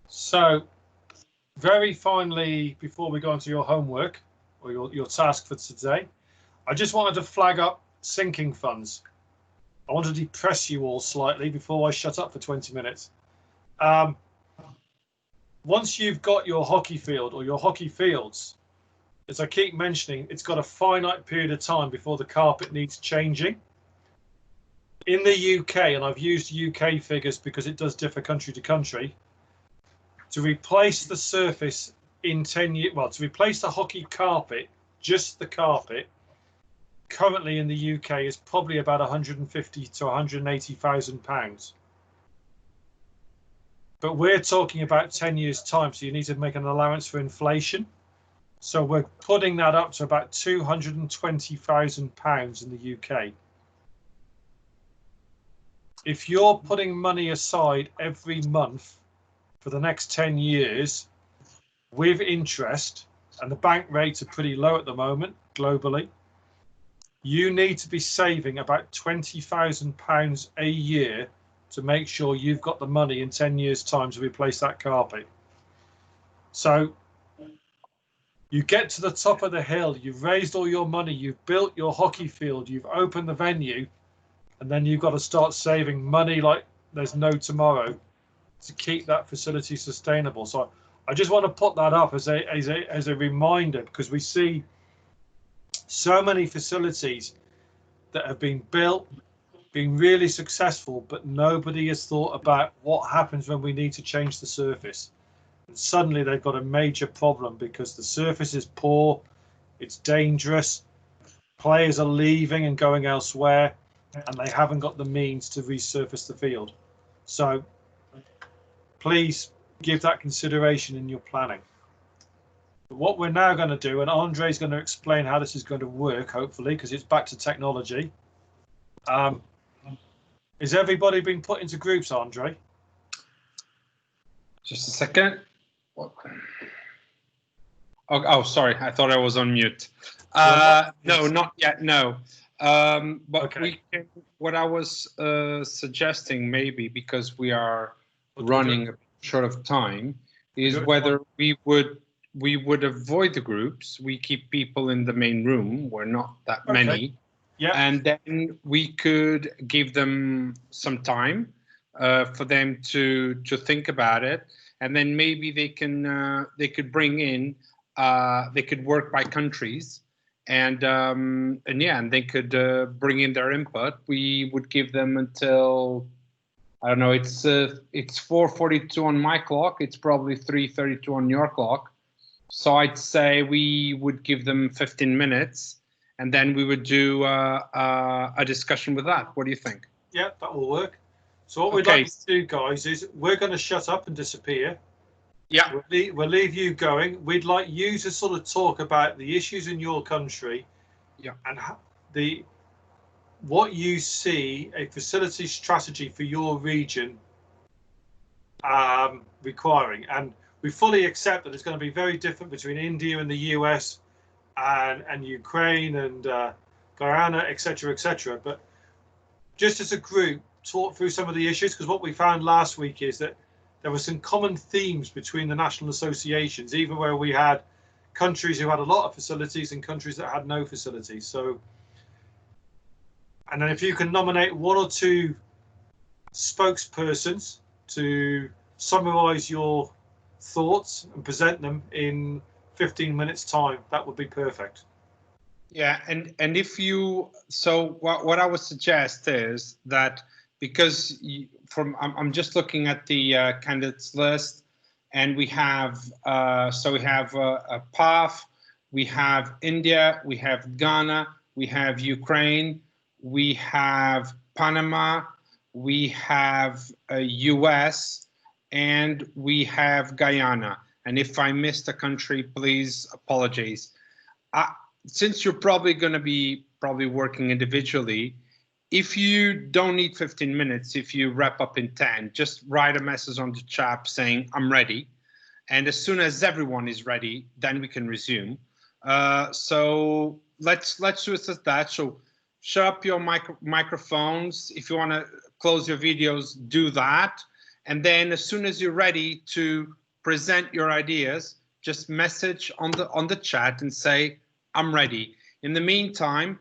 A: so very finally, before we go on to your homework or your task for today, I just wanted to flag up sinking funds. I want to depress you all slightly before I shut up for 20 minutes. Once you've got your hockey field or your hockey fields, as I keep mentioning, it's got a finite period of time before the carpet needs changing. In the UK, and I've used UK figures because it does differ country to country, to replace the surface in 10 years, well, to replace the hockey carpet, just the carpet, currently in the UK is probably about 150 to 180,000 pounds. But we're talking about 10 years time, so you need to make an allowance for inflation. So we're putting that up to about 220,000 pounds in the UK. If you're putting money aside every month for the next 10 years with interest, and the bank rates are pretty low at the moment globally, you need to be saving about £20,000 a year to make sure you've got the money in 10 years' time to replace that carpet. So you get to the top of the hill, you've raised all your money, you've built your hockey field, you've opened the venue, and then you've got to start saving money like there's no tomorrow to keep that facility sustainable. So I just want to put that up as a reminder, because we see so many facilities that have been built, been really successful, but nobody has thought about what happens when we need to change the surface. And suddenly they've got a major problem because the surface is poor, it's dangerous, players are leaving and going elsewhere, and they haven't got the means to resurface the field. So please give that consideration in your planning. But what we're now going to do, and Andre's going to explain how this is going to work, hopefully, because it's back to technology. Is everybody being put into groups, Andre?
B: Just a second. Oh, sorry. I thought I was on mute. No, not yet. No. But okay. What I was suggesting, maybe because we are running short of time, is whether we would avoid the groups. We keep people in the main room. We're not that many. Yeah. And then we could give them some time for them to think about it, and then maybe they could bring in they could work by countries, and they could bring in their input. We would give them until, I don't know, it's 4:42 on my clock. It's probably 3:32 on your clock. So I'd say we would give them 15 minutes. And then we would do a discussion with that. What do you think? Yeah, that will work. So what we'd like to do, guys, is we're going to shut up and disappear. Yeah. We'll leave you going. We'd like you to sort of talk about the issues in your country. Yeah. And what you see a facility strategy for your region requiring. And we fully accept that it's going to be very different between India and the US. And Ukraine and Guyana, etc., etc. But just as a group, talk through some of the issues, because what we found last week is that there were some common themes between the national associations, even where we had countries who had a lot of facilities and countries that had no facilities. So, and then if you can nominate one or two spokespersons to summarize your thoughts and present them in 15 minutes time, that would be perfect. Yeah, and if you, so what I would suggest is that, because I'm just looking at the candidates list, and we have a PAF, we have India, we have Ghana, we have Ukraine, we have Panama, we have US, and we have Guyana. And if I missed a country, please apologize. Since you're probably going to be working individually, if you don't need 15 minutes, if you wrap up in 10, just write a message on the chat saying, I'm ready. And as soon as everyone is ready, then we can resume. So let's do it as that. So shut up your microphones. If you want to close your videos, do that. And then as soon as you're ready to present your ideas, just message on the chat and say, I'm ready. In the meantime,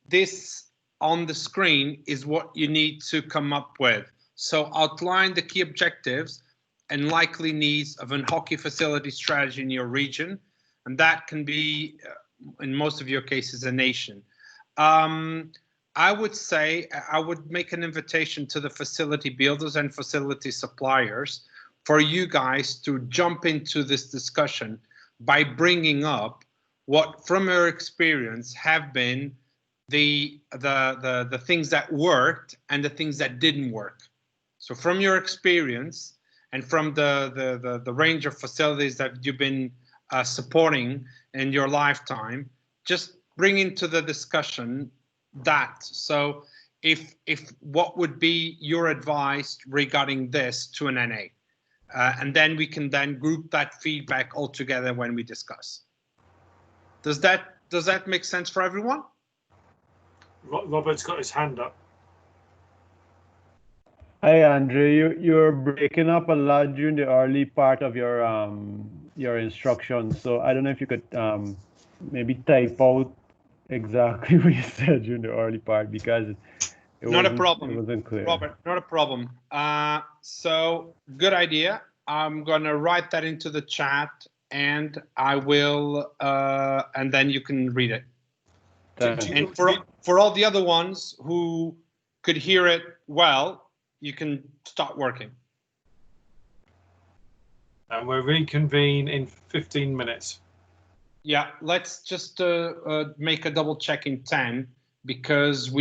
B: this on the screen is what you need to come up with. So outline the key objectives and likely needs of a hockey facility strategy in your region. And that can be, in most of your cases, a nation. I would say I would make an invitation to the facility builders and facility suppliers for you guys to jump into this discussion by bringing up what, from your experience, have been the things that worked and the things that didn't work. So from your experience and from the range of facilities that you've been supporting in your lifetime, just bring into the discussion that. So if what would be your advice regarding this to an NA? And then we can then group that feedback all together when we discuss. Does that make sense for everyone?
A: Robert's got his hand up.
E: Hi, Andre. You're breaking up a lot during the early part of your instructions. So I don't know if you could maybe type out exactly what you said during the early part, because it wasn't clear.
B: Robert, not a problem. So good idea. I'm gonna write that into the chat, and I will, and then you can read it. And for all the other ones who could hear it well, you can start working.
A: And we'll reconvene in 15 minutes.
B: Yeah, let's just make a double check in 10, because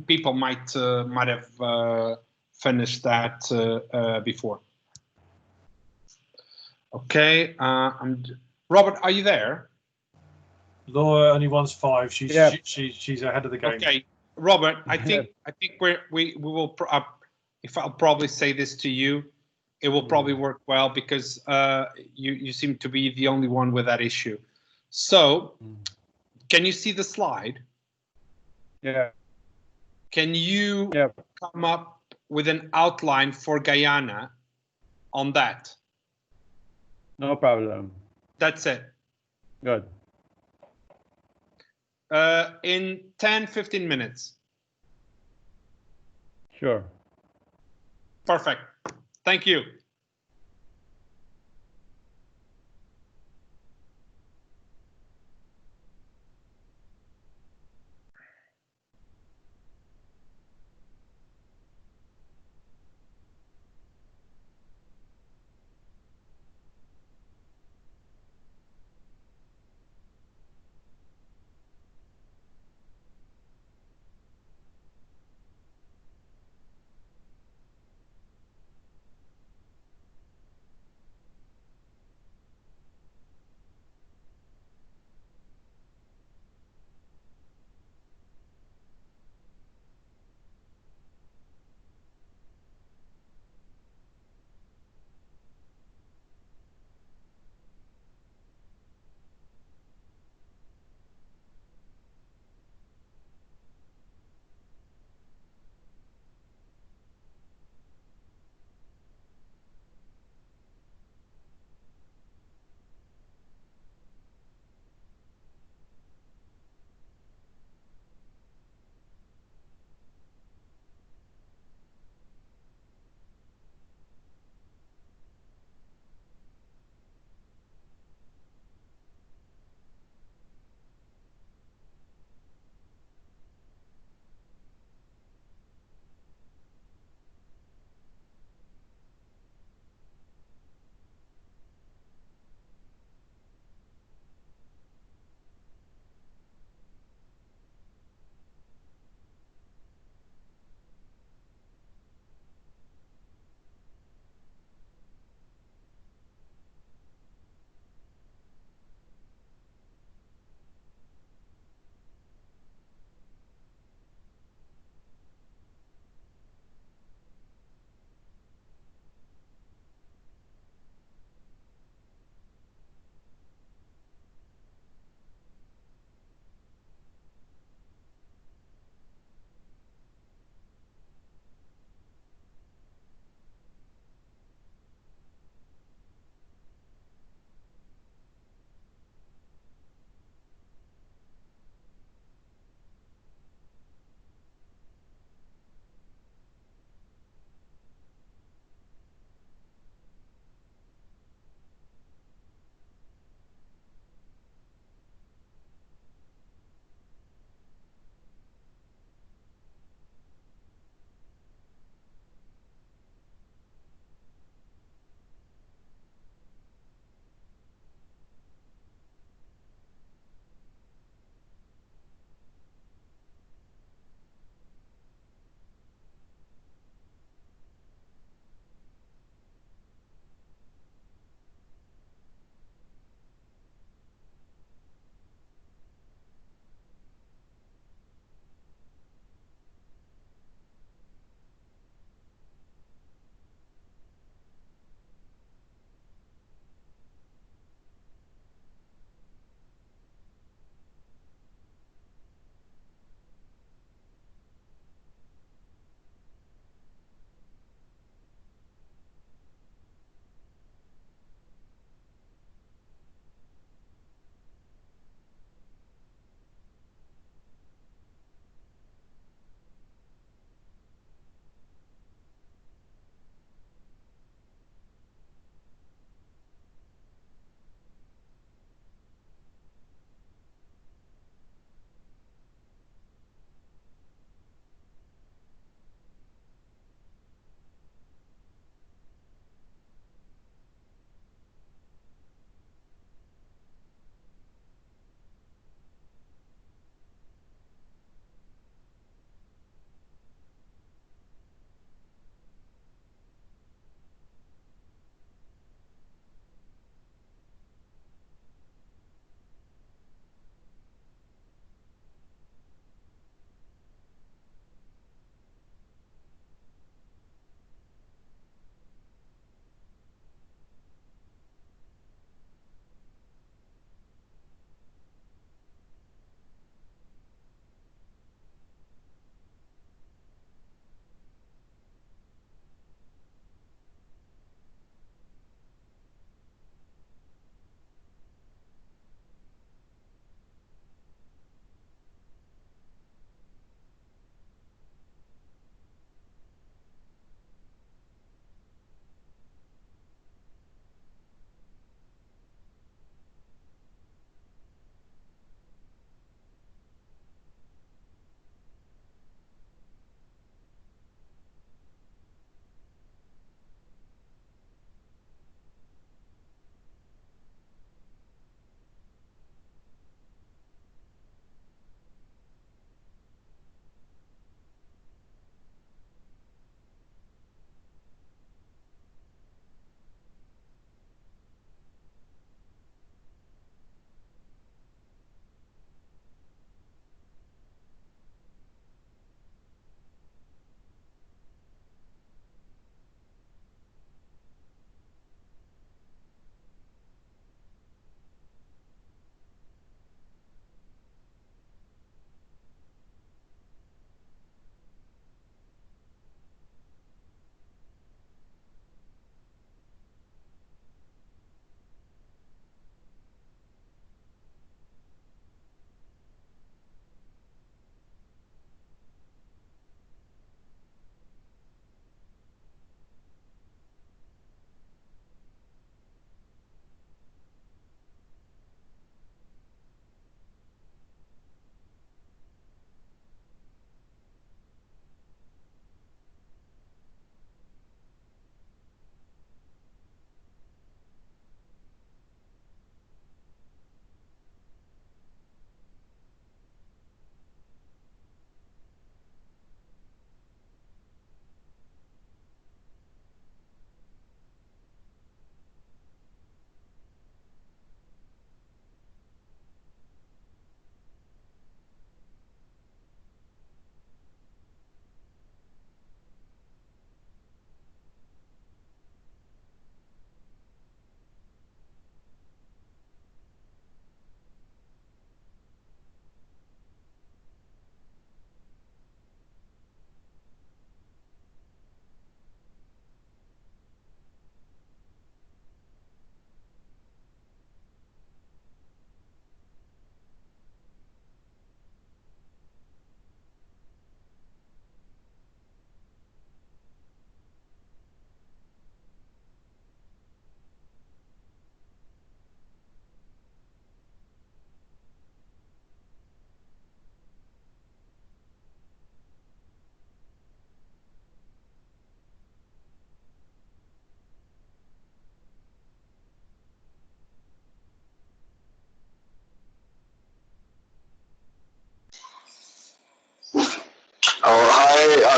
B: people might have finished that before. Okay, Robert, are you there?
A: Laura only wants 5. She's ahead of the game.
B: Okay, Robert, I think we will. If I'll probably say this to you, it will probably work well, because you seem to be the only one with that issue. So, can you see the slide?
E: Yeah.
B: Can you come up with an outline for Guyana on that?
E: No problem.
B: That's it.
E: Good.
B: In 10-15 minutes.
E: Sure.
B: Perfect. Thank you.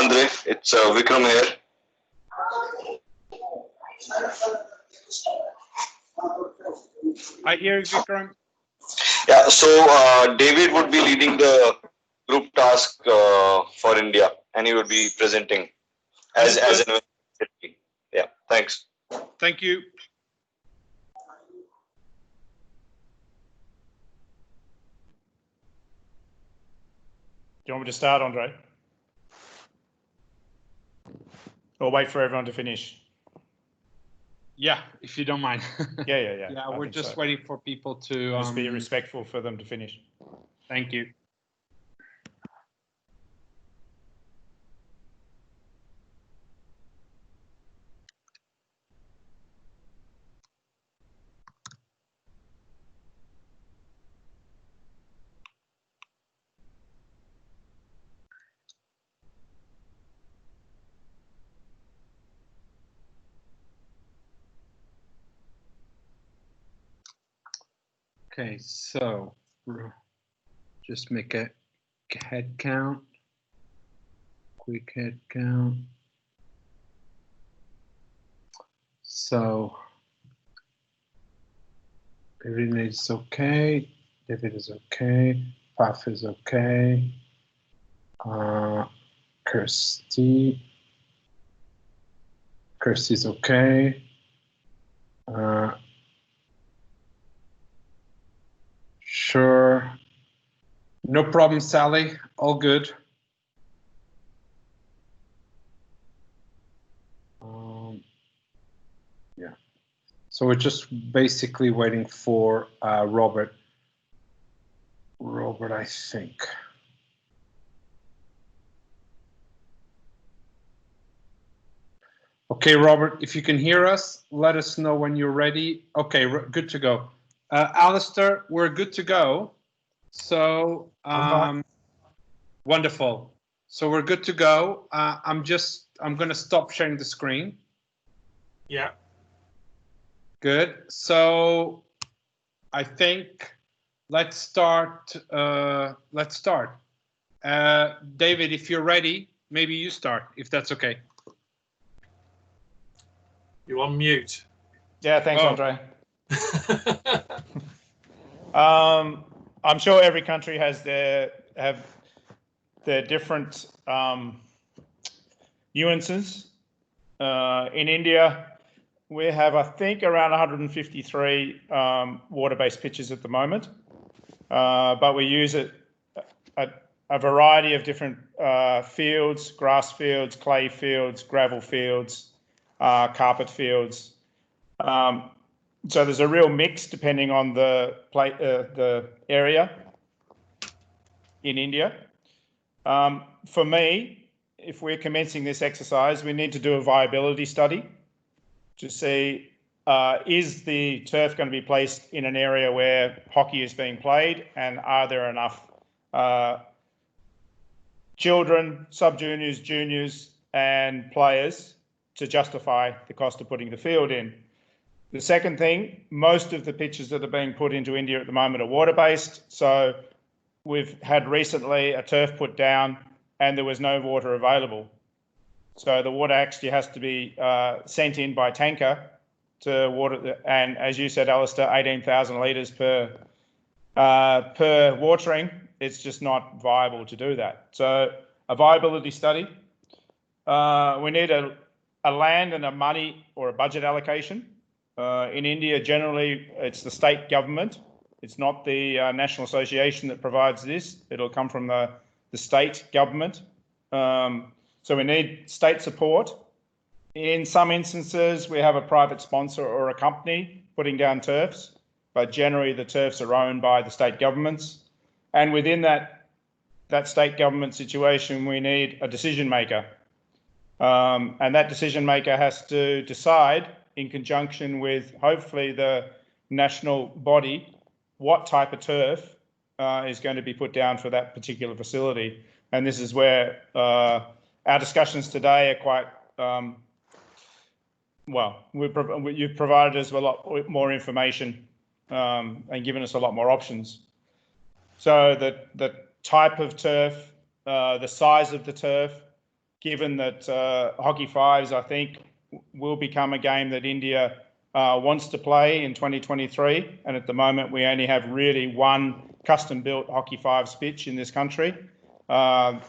P: Andre. It's Vikram here.
B: I hear you, Vikram.
P: Yeah, so David would be leading the group task for India, and he would be presenting as an. Yeah, thanks.
B: Thank you.
C: Do you want me to start, Andre? Or wait for everyone to finish?
B: Yeah, if you don't mind.
C: Yeah.
B: Yeah, we're just waiting for people to
C: just be respectful for them to finish.
B: Thank you. Okay, so just make a head count, quick head count. So David is okay, David is okay, Paf is okay, Kirsty's okay. Sure. No problem, Sally. All good. Yeah. So we're just basically waiting for Robert. Robert, I think. Okay, Robert, if you can hear us, let us know when you're ready. Okay, good to go. Alistair, we're good to go. So, wonderful. So we're good to go. I'm going to stop sharing the screen.
A: Yeah.
B: Good. So I think let's start. David, if you're ready, maybe you start, if that's okay.
A: You're on mute.
C: Yeah, thanks, Andre. I'm sure every country has their different nuances. In India, we have, I think, around 153 water-based pitches at the moment, but we use it at a variety of different fields: grass fields, clay fields, gravel fields, carpet fields. So there's a real mix depending on the area in India. For me, if we're commencing this exercise, we need to do a viability study to see is the turf going to be placed in an area where hockey is being played, and are there enough children, sub-juniors, juniors and players to justify the cost of putting the field in. The second thing, most of the pitches that are being put into India at the moment are water-based. So we've had recently a turf put down and there was no water available. So the water actually has to be sent in by tanker to water, and as you said, Alistair, 18,000 litres per watering. It's just not viable to do that. So a viability study. We need a land and a money or a budget allocation. In India, generally, it's the state government. It's not the National Association that provides this. It'll come from the state government. So we need state support. In some instances, we have a private sponsor or a company putting down turfs, but generally the turfs are owned by the state governments. And within that state government situation, we need a decision maker. And that decision maker has to decide in conjunction with hopefully the national body what type of turf is going to be put down for that particular facility. And this is where our discussions today are quite, you've provided us with a lot more information and given us a lot more options. So the type of turf, the size of the turf, given that hockey fives, I think, will become a game that India wants to play in 2023. And at the moment, we only have really one custom-built hockey fives pitch in this country.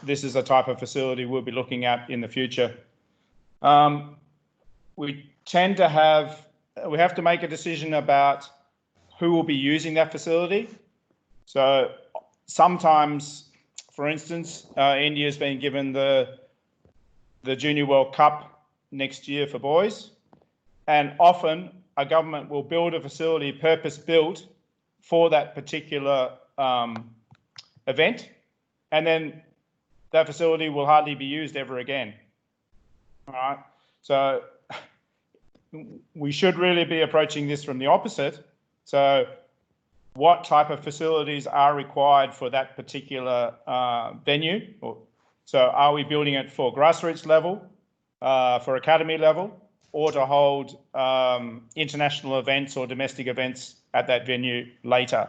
C: This is a type of facility we'll be looking at in the future. We tend to we have to make a decision about who will be using that facility. So sometimes, for instance, India's been given the Junior World Cup next year for boys, and often a government will build a facility purpose-built for that particular event, and then that facility will hardly be used ever again. All right, so we should really be approaching this from the opposite. So what type of facilities are required for that particular venue? So are we building it for grassroots level, for academy level, or to hold international events or domestic events at that venue later?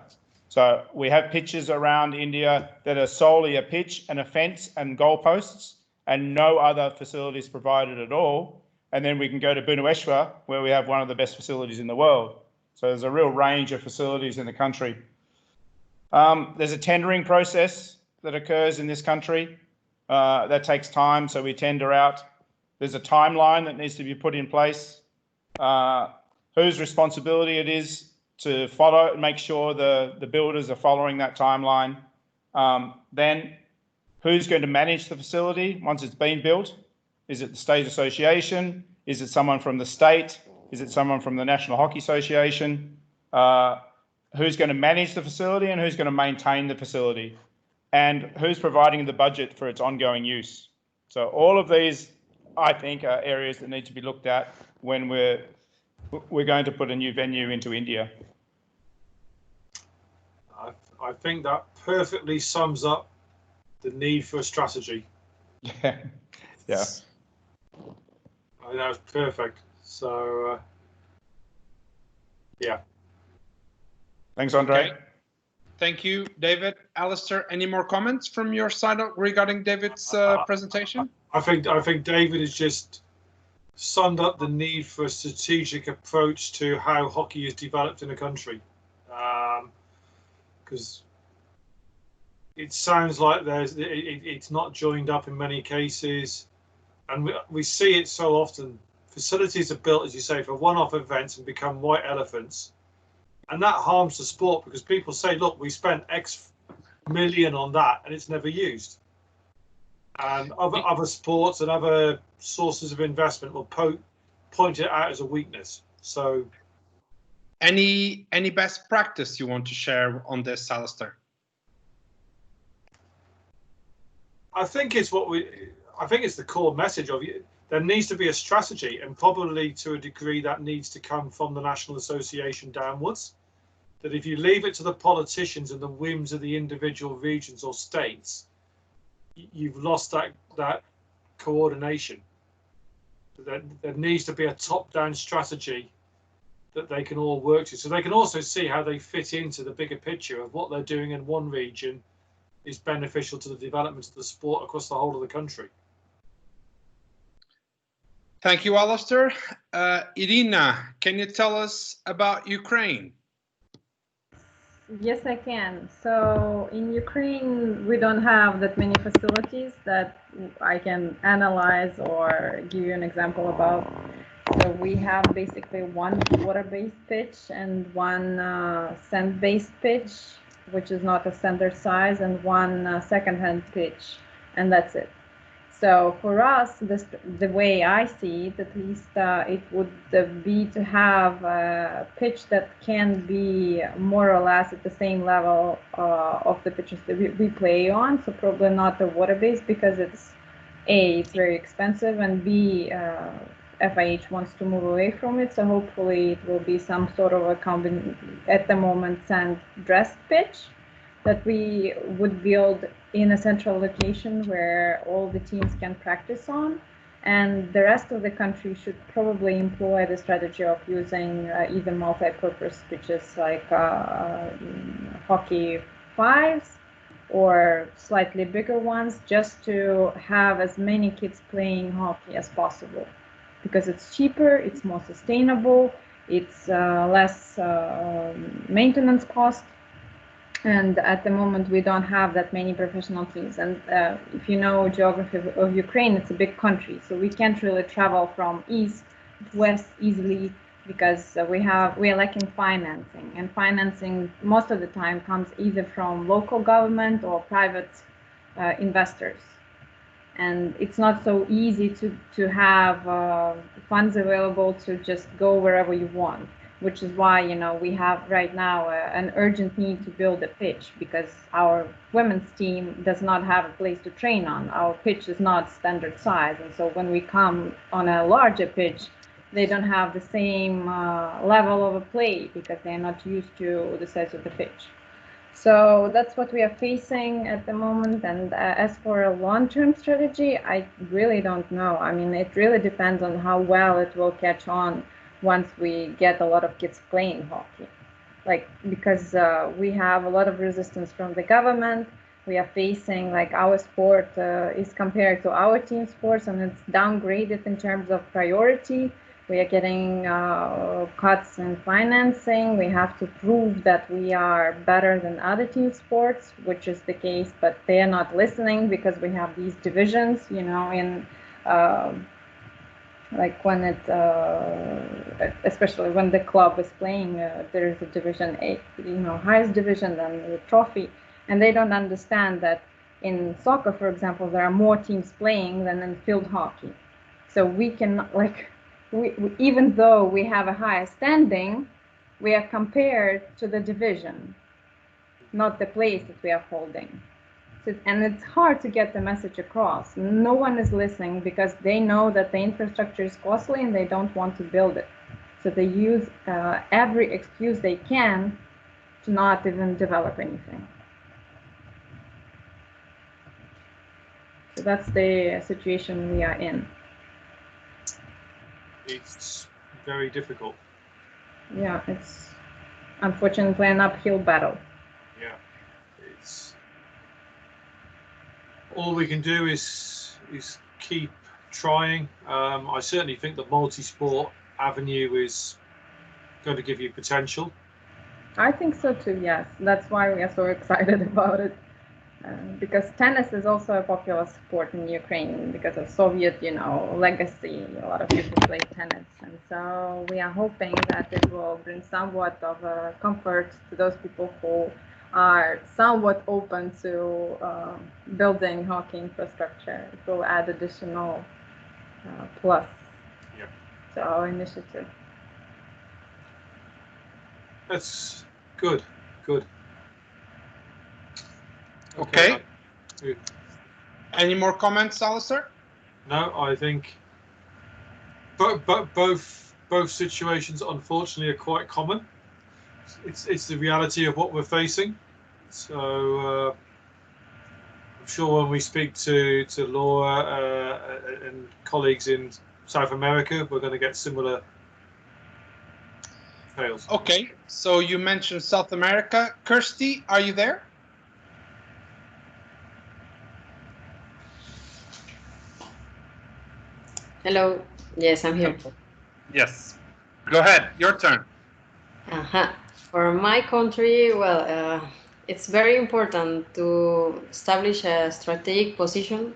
C: So we have pitches around India that are solely a pitch and a fence and goalposts and no other facilities provided at all. And then we can go to Bhubaneswar, where we have one of the best facilities in the world. So there's a real range of facilities in the country. There's a tendering process that occurs in this country. That takes time, so we tender out. There's a timeline that needs to be put in place. Whose responsibility it is to follow and make sure the builders are following that timeline. Then who's going to manage the facility once it's been built? Is it the state association? Is it someone from the state? Is it someone from the National Hockey Association? Who's going to manage the facility and who's going to maintain the facility? And who's providing the budget for its ongoing use? So all of these, I think, are areas that need to be looked at when we're going to put a new venue into India.
A: I think that perfectly sums up the need for a strategy.
C: Yeah. Yeah.
A: I think that was perfect. So, yeah.
C: Thanks, Andre.
B: Okay. Thank you, David. Alistair, any more comments from your side regarding David's presentation?
A: I think David has just summed up the need for a strategic approach to how hockey is developed in a country. Because it sounds like it's not joined up in many cases. And we see it so often. Facilities are built, as you say, for one-off events and become white elephants. And that harms the sport because people say, look, we spent X million on that and it's never used. And other sports and other sources of investment will point it out as a weakness. So,
B: any best practice you want to share on this, Alistair?
A: I think it's the core message of it. There needs to be a strategy, and probably to a degree that needs to come from the National Association downwards. That if you leave it to the politicians and the whims of the individual regions or states, you've lost that coordination. There needs to be a top-down strategy that they can all work to, so they can also see how they fit into the bigger picture of what they're doing in one region is beneficial to the development of the sport across the whole of the country.
B: Thank you, Alistair. Irina, can you tell us about Ukraine?
I: Yes, I can. So in Ukraine, we don't have that many facilities that I can analyze or give you an example about. So we have basically one water-based pitch and one sand-based pitch, which is not a standard size, and one second-hand pitch, and that's it. So for us, the way I see it, at least, it would be to have a pitch that can be more or less at the same level of the pitches that we play on. So probably not the water-based because it's very expensive, and B, FIH wants to move away from it. So hopefully it will be some sort of a at the moment, sand-dressed pitch that we would build in a central location where all the teams can practice on, and the rest of the country should probably employ the strategy of using even multi-purpose pitches like hockey fives or slightly bigger ones, just to have as many kids playing hockey as possible, because it's cheaper, it's more sustainable, it's less maintenance cost, and at the moment we don't have that many professional teams. And if you know geography of Ukraine, it's a big country, so we can't really travel from east to west easily, because we are lacking financing, and financing most of the time comes either from local government or private investors. And it's not so easy to have funds available to just go wherever you want, which is why, you know, we have right now an urgent need to build a pitch, because our women's team does not have a place to train on. Our pitch is not standard size, and so when we come on a larger pitch, they don't have the same level of a play, because they're not used to the size of the pitch. So that's what we are facing at the moment. And as for a long-term strategy, I really don't know. I mean, it really depends on how well it will catch on once we get a lot of kids playing hockey. Like, because we have a lot of resistance from the government. We are facing, like, our sport is compared to our team sports, and it's downgraded in terms of priority. We are getting cuts in financing. We have to prove that we are better than other team sports, which is the case, but they are not listening, because we have these divisions, you know, in like when it, especially when the club is playing, there is a division 8, you know, highest division, than the trophy, and they don't understand that in soccer, for example, there are more teams playing than in field hockey. So we can, like, we, even though we have a higher standing, we are compared to the division, not the place that we are holding. So, and it's hard to get the message across. No one is listening, because they know that the infrastructure is costly and they don't want to build it. So they use every excuse they can to not even develop anything. So that's the situation we are in.
A: It's very difficult.
I: Yeah, it's unfortunately an uphill battle.
A: Yeah, it's all we can do is keep trying. I certainly think the multi-sport avenue is going to give you potential.
I: I think so too, yes. That's why we are so excited about it. Because tennis is also a popular sport in Ukraine because of Soviet, you know, legacy. A lot of people play tennis, and so we are hoping that it will bring somewhat of a comfort to those people who are somewhat open to building hockey infrastructure. It will add additional plus to our initiative.
A: That's good. Good.
B: Okay. Any more comments, Alistair?
A: No, I think both situations, unfortunately, are quite common. It's the reality of what we're facing. So I'm sure when we speak to Laura and colleagues in South America, we're going to get similar tales.
B: Okay, so you mentioned South America. Kirsty, are you there?
H: Hello. Yes, I'm here.
B: Yes. Go ahead. Your turn.
H: For my country, well, it's very important to establish a strategic position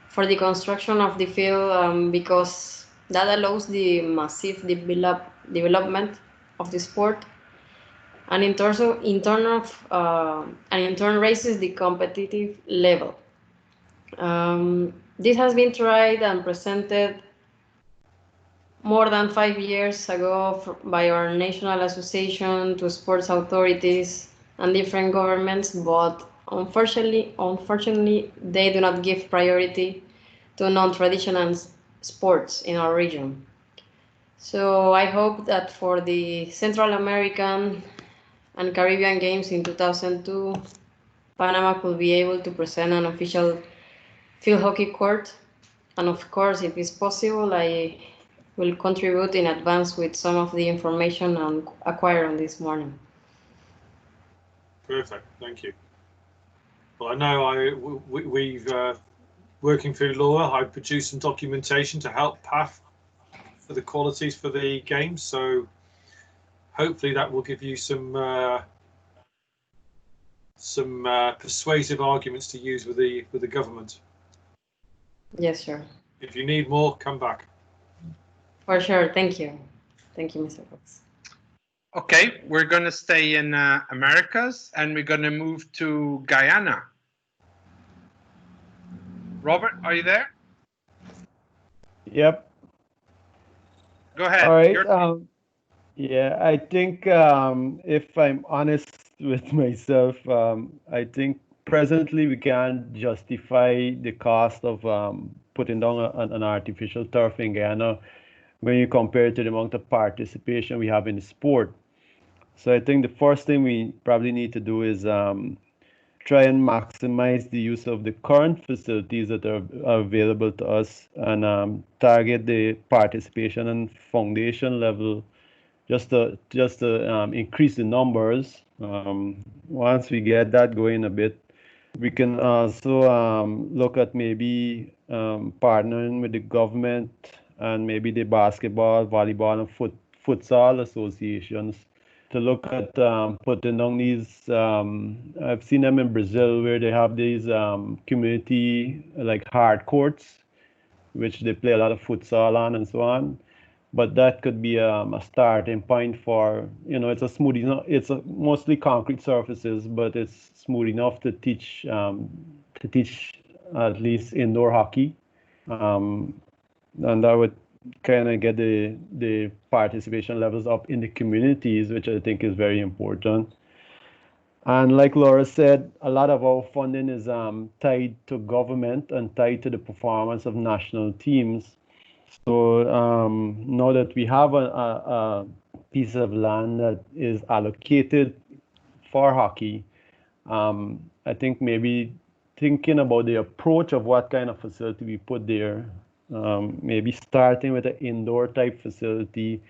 H: for the construction of the field, because that allows the massive development of the sport, and in turn raises the competitive level. This has been tried and presented more than 5 years ago by our national association to sports authorities and different governments, but unfortunately, they do not give priority to non-traditional sports in our region. So I hope that for the Central American and Caribbean Games in 2002, Panama could be able to present an official field hockey court. And of course, if it's possible, I will contribute in advance with some of the information and acquired on this morning.
A: Perfect, thank you. Well, I know we've working through Laura, I produced some documentation to help PAF for the qualities for the games. So hopefully that will give you some persuasive arguments to use with the government.
H: Yes, sure.
A: If you need more, come back.
H: For sure. Thank you. Thank you, Mr. Fox.
B: Okay, we're going to stay in Americas and we're going to move to Guyana. Robert, are you there?
E: Yep.
B: Go ahead.
E: All right. Yeah, I think if I'm honest with myself, I think presently we can't justify the cost of putting down an artificial turf in Guyana when you compare it to the amount of participation we have in the sport. So I think the first thing we probably need to do is try and maximize the use of the current facilities that are available to us and target the participation and foundation level just to increase the numbers. Once we get that going a bit, we can also look at maybe partnering with the government and maybe the basketball, volleyball, and futsal associations to look at putting down these. I've seen them in Brazil where they have these community like hard courts, which they play a lot of futsal on and so on. But that could be a starting point for, it's a smooth enough, it's mostly concrete surfaces, but it's smooth enough to teach at least indoor hockey. And that would kind of get the participation levels up in the communities, which I think is very important. And like Laura said, a lot of our funding is tied to government and tied to the performance of national teams. So now that we have a piece of land that is allocated for hockey, I think maybe thinking about the approach of what kind of facility we put there, maybe starting with an indoor type facility,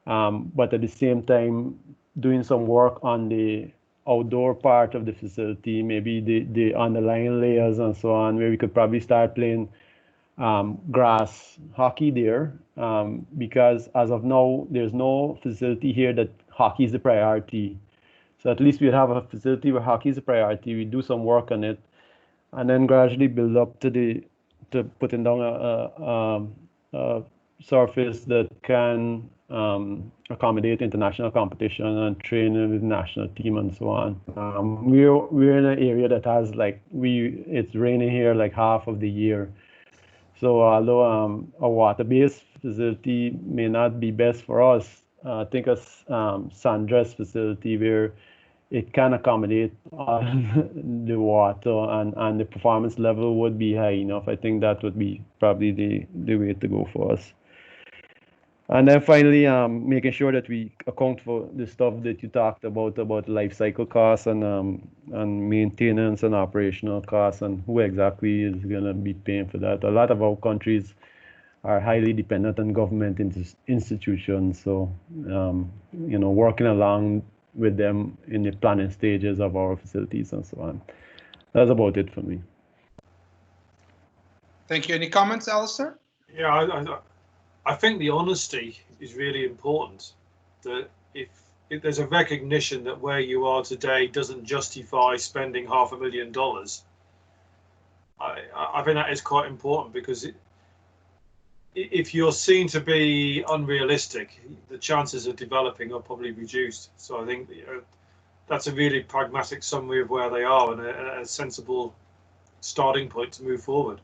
E: but at the same time doing some work on the outdoor part of the facility, maybe the underlying layers and so on, where we could probably start playing grass hockey there, because as of now, there's no facility here that hockey is the priority. So at least we'd have a facility where hockey is a priority. We do some work on it, and then gradually build up to putting down a surface that can accommodate international competition and training with the national team and so on. We're in an area that has it's raining here like half of the year. So although a water-based facility may not be best for us, I think a sand-dress facility where it can accommodate the water and the performance level would be high enough. I think that would be probably the way to go for us. And then finally, making sure that we account for the stuff that you talked about life cycle costs and maintenance and operational costs and who exactly is going to be paying for that. A lot of our countries are highly dependent on government institutions. So, working along with them in the planning stages of our facilities and so on. That's about it for me.
B: Thank you. Any comments, Alistair?
A: Yeah, I think the honesty is really important. That if there's a recognition that where you are today doesn't justify spending $500,000, I think that is quite important, because if you're seen to be unrealistic, the chances of developing are probably reduced. So I think that's a really pragmatic summary of where they are and a sensible starting point to move forward.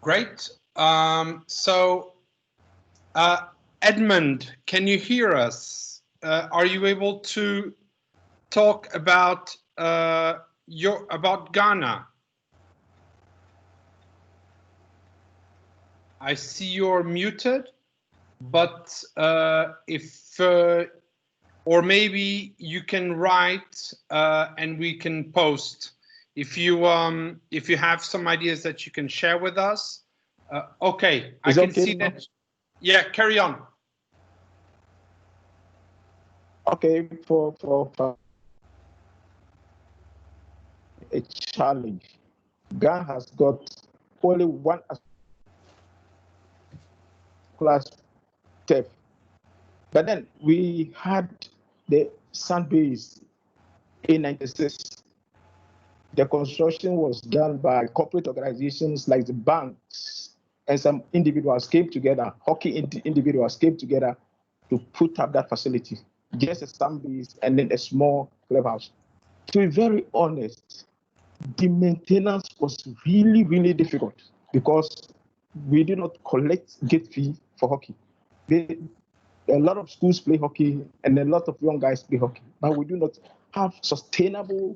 B: Great. Edmund, can you hear us? Are you able to talk about Ghana? I see you're muted, but or maybe you can write and we can post. If you have some ideas that you can share with us. Okay, I can see that. Yeah, carry on.
Q: Okay, for a challenge, Ghana has got only one class TEF. But then we had the sand base in 96. The construction was done by corporate organizations like the banks, and some individuals came together, individuals came together to put up that facility. Just a sand base and then a small clubhouse. To be very honest, the maintenance was really, really difficult because we did not collect gate fee for hockey. A lot of schools play hockey and a lot of young guys play hockey, but we do not have sustainable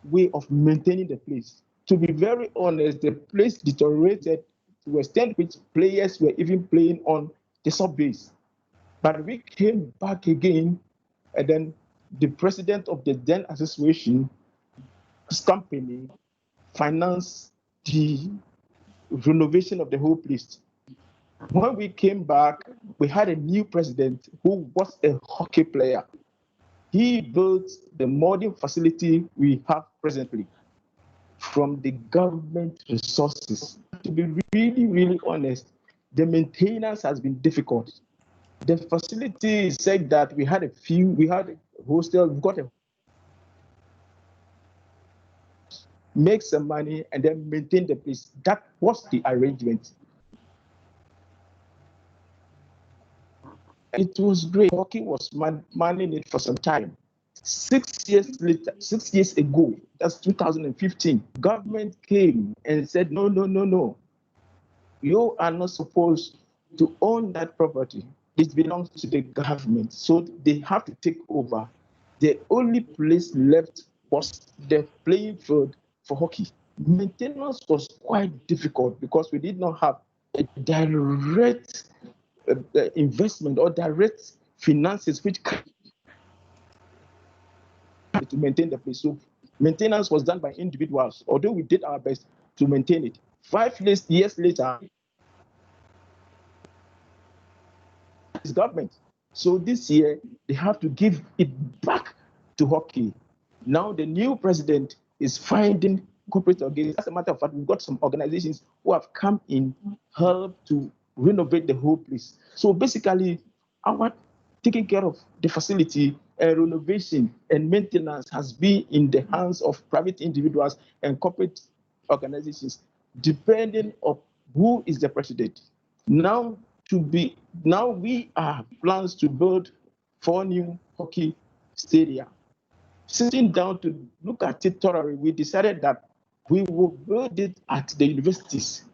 Q: way of maintaining the place. To be very honest, the place deteriorated to the extent which players were even playing on the sub base. But we came back again, and then the president of the then association, his company, financed the renovation of the whole place. When we came back, we had a new president who was a hockey player. He built the modern facility we have presently from the government resources. To be really, really honest, the maintenance has been difficult. The facility said that we had a hostel, we got a make some money and then maintain the place. That was the arrangement. It was great. Hockey was manning it for some time. 6 years later, 6 years ago, that's 2015, government came and said, no, no, no, no. You are not supposed to own that property. It belongs to the government. So they have to take over. The only place left was the playing field for hockey. Maintenance was quite difficult because we did not have a direct investment or direct finances which to maintain the place. So maintenance was done by individuals, although we did our best to maintain it. 5 years later, it's government. So this year, they have to give it back to hockey. Now the new president is finding corporate organizations. As a matter of fact, we've got some organizations who have come in, help to renovate the whole place. So basically, our taking care of the facility and renovation and maintenance has been in the hands of private individuals and corporate organizations, depending on who is the president. Now we have plans to build 4 new hockey stadia. Sitting down to look at it thoroughly, we decided that we will build it at the universities.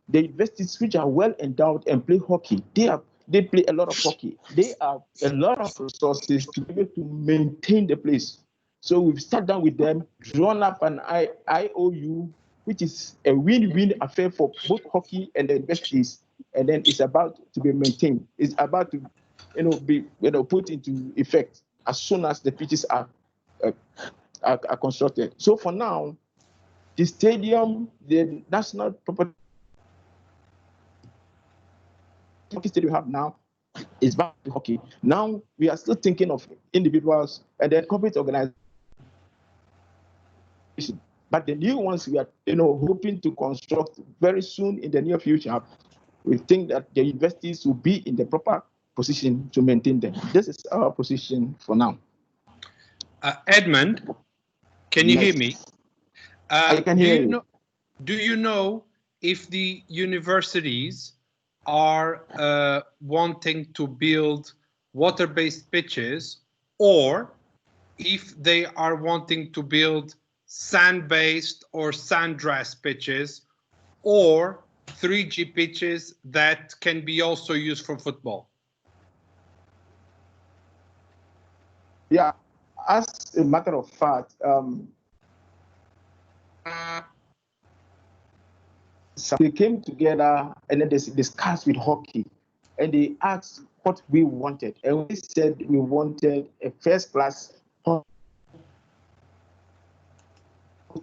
Q: The universities which are well endowed and play hockey, they play a lot of hockey. They have a lot of resources to be able to maintain the place. So we've sat down with them, drawn up an IOU, which is a win-win affair for both hockey and the universities, and then it's about to be maintained. It's about to, be put into effect as soon as the pitches are constructed. So for now, the stadium, the national property stadium we have now is back to hockey. Now we are still thinking of individuals and then corporate organizations. But the new ones we are hoping to construct very soon in the near future, we think that the universities will be in the proper position to maintain them. This is our position for now.
B: Edmund, can you hear me?
Q: I can hear you.
B: Do you know if the universities are wanting to build water-based pitches, or if they are wanting to build sand-based or sand-dress pitches, or 3G pitches that can be also used for football?
Q: Yeah, as a matter of fact, so they came together and then they discussed with hockey, and they asked what we wanted, and we said we wanted a first-class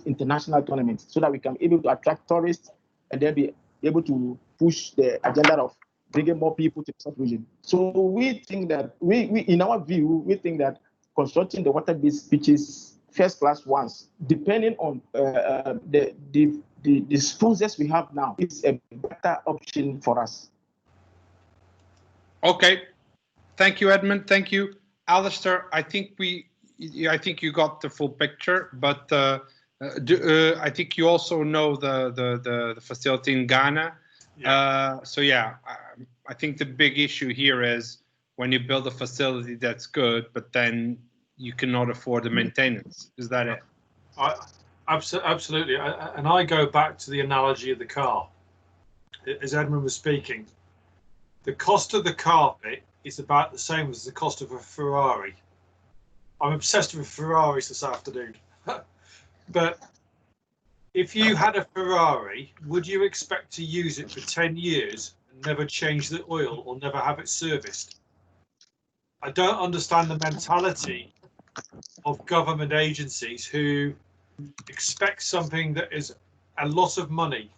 Q: international tournament so that we can be able to attract tourists and then be able to push the agenda of bringing more people to the South region. So we think that we in our view, we think that constructing the water-based pitches, first-class ones, depending on the sponsors we have now, is a better option for us.
B: Okay, thank you, Edmund. Thank you, Alistair. I think you got the full picture, but I think you also know the facility in Ghana. Yeah. So yeah, I think the big issue here is when you build a facility that's good, but then you cannot afford the maintenance. Is that it?
A: Absolutely. And I go back to the analogy of the car. As Edmund was speaking, the cost of the carpet is about the same as the cost of a Ferrari. I'm obsessed with Ferraris this afternoon. But if you had a Ferrari, would you expect to use it for 10 years and never change the oil or never have it serviced? I don't understand the mentality of government agencies who expect something that is a lot of money.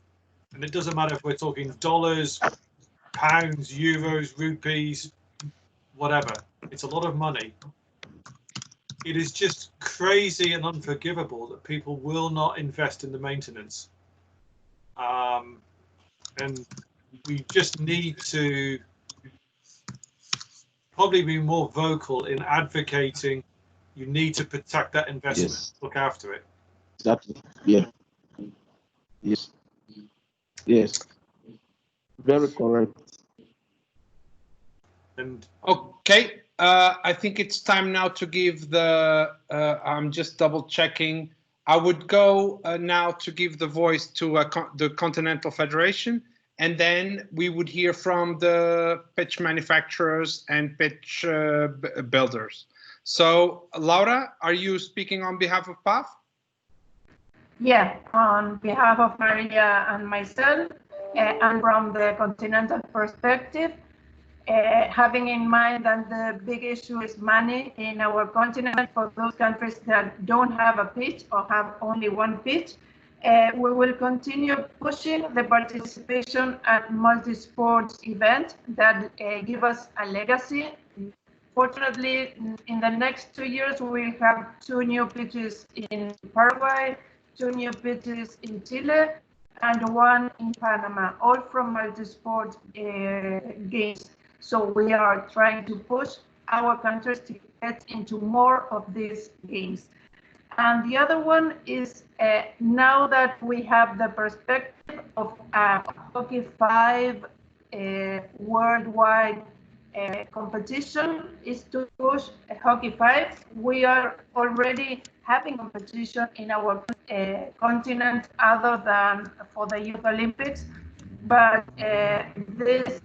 A: And it doesn't matter if we're talking dollars, pounds, euros, rupees, whatever. It's a lot of money. It is just crazy and unforgivable that people will not invest in the maintenance. And we just need to probably be more vocal in advocating. You need to protect that investment, yes. Look after it.
Q: Exactly. Yeah. Yes. Yes. Very correct.
A: And
B: okay. I think it's time now to give the, I'm just double checking. I would go now to give the voice to the Continental Federation, and then we would hear from the pitch manufacturers and pitch builders. So Laura, are you speaking on behalf of PAF?
D: Yeah, on behalf of Maria and myself, and from the continental perspective, having in mind that the big issue is money in our continent for those countries that don't have a pitch or have only one pitch, we will continue pushing the participation at multi-sports events that give us a legacy. Fortunately, in the next 2 years, we will have 2 new pitches in Paraguay, 2 new pitches in Chile, and 1 in Panama, all from multi-sport games. So we are trying to push our countries to get into more of these games. And the other one is now that we have the perspective of Hockey 5 worldwide competition is to push Hockey 5. We are already having competition in our continent other than for the Youth Olympics, but this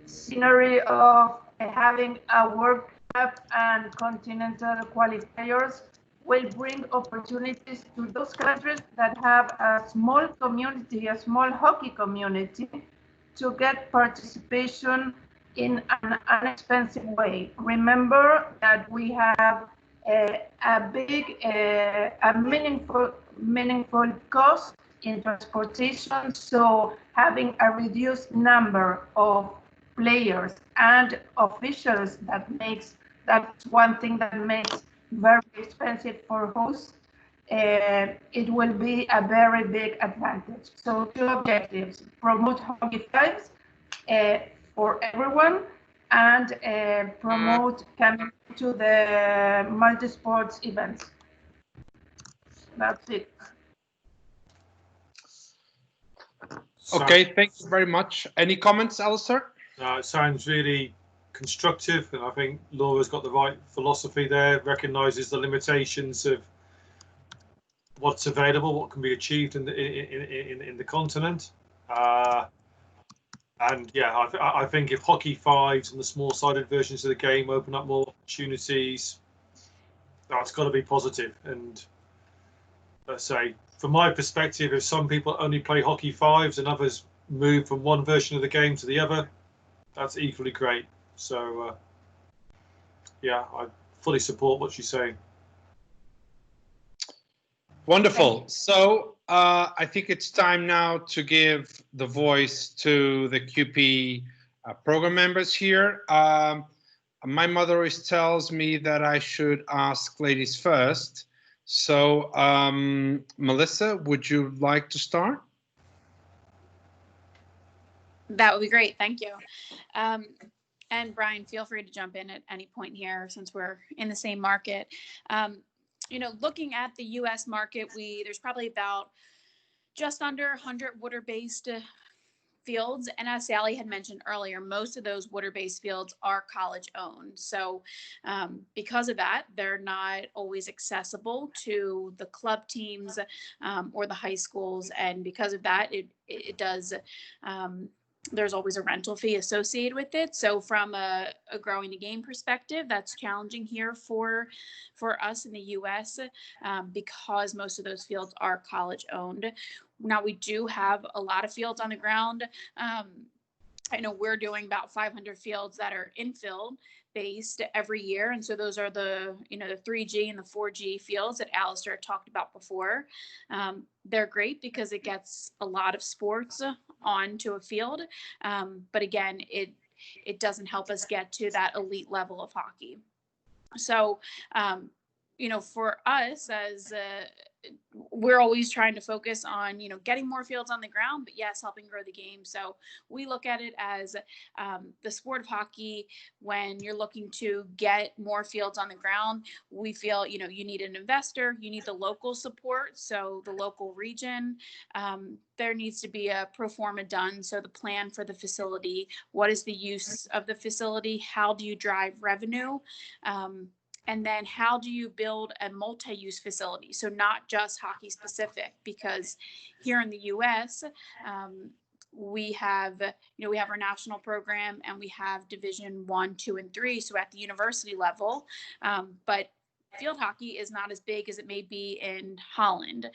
D: scenario of having a World Cup and continental qualifiers will bring opportunities to those countries that have a small community, a small hockey community, to get participation in an inexpensive way. Remember that we have a big, a meaningful cost in transportation, so having a reduced number of players and officials, that's one thing that makes very expensive for hosts. It will be a very big advantage. So 2 objectives: promote Hockey 5s for everyone, and promote coming to the multi-sports events. That's it.
B: Okay, thank you very much. Any comments, Alistair?
A: It sounds really constructive, and I think Laura's got the right philosophy there, recognises the limitations of what's available, what can be achieved in the continent. And yeah, I think if Hockey 5s and the small-sided versions of the game open up more opportunities, that's got to be positive. And let's say, from my perspective, if some people only play Hockey 5s and others move from one version of the game to the other, that's equally great. So yeah, I fully support what she's saying.
B: Wonderful. So I think it's time now to give the voice to the QP program members here. my mother always tells me that I should ask ladies first. So, Melissa, would you like to start?
J: That would be great. Thank you. And Brian, feel free to jump in at any point here since we're in the same market. You know, looking at the U.S. market, there's probably about just under 100 water-based fields. And as Sally had mentioned earlier, most of those water-based fields are college-owned. So because of that, they're not always accessible to the club teams or the high schools. And because of that, it does there's always a rental fee associated with it. So from a growing the game perspective, that's challenging here for us in the US because most of those fields are college owned. Now we do have a lot of fields on the ground. I know we're doing about 500 fields that are infill based every year. And so those are the 3G and the 4G fields that Alistair talked about before. They're great because it gets a lot of sports onto a field. But again, it doesn't help us get to that elite level of hockey. So, for us as we're always trying to focus on, getting more fields on the ground, but yes, helping grow the game. So we look at it as the sport of hockey. When you're looking to get more fields on the ground, we feel, you need an investor, you need the local support. So the local region, there needs to be a pro forma done. So the plan for the facility, what is the use of the facility? How do you drive revenue? And then how do you build a multi-use facility? So not just hockey specific, because here in the US, we have our national program and we have Division 1, 2, and 3. So at the university level, but field hockey is not as big as it may be in Holland.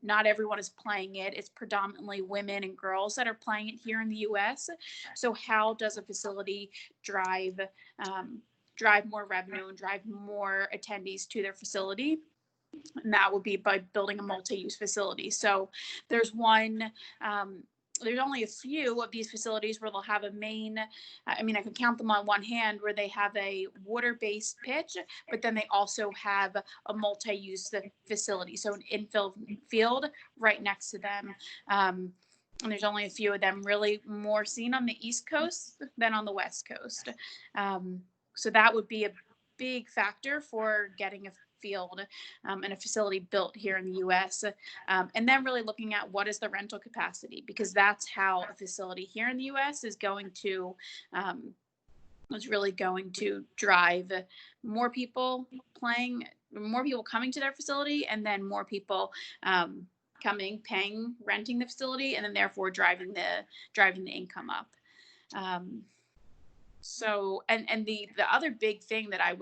J: Not everyone is playing it. It's predominantly women and girls that are playing it here in the US. So how does a facility drive more revenue and drive more attendees to their facility? And that would be by building a multi-use facility. So there's only a few of these facilities where they'll have a main, I can count them on one hand, where they have a water-based pitch, but then they also have a multi-use facility. So an infill field right next to them. And there's only a few of them, really more seen on the East Coast than on the West Coast. So that would be a big factor for getting a field and a facility built here in the US. And then really looking at what is the rental capacity, because that's how a facility here in the US is really going to drive more people playing, more people coming to their facility, and then more people coming, paying, renting the facility, and then therefore driving the income up. So, and the other big thing that I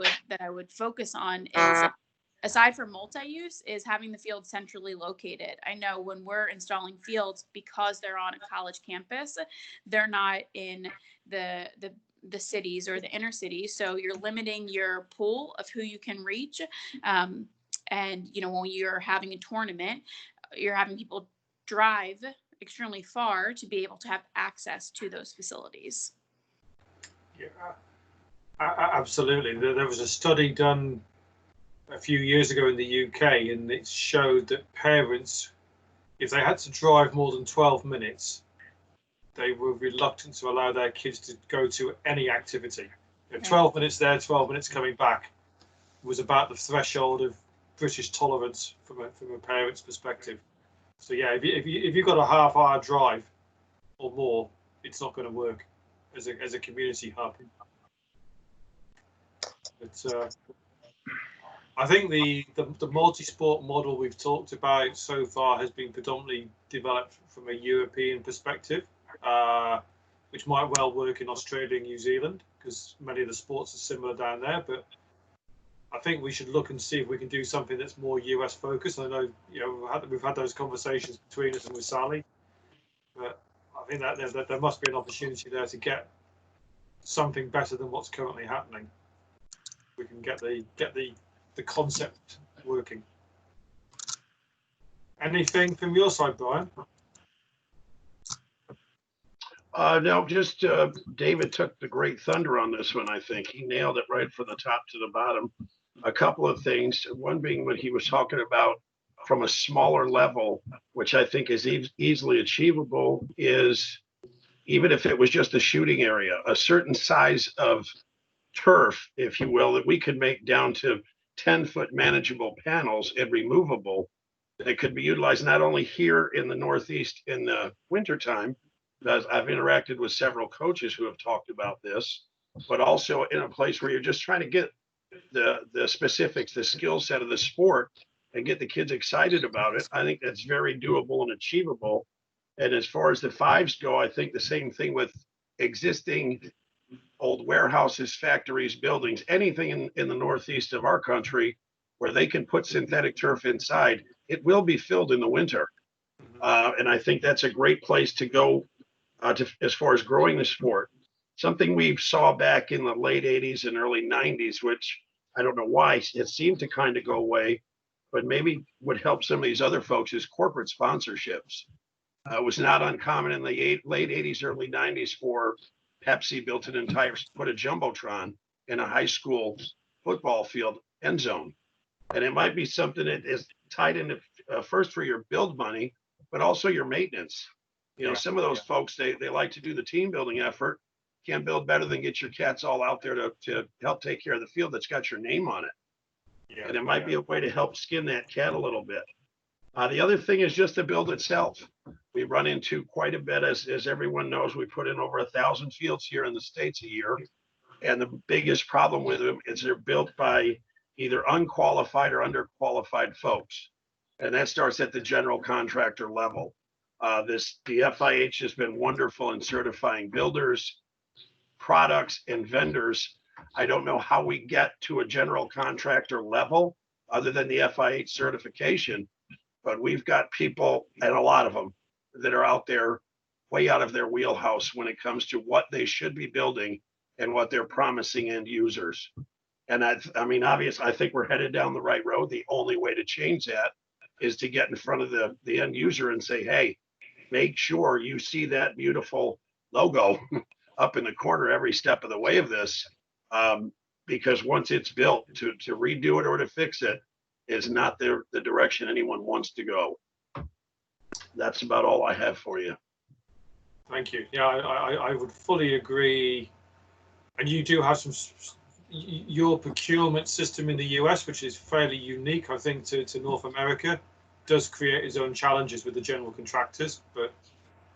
J: would focus on is, aside from multi-use, is having the field centrally located. I know when we're installing fields, because they're on a college campus, they're not in the cities or the inner cities. So you're limiting your pool of who you can reach. And when you're having a tournament, you're having people drive extremely far to be able to have access to those facilities.
A: Yeah, absolutely. There was a study done a few years ago in the UK, and it showed that parents, if they had to drive more than 12 minutes, they were reluctant to allow their kids to go to any activity. 12 minutes there, 12 minutes coming back was about the threshold of British tolerance from a parent's perspective. So yeah, if you've got a half-hour drive or more, it's not going to work as a community hub. But I think the multi-sport model we've talked about so far has been predominantly developed from a European perspective, which might well work in Australia and New Zealand, because many of the sports are similar down there. But I think we should look and see if we can do something that's more US focused. I know we've had those conversations between us and with Sally, but I think that there must be an opportunity there to get something better than what's currently happening. We can get the concept working. Anything from your side, Brian?
G: No, just David took the great thunder on this one. I think he nailed it right from the top to the bottom. A couple of things. One being what he was talking about from a smaller level, which I think is easily achievable, is even if it was just a shooting area, a certain size of turf, if you will, that we could make down to 10-foot manageable panels and removable that could be utilized not only here in the Northeast in the wintertime, as I've interacted with several coaches who have talked about this, but also in a place where you're just trying to get the specifics, the skill set of the sport and get the kids excited about it. I think that's very doable and achievable. And as far as the fives go, I think the same thing with existing old warehouses, factories, buildings, anything in the Northeast of our country where they can put synthetic turf inside, it will be filled in the winter. And I think that's a great place to go as far as growing the sport. Something we saw back in the late 80s and early 90s, which I don't know why it seemed to kind of go away, but maybe would help some of these other folks is corporate sponsorships. It was not uncommon in the late 80s, early 90s for Pepsi built an entire, put a Jumbotron in a high school football field end zone. And it might be something that is tied into first for your build money, but also your maintenance. You know, some of those folks, they like to do the team building effort. Can't build better than get your cats all out there to help take care of the field that's got your name on it. And it might be a way to help skin that cat a little bit. The other thing is just the build itself. We run into quite a bit, as everyone knows, we put in over 1,000 fields here in the States a year. And the biggest problem with them is they're built by either unqualified or underqualified folks. And that starts at the general contractor level. The FIH has been wonderful in certifying builders, products, and vendors. I don't know how we get to a general contractor level other than the FIH certification, but we've got people, and a lot of them, that are out there way out of their wheelhouse when it comes to what they should be building and what they're promising end users. And I mean, obviously, I think we're headed down the right road. The only way to change that is to get in front of the end user and say, hey, make sure you see that beautiful logo up in the corner every step of the way of this, because once it's built, to redo it or to fix it is not the direction anyone wants to go. That's about all I have for you.
A: Thank you. Yeah, I would fully agree. And you do have your procurement system in the US, which is fairly unique, I think, to North America, does create its own challenges with the general contractors, but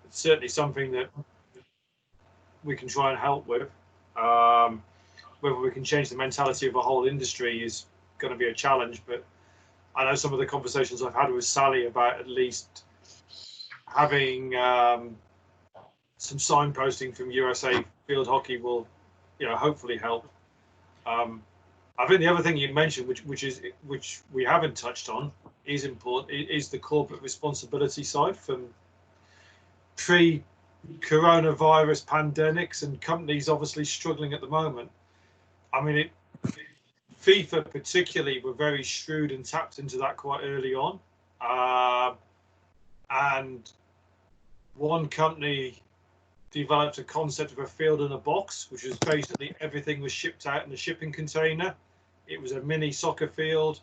A: it's certainly something that we can try and help with. Whether we can change the mentality of a whole industry is going to be a challenge, but I know some of the conversations I've had with Sally about at least having some signposting from USA Field Hockey will, hopefully help. I think the other thing you mentioned, which we haven't touched on, is important, is the corporate responsibility side from pre-coronavirus pandemics and companies obviously struggling at the moment. I mean, FIFA particularly were very shrewd and tapped into that quite early on. And one company developed a concept of a field in a box, which was basically everything was shipped out in a shipping container. It was a mini soccer field,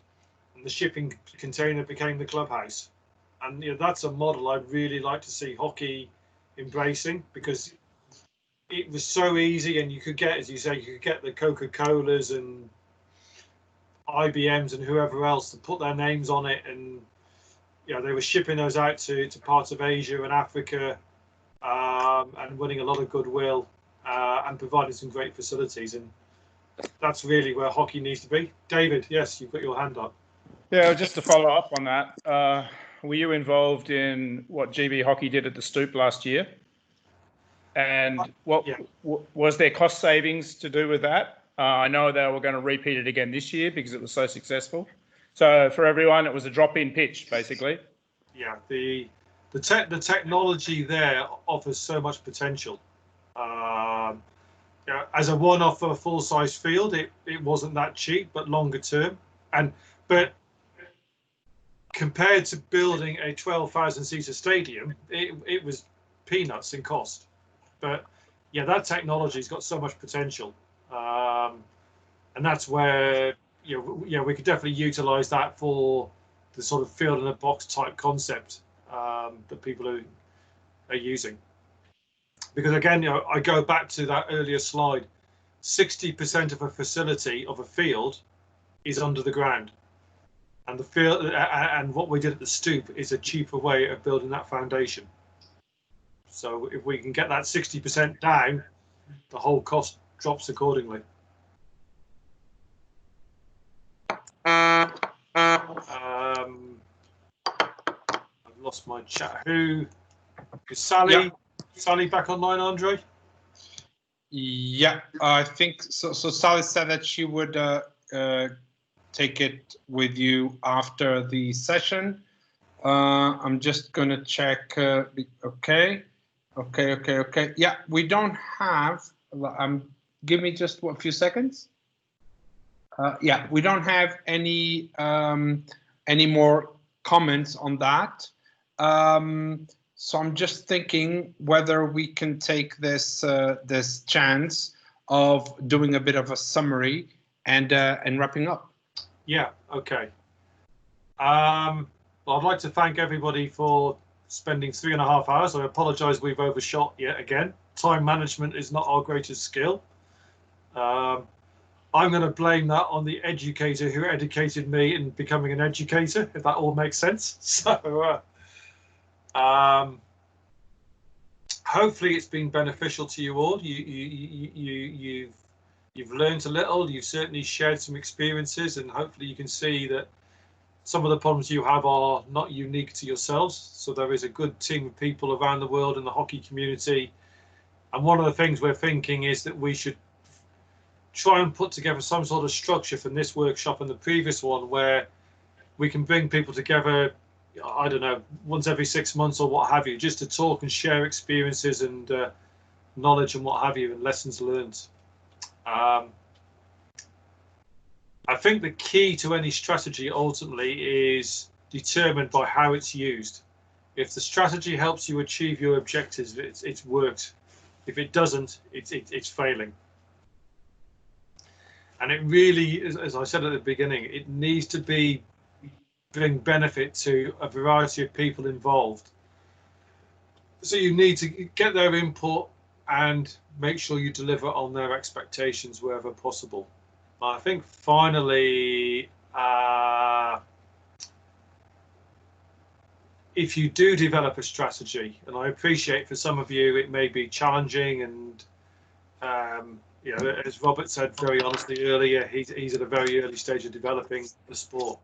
A: and the shipping container became the clubhouse. And that's a model I'd really like to see hockey embracing, because it was so easy, and you could get, as you say, you could get the Coca-Colas and IBMs and whoever else to put their names on it, and they were shipping those out to parts of Asia and Africa, and winning a lot of goodwill, and providing some great facilities. And that's really where hockey needs to be. David, yes, you've got your hand up.
C: Yeah, just to follow up on that, were you involved in what GB Hockey did at the Stoop last year? And was there cost savings to do with that? I know they were going to repeat it again this year because it was so successful. So for everyone, it was a drop-in pitch, basically.
A: Yeah, the technology there offers so much potential. As a one-off for a full-size field, it wasn't that cheap, but longer term, but compared to building a 12,000-seater stadium, it was peanuts in cost. But yeah, that technology's got so much potential, and that's where we could definitely utilize that for the sort of field in a box type concept that people are using. Because again, I go back to that earlier slide. 60% of a facility of a field is under the ground, and the field and what we did at the stoop is a cheaper way of building that foundation. So if we can get that 60% down, the whole cost drops accordingly. I've lost my chat. Who is Sally?
B: Yeah.
A: Sally back online, Andre?
B: Yeah, I think so. So Sally said that she would take it with you after the session. I'm just gonna check. Okay. Yeah, we don't have. Give me just a few seconds. Yeah, we don't have any more comments on that. So I'm just thinking whether we can take this this chance of doing a bit of a summary and wrapping up.
A: Yeah. Okay. Well, I'd like to thank everybody for spending 3.5 hours. I apologise we've overshot yet again. Time management is not our greatest skill. I'm going to blame that on the educator who educated me in becoming an educator, if that all makes sense. So hopefully it's been beneficial to you all. You've learned a little. You've certainly shared some experiences, and hopefully you can see that some of the problems you have are not unique to yourselves. So there is a good team of people around the world in the hockey community. And one of the things we're thinking is that we should try and put together some sort of structure from this workshop and the previous one where we can bring people together, I don't know, once every 6 months or what have you, just to talk and share experiences and knowledge and what have you, and lessons learned. I think the key to any strategy ultimately is determined by how it's used. If the strategy helps you achieve your objectives, it's worked. If it doesn't, it's failing. And it really, as I said at the beginning, it needs to bring benefit to a variety of people involved. So you need to get their input and make sure you deliver on their expectations wherever possible. I think finally, if you do develop a strategy, and I appreciate for some of you it may be challenging, and as Robert said very honestly earlier, he's at a very early stage of developing the sport.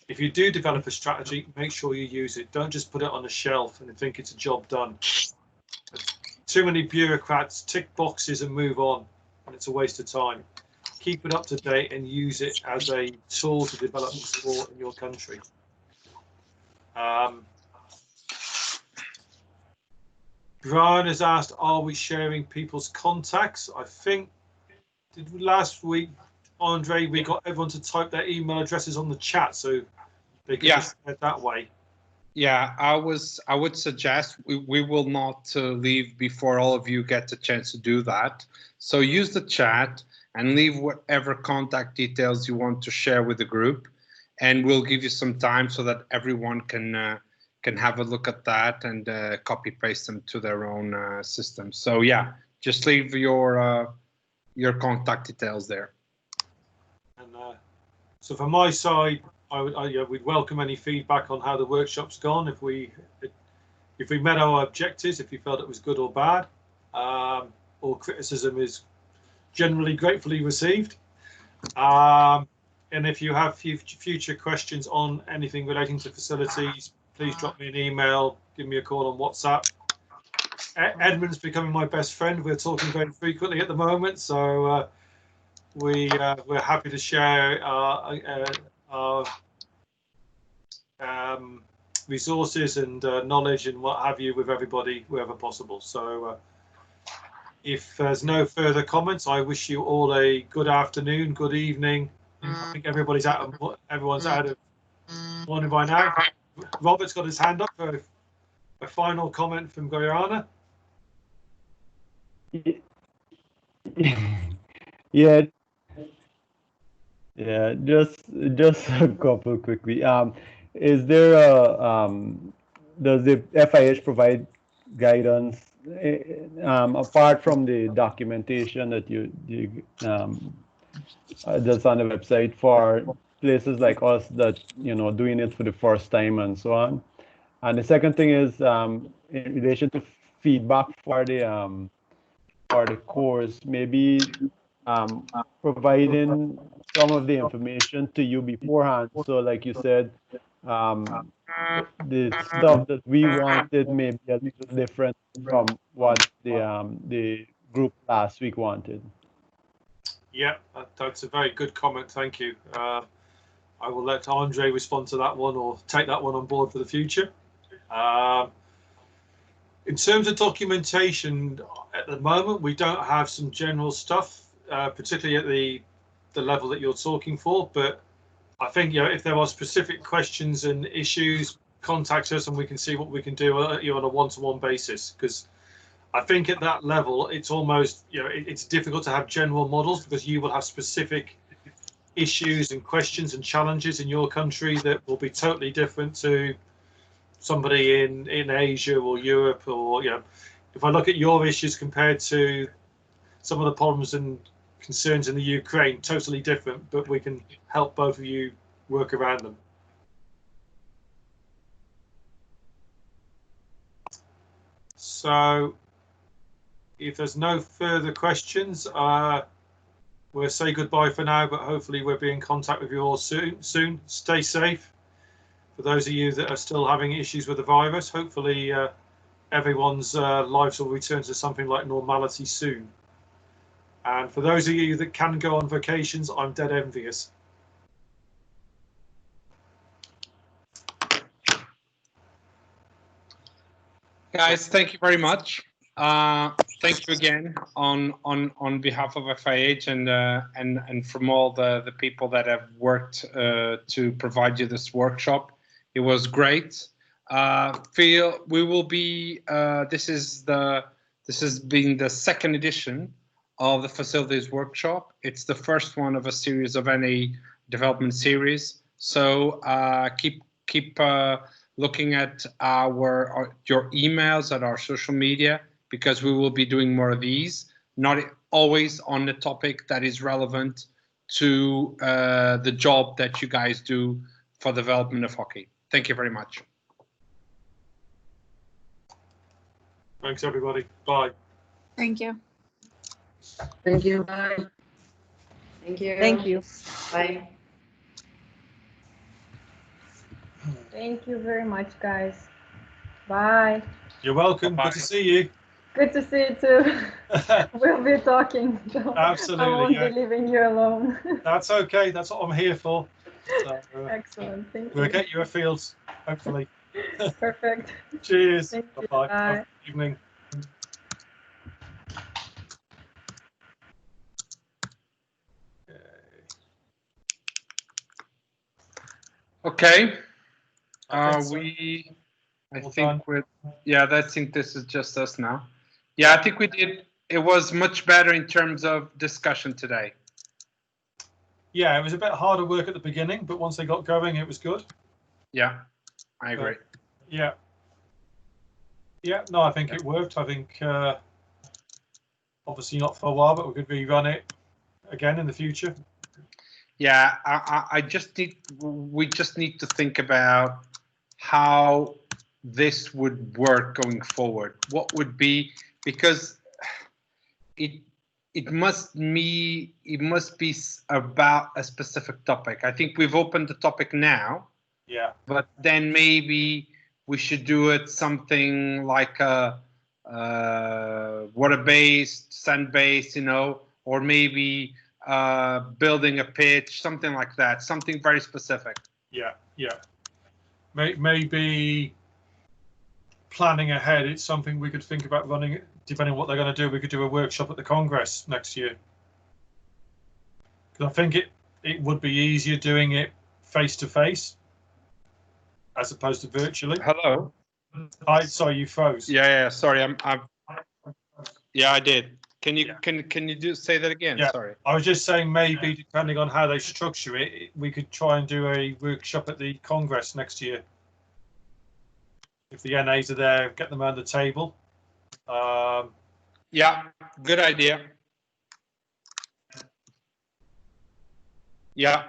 A: If you do develop a strategy, make sure you use it. Don't just put it on a shelf and think it's a job done. Too many bureaucrats tick boxes and move on, and it's a waste of time. Keep it up to date and use it as a tool to develop the sport in your country. Brian has asked, are we sharing people's contacts? I think last week, Andre, we got everyone to type their email addresses on the chat so they can just head that way.
B: Yeah, I would suggest we will not leave before all of you get the chance to do that. So use the chat and leave whatever contact details you want to share with the group, and we'll give you some time so that everyone can have a look at that and copy paste them to their own system. So yeah, just leave your contact details there.
A: And so from my side, we'd welcome any feedback on how the workshop's gone. If we met our objectives, if you felt it was good or bad, or criticism is generally gratefully received. And if you have future questions on anything relating to facilities, please drop me an email, give me a call on WhatsApp. Edmund's becoming my best friend. We're talking very frequently at the moment, so we're happy to share our resources and knowledge and what have you with everybody wherever possible. So if there's no further comments, I wish you all a good afternoon, good evening. I think everyone's out of morning by now. Robert's got his hand up for a final comment from Guyana.
E: Yeah, yeah, just a couple quickly. Is there does the FIH provide guidance apart from the documentation that you that's on the website for places like us that doing it for the first time and so on? And the second thing is in relation to feedback for the course, maybe providing some of the information to you beforehand. So like you said, the stuff that we wanted may be a little different from what the group last week wanted.
A: Yeah, that's a very good comment. Thank you. I will let Andre respond to that one or take that one on board for the future. In terms of documentation, at the moment, we don't have some general stuff, particularly at the level that you're talking for. But I think if there are specific questions and issues, contact us and we can see what we can do on a one-to-one basis. Because I think at that level, it's almost it's difficult to have general models because you will have specific issues and questions and challenges in your country that will be totally different to somebody in Asia or Europe, or if I look at your issues compared to some of the problems and concerns in the Ukraine, totally different, but we can help both of you work around them. So if there's no further questions, we'll say goodbye for now, but hopefully we'll be in contact with you all soon. Stay safe. For those of you that are still having issues with the virus, hopefully everyone's lives will return to something like normality soon. And for those of you that can go on vacations, I'm dead envious.
B: Guys, thank you very much. Thank you again on behalf of FIH and from all the people that have worked to provide you this workshop. It was great. We will be. This has been the second edition of the facilities workshop. It's the first one of a series of any development series. So keep looking at your emails at our social media, because we will be doing more of these, not always on the topic that is relevant to the job that you guys do for the development of hockey. Thank you very much.
A: Thanks, everybody. Bye.
J: Thank you.
F: Thank you. Bye.
H: Thank you.
M: Thank you.
H: Bye.
I: Thank you very much, guys. Bye.
A: You're welcome.
B: Bye-bye.
A: Good to see you.
I: Good to see you too. We'll be talking.
A: Absolutely.
I: I won't
A: Yeah.
I: be leaving you alone.
A: That's okay. That's what I'm here for. So,
I: Excellent. Thank
A: we'll
I: you.
A: get you a field, hopefully.
I: Perfect.
A: Cheers.
I: Thank you.
A: Bye-bye.
I: Bye.
A: Have a good evening.
B: Okay.
A: I
B: think this is just us now. Yeah, I think we did. It was much better in terms of discussion today.
A: Yeah, it was a bit harder work at the beginning, but once they got going, it was good.
B: Yeah, I agree.
A: Yeah. Yeah, no, I think it worked. I think obviously not for a while, but we could rerun it again in the future.
B: Yeah, we just need to think about how this would work going forward. What would be, because it must be about a specific topic. I think we've opened the topic now.
A: Yeah.
B: But then maybe we should do it something like a water-based, sand-based, or maybe building a pitch, something like that, something very specific.
A: Yeah, yeah. Maybe planning ahead, it's something we could think about running, depending on what they're going to do. We could do a workshop at the Congress next year. Because I think it would be easier doing it face-to-face as opposed to virtually.
B: Hello?
A: Sorry, you froze.
B: Yeah, sorry. Yeah, I did. Can you say that again?
A: Yeah.
B: Sorry.
A: I was just saying maybe depending on how they structure it, we could try and do a workshop at the Congress next year. If the NAs are there, get them around the table.
B: Yeah, good idea. Yeah.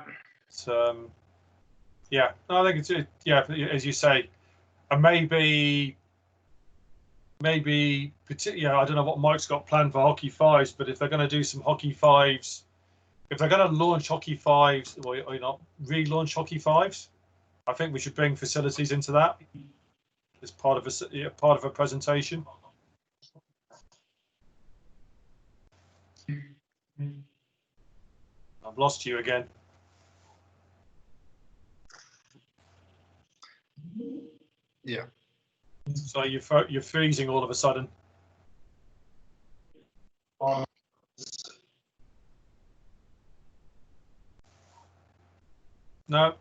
A: Yeah, no, I think it's yeah, as you say, and maybe yeah, I don't know what Mike's got planned for Hockey Fives, but if they're going to do some Hockey Fives, if they're going to launch Hockey Fives or not relaunch Hockey Fives, I think we should bring facilities into that as part of a presentation. I've lost you again.
B: Yeah.
A: So you're freezing all of a sudden. No.